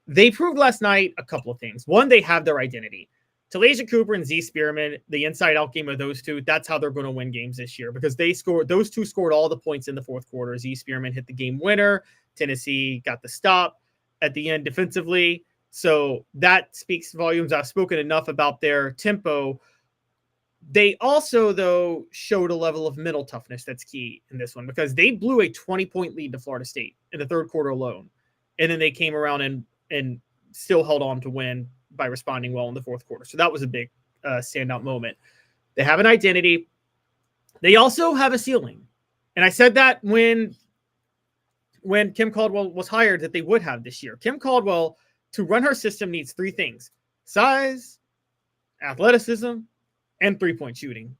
They proved last night a couple of things. One, they have their identity. Talasia Cooper and Z Spearman, the inside-out game of those two, that's how they're going to win games this year because those two scored all the points in the fourth quarter. Z Spearman hit the game winner. Tennessee got the stop at the end defensively. So that speaks volumes. I've spoken enough about their tempo. They also, though, showed a level of mental toughness that's key in this one because they blew a 20-point lead to Florida State in the third quarter alone. And then they came around and still held on to win by responding well in the fourth quarter. So that was a big standout moment. They have an identity. They also have a ceiling. And I said that when Kim Caldwell was hired that they would have this year. Kim Caldwell, to run her system, needs 3 things: size, athleticism, and three-point shooting.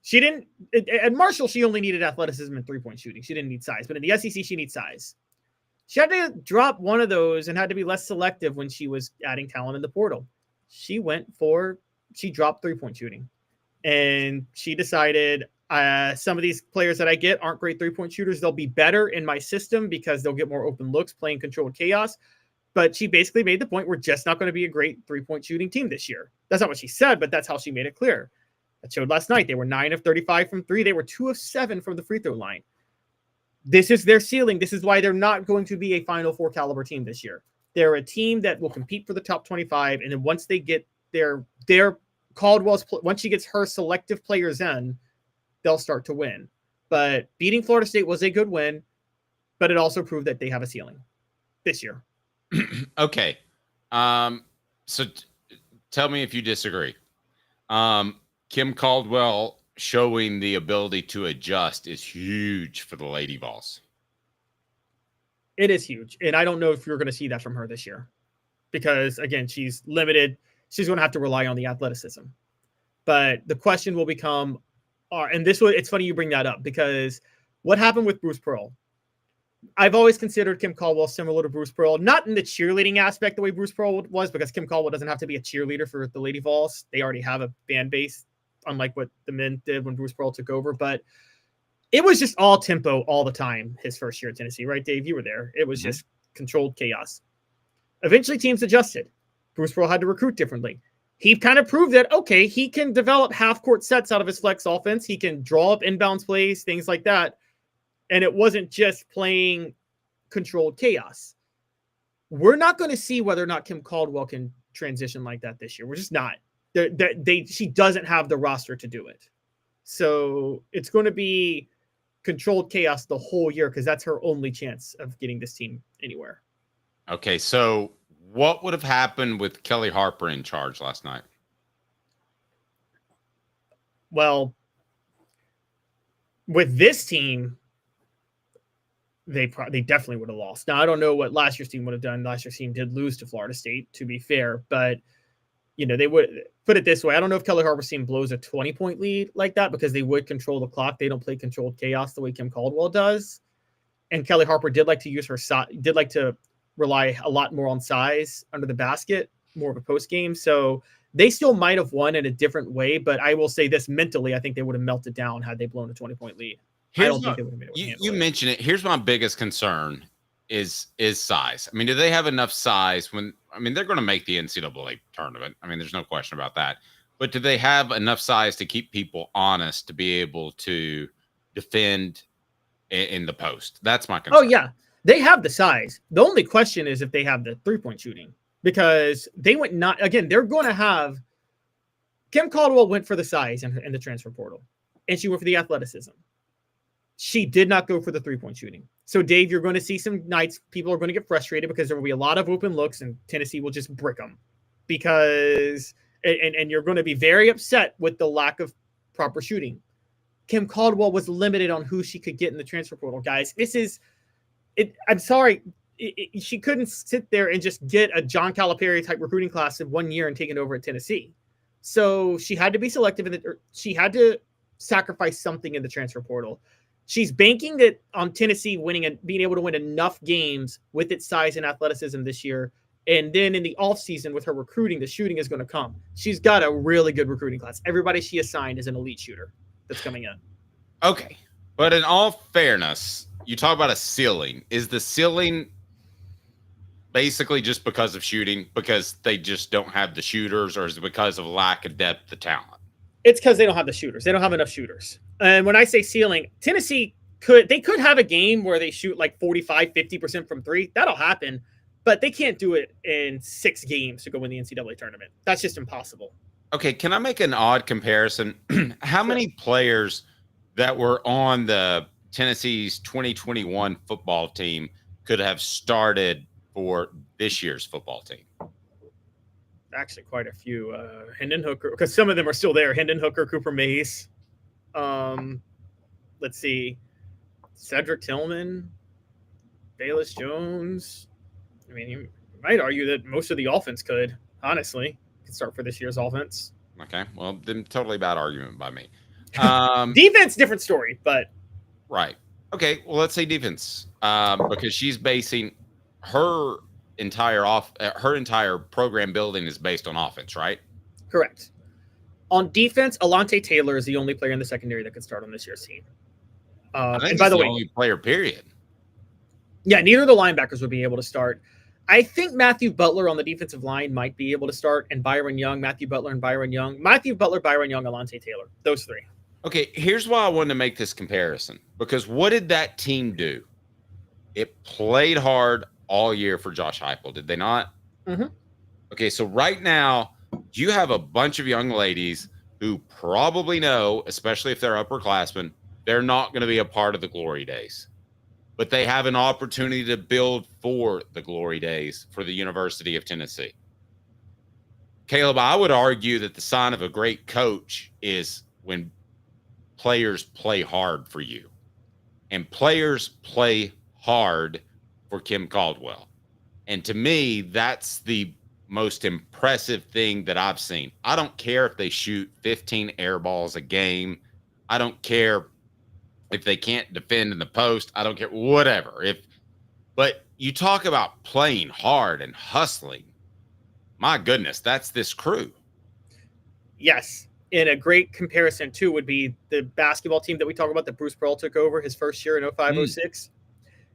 She didn't at Marshall, she only needed athleticism and three-point shooting. She didn't need size. But in the SEC, she needs size. She had to drop one of those and had to be less selective when she was adding talent in the portal. She dropped three-point shooting. And she decided some of these players that I get aren't great three-point shooters. They'll be better in my system because they'll get more open looks playing controlled chaos. But she basically made the point we're just not going to be a great three-point shooting team this year. That's not what she said, but that's how she made it clear. That showed last night. They were 9 of 35 from 3. They were 2 of 7 from the free throw line. This is their ceiling. This is why they're not going to be a Final Four caliber team this year. They're a team that will compete for the top 25. And then once they get their Caldwell's, once she gets her selective players in, they'll start to win. But beating Florida State was a good win, but it also proved that they have a ceiling this year. Okay. So tell me if you disagree. Kim Caldwell showing the ability to adjust is huge for the Lady Vols. It is huge. And I don't know if you're going to see that from her this year because, again, she's limited. She's going to have to rely on the athleticism. But the question will become, it's funny you bring that up because what happened with Bruce Pearl? I've always considered Kim Caldwell similar to Bruce Pearl, not in the cheerleading aspect the way Bruce Pearl was, because Kim Caldwell doesn't have to be a cheerleader for the Lady Vols. They already have a fan base, unlike what the men did when Bruce Pearl took over. But it was just all tempo all the time his first year at Tennessee, right, Dave? You were there. It was just controlled chaos. Eventually, teams adjusted. Bruce Pearl had to recruit differently. He kind of proved that, okay, he can develop half-court sets out of his flex offense. He can draw up inbounds plays, things like that. And it wasn't just playing controlled chaos. We're not going to see whether or not Kim Caldwell can transition like that this year. We're just not. She doesn't have the roster to do it. So it's going to be controlled chaos the whole year because that's her only chance of getting this team anywhere. Okay, so what would have happened with Kelly Harper in charge last night? Well, with this team, they definitely would have lost. Now, I don't know what last year's team would have done. Last year's team did lose to Florida State, to be fair. But, they would put it this way. I don't know if Kelly Harper's team blows a 20-point lead like that because they would control the clock. They don't play controlled chaos the way Kim Caldwell does. And Kelly Harper did like to use her did like to rely a lot more on size under the basket, more of a post game. So they still might have won in a different way. But I will say this, mentally, I think they would have melted down had they blown a 20-point lead. I don't think they would have been able to handle it. You mentioned it. Here's my biggest concern is size. I mean, do they have enough size they're going to make the NCAA tournament. I mean, there's no question about that. But do they have enough size to keep people honest to be able to defend in the post? That's my concern. Oh, yeah. They have the size. The only question is if they have the three-point shooting, because they're going to have Kim Caldwell went for the size in the transfer portal, and she went for the athleticism. She did not go for the three-point shooting. So, Dave, you're going to see some nights people are going to get frustrated because there will be a lot of open looks and Tennessee will just brick them because and you're going to be very upset with the lack of proper shooting. Kim Caldwell was limited on who she could get in the transfer portal, guys. This is it. I'm sorry. She couldn't sit there and just get a John Calipari type recruiting class in 1 year and take it over at Tennessee. So she had to be selective she had to sacrifice something in the transfer portal. She's banking that on Tennessee winning and being able to win enough games with its size and athleticism this year. And then in the offseason with her recruiting, the shooting is going to come. She's got a really good recruiting class. Everybody she assigned is an elite shooter that's coming in. Okay. But in all fairness, you talk about a ceiling. Is the ceiling basically just because of shooting, because they just don't have the shooters, or is it because of lack of depth of talent? It's because they don't have the shooters. They don't have enough shooters. And when I say ceiling, Tennessee could have a game where they shoot like 45, 50% from three. That'll happen, but they can't do it in 6 games to go win the NCAA tournament. That's just impossible. Okay. Can I make an odd comparison? How many players that were on the Tennessee's 2021 football team could have started for this year's football team? Actually, quite a few. Hendon Hooker, because some of them are still there. Hendon Hooker, Cooper Mays. Let's see. Cedric Tillman, Bayless Jones. I mean, you might argue that most of the offense could start for this year's offense. Okay. Well, then totally bad argument by me. Defense, different story, but. Right. Okay. Well, let's say defense, because she's basing her entire program building is based on offense, right? Correct. On defense, Alante Taylor is the only player in the secondary that could start on this year's team. And by the way, only player, period. Yeah, neither of the linebackers would be able to start. I think Matthew Butler on the defensive line might be able to start, and Byron Young, Matthew Butler, Byron Young, Alante Taylor, those three. Okay, here's why I wanted to make this comparison, because what did that team do? It played hard all year for Josh Heupel, did they not? Mm-hmm. Okay, so right now, you have a bunch of young ladies who probably know, especially if they're upperclassmen, they're not going to be a part of the glory days. But they have an opportunity to build for the glory days for the University of Tennessee. Caleb, I would argue that the sign of a great coach is when players play hard for you. And players play hard for Kim Caldwell. And to me, that's the most impressive thing that I've seen. I don't care if they shoot 15 air balls a game. I don't care if they can't defend in the post. I don't care, whatever. But you talk about playing hard and hustling. My goodness, that's this crew. Yes. And a great comparison, too, would be the basketball team that we talk about that Bruce Pearl took over his first year in 05-06.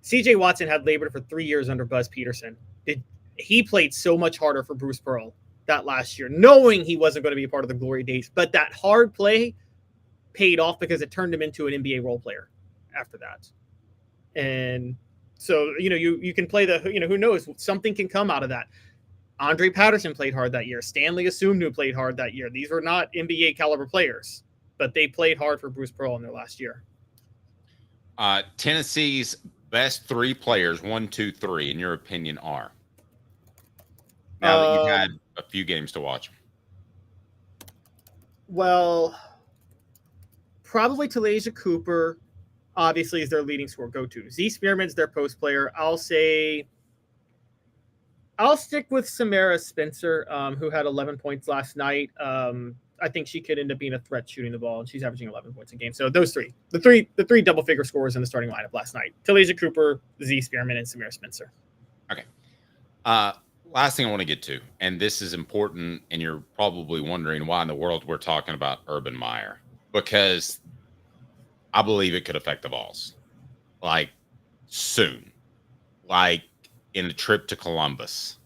C.J. Watson had labored for 3 years under Buzz Peterson. He played so much harder for Bruce Pearl that last year, knowing he wasn't going to be a part of the glory days. But that hard play paid off because it turned him into an NBA role player after that. And so, you can play who knows, something can come out of that. Andre Patterson played hard that year. Stanley Asumnu played hard that year. These were not NBA caliber players, but they played hard for Bruce Pearl in their last year. Tennessee's best 3 players, 1, 2, 3, in your opinion, are? Now that you've had a few games to watch. Well, probably Talasia Cooper, obviously, is their leading scorer go-to. Z Spearman's their post player. I'll stick with Samara Spencer, who had 11 points last night. I think she could end up being a threat shooting the ball, and she's averaging 11 points a game. So those three, the three double-figure scorers in the starting lineup last night: Talasia Cooper, Z Spearman, and Samara Spencer. Okay. Last thing I want to get to, and this is important, and you're probably wondering why in the world we're talking about Urban Meyer, because I believe it could affect the Vols, like soon, like in a trip to Columbus.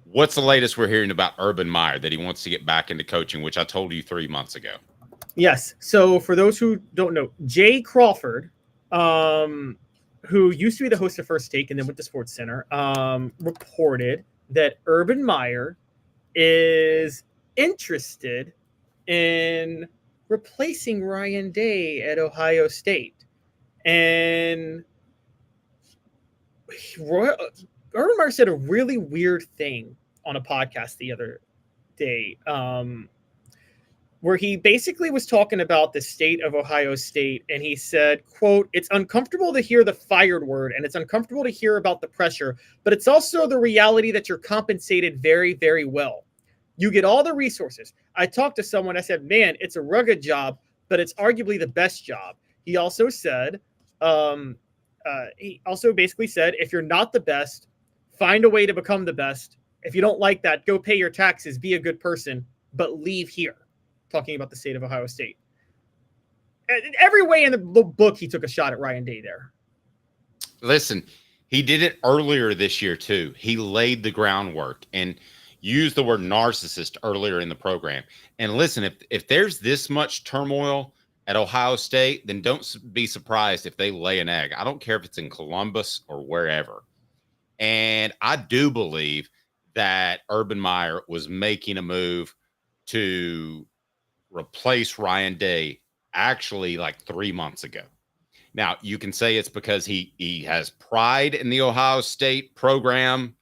What's the latest we're hearing about Urban Meyer, that he wants to get back into coaching, which I told you 3 months ago? Yes. So for those who don't know, Jay Crawford, who used to be the host of First Take and then went to Sports Center, reported that Urban Meyer is interested in replacing Ryan Day at Ohio State. And Urban Meyer said a really weird thing on a podcast the other day, where he basically was talking about the state of Ohio State, and he said, quote, "It's uncomfortable to hear the fired word, and it's uncomfortable to hear about the pressure, but it's also the reality that you're compensated very, very well. You get all the resources." I talked to someone, I said, man, it's a rugged job, but it's arguably the best job. He also said, basically said, if you're not the best, find a way to become the best. If you don't like that, go pay your taxes, be a good person, but leave here. Talking about the state of Ohio State. In every way in the book, he took a shot at Ryan Day there. Listen, he did it earlier this year, too. He laid the groundwork and used the word narcissist earlier in the program. And listen, if there's this much turmoil at Ohio State, then don't be surprised if they lay an egg. I don't care if it's in Columbus or wherever. And I do believe that Urban Meyer was making a move to replace Ryan Day actually like 3 months ago. Now, you can say it's because he has pride in the Ohio State program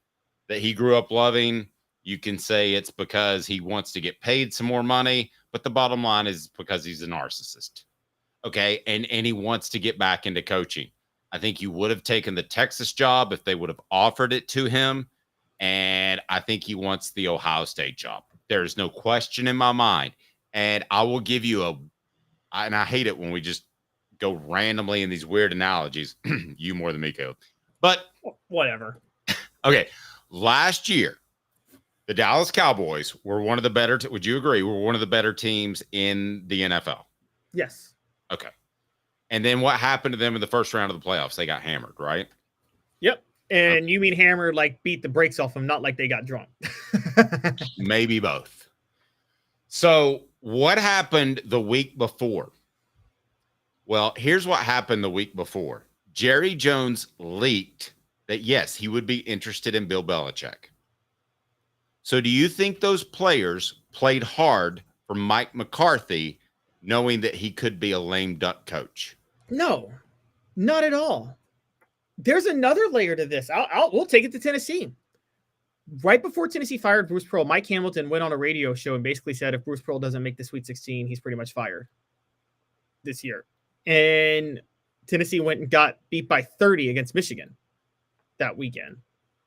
that he grew up loving. You can say it's because he wants to get paid some more money, but the bottom line is because he's a narcissist. Okay, and he wants to get back into coaching. I think you would have taken the Texas job if they would have offered it to him, and I think he wants the Ohio State job. There's no question in my mind. And I will give you and I hate it when we just go randomly in these weird analogies. You more than me, Caleb. But whatever. Okay. Last year, the Dallas Cowboys were one of the better. Would you agree? Were one of the better teams in the NFL? Yes. Okay. And then what happened to them in the first round of the playoffs? They got hammered, right? Yep. And you mean hammered like beat the brakes off them, not like they got drunk. Maybe both. So what happened the week before? Well, here's what happened the week before. Jerry Jones leaked that, yes, he would be interested in Bill Belichick. So do you think those players played hard for Mike McCarthy, knowing that he could be a lame duck coach? No, not at all. There's another layer to this. We'll take it to Tennessee. Right before Tennessee fired Bruce Pearl, Mike Hamilton went on a radio show and basically said if Bruce Pearl doesn't make the Sweet 16, he's pretty much fired this year. And Tennessee went and got beat by 30 against Michigan that weekend.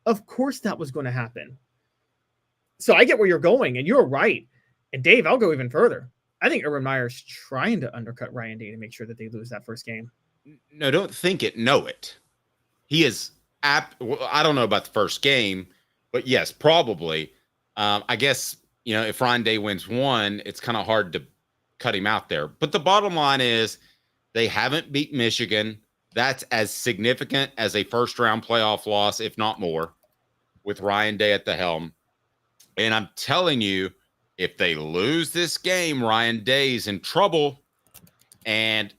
Of course that was going to happen. So I get where you're going, and you're right. And Dave, I'll go even further. I think Urban Meyer's trying to undercut Ryan Day to make sure that they lose that first game. No, don't think it. Know it. He is I don't know about the first game, but yes, probably. I guess, if Ryan Day wins one, it's kind of hard to cut him out there. But the bottom line is they haven't beat Michigan. That's as significant as a first-round playoff loss, if not more, with Ryan Day at the helm. And I'm telling you, if they lose this game, Ryan Day's in trouble. And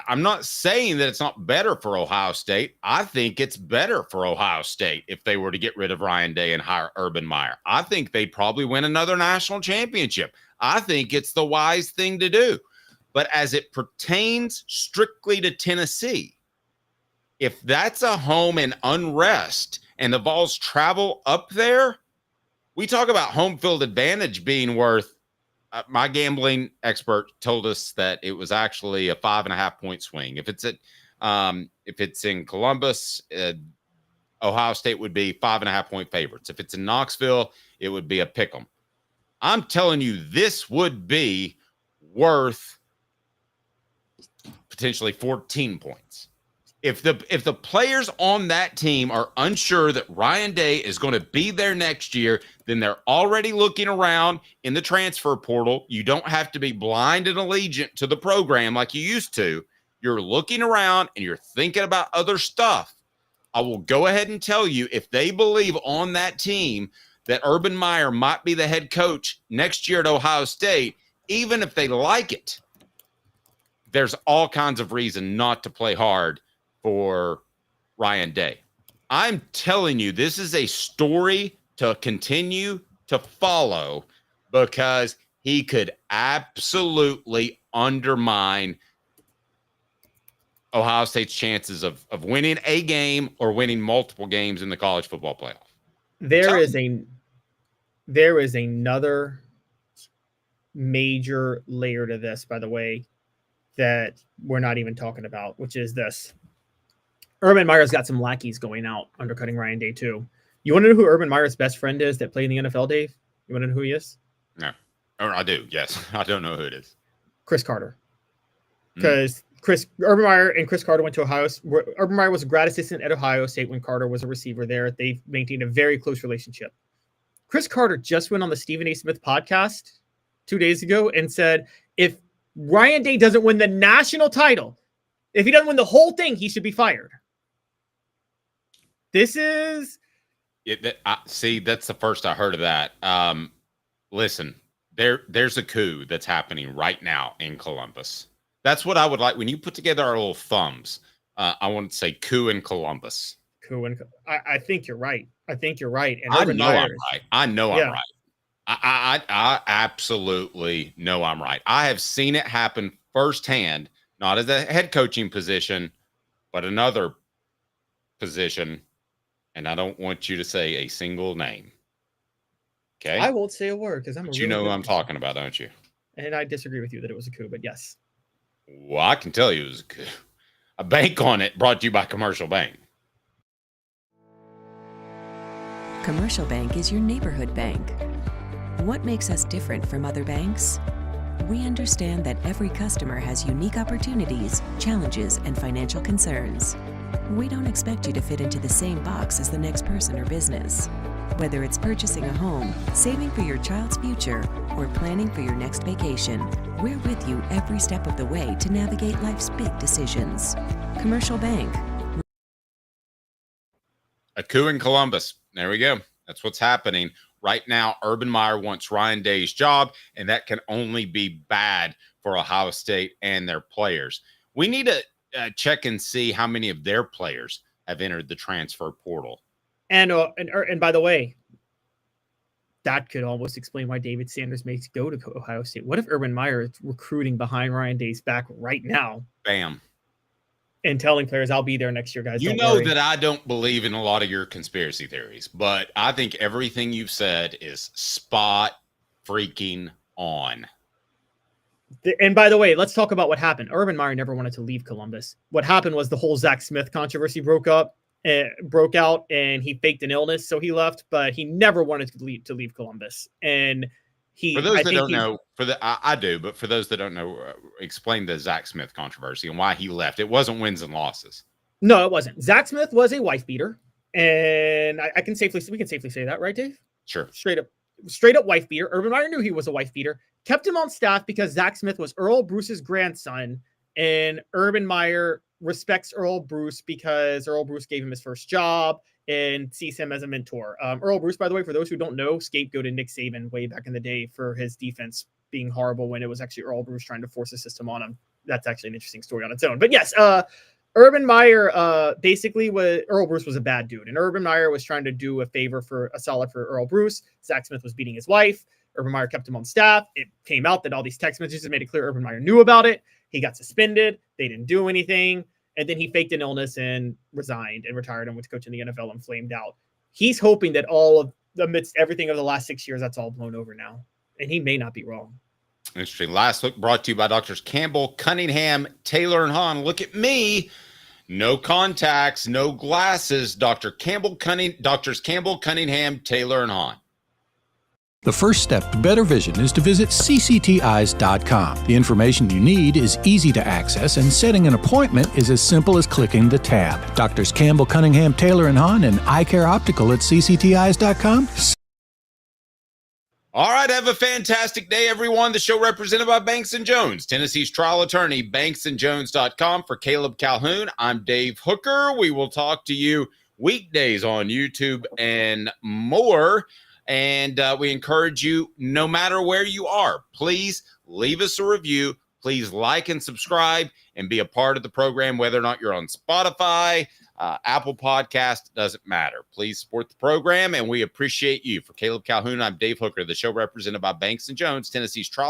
I'm not saying that it's not better for Ohio State. I think it's better for Ohio State if they were to get rid of Ryan Day and hire Urban Meyer. I think they'd probably win another national championship. I think it's the wise thing to do. But as it pertains strictly to Tennessee, if that's a home in unrest and the Vols travel up there, we talk about home field advantage being worth. My gambling expert told us that it was actually a 5.5-point swing. If it's in Columbus, Ohio State would be 5.5-point favorites. If it's in Knoxville, it would be a pick 'em. I'm telling you, this would be worth potentially 14 points. If the players on that team are unsure that Ryan Day is going to be there next year, then they're already looking around in the transfer portal. You don't have to be blind and allegiant to the program like you used to. You're looking around and you're thinking about other stuff. I will go ahead and tell you, if they believe on that team that Urban Meyer might be the head coach next year at Ohio State, even if they like it, there's all kinds of reason not to play hard for Ryan Day. I'm telling you, this is a story to continue to follow because he could absolutely undermine Ohio State's chances of winning a game or winning multiple games in the college football playoff. There is another major layer to this, by the way, that we're not even talking about, which is this. Urban Meyer's got some lackeys going out, undercutting Ryan Day too. You want to know who Urban Meyer's best friend is that played in the NFL, Dave? You want to know who he is? No. Or I do, yes. I don't know who it is. Chris Carter. Because Urban Meyer and Chris Carter went to Ohio. Urban Meyer was a grad assistant at Ohio State when Carter was a receiver there. They've maintained a very close relationship. Chris Carter just went on the Stephen A. Smith podcast 2 days ago and said, if Ryan Day doesn't win the national title, if he doesn't win the whole thing, he should be fired. This is... see, that's the first I heard of that. Listen, there's a coup that's happening right now in Columbus. That's what I would like. When you put together our little thumbs, I want to say coup in Columbus. I think you're right. I think you're right. And I know I'm right. I'm right. I absolutely know I'm right. I have seen it happen firsthand, not as a head coaching position, but another position. And I don't want you to say a single name. Okay? I won't say a word because you know who I'm talking about, don't you? And I disagree with you that it was a coup, but yes. Well, I can tell you it was a coup. A bank on it, brought to you by Commercial Bank. Commercial Bank is your neighborhood bank. What makes us different from other banks? We understand that every customer has unique opportunities, challenges, and financial concerns. We don't expect you to fit into the same box as the next person or business. Whether it's purchasing a home, saving for your child's future, or planning for your next vacation, we're with you every step of the way to navigate life's big decisions. Commercial Bank. A coup in Columbus. There we go. That's what's happening. Right now, Urban Meyer wants Ryan Day's job, and that can only be bad for Ohio State and their players. We need to check and see how many of their players have entered the transfer portal. And by the way, that could almost explain why David Sanders may go to Ohio State. What if Urban Meyer is recruiting behind Ryan Day's back right now? Bam. And telling players, I'll be there next year, guys. You know that I don't believe in a lot of your conspiracy theories, but I think everything you've said is spot freaking on. And by the way, let's talk about what happened. Urban Meyer never wanted to leave Columbus. What happened was the whole Zach Smith controversy broke out, and he faked an illness, so he left. But he never wanted to leave Columbus. And for those that don't know, I do, but for those that don't know, explain the Zach Smith controversy and why he left. It wasn't wins and losses. No, it wasn't. Zach Smith was a wife beater, and we can safely say that, right, Dave? Sure. Straight up wife beater. Urban Meyer knew he was a wife beater, kept him on staff because Zach Smith was Earl Bruce's grandson, and Urban Meyer respects Earl Bruce because Earl Bruce gave him his first job and sees him as a mentor. Earl Bruce, by the way, for those who don't know, scapegoated Nick Saban way back in the day for his defense being horrible when it was actually Earl Bruce trying to force a system on him. That's actually an interesting story on its own. But yes, Urban Meyer basically Earl Bruce was a bad dude, and Urban Meyer was trying to do a solid for Earl Bruce. Zach Smith was beating his wife. Urban Meyer kept him on staff. It came out that all these text messages made it clear Urban Meyer knew about it. He got suspended. They didn't do anything. And then he faked an illness and resigned and retired and went to coach in the NFL and flamed out. He's hoping that amidst everything of the last 6 years, that's all blown over now. And he may not be wrong. Interesting. Last look brought to you by Doctors Campbell, Cunningham, Taylor, and Hahn. Look at me. No contacts, no glasses. Doctors Campbell, Cunningham, Taylor, and Hahn. The first step to better vision is to visit ccteyes.com. The information you need is easy to access, and setting an appointment is as simple as clicking the tab. Doctors Campbell, Cunningham, Taylor, and Hahn, and Eye Care Optical at ccteyes.com. All right, have a fantastic day, everyone. The show represented by Banks & Jones, Tennessee's trial attorney, banksandjones.com. For Caleb Calhoun, I'm Dave Hooker. We will talk to you weekdays on YouTube and more. And we encourage you, no matter where you are, please leave us a review. Please like and subscribe and be a part of the program, whether or not you're on Spotify, Apple Podcast, doesn't matter. Please support the program, and we appreciate you. For Caleb Calhoun, I'm Dave Hooker. The show represented by Banks & Jones, Tennessee's trial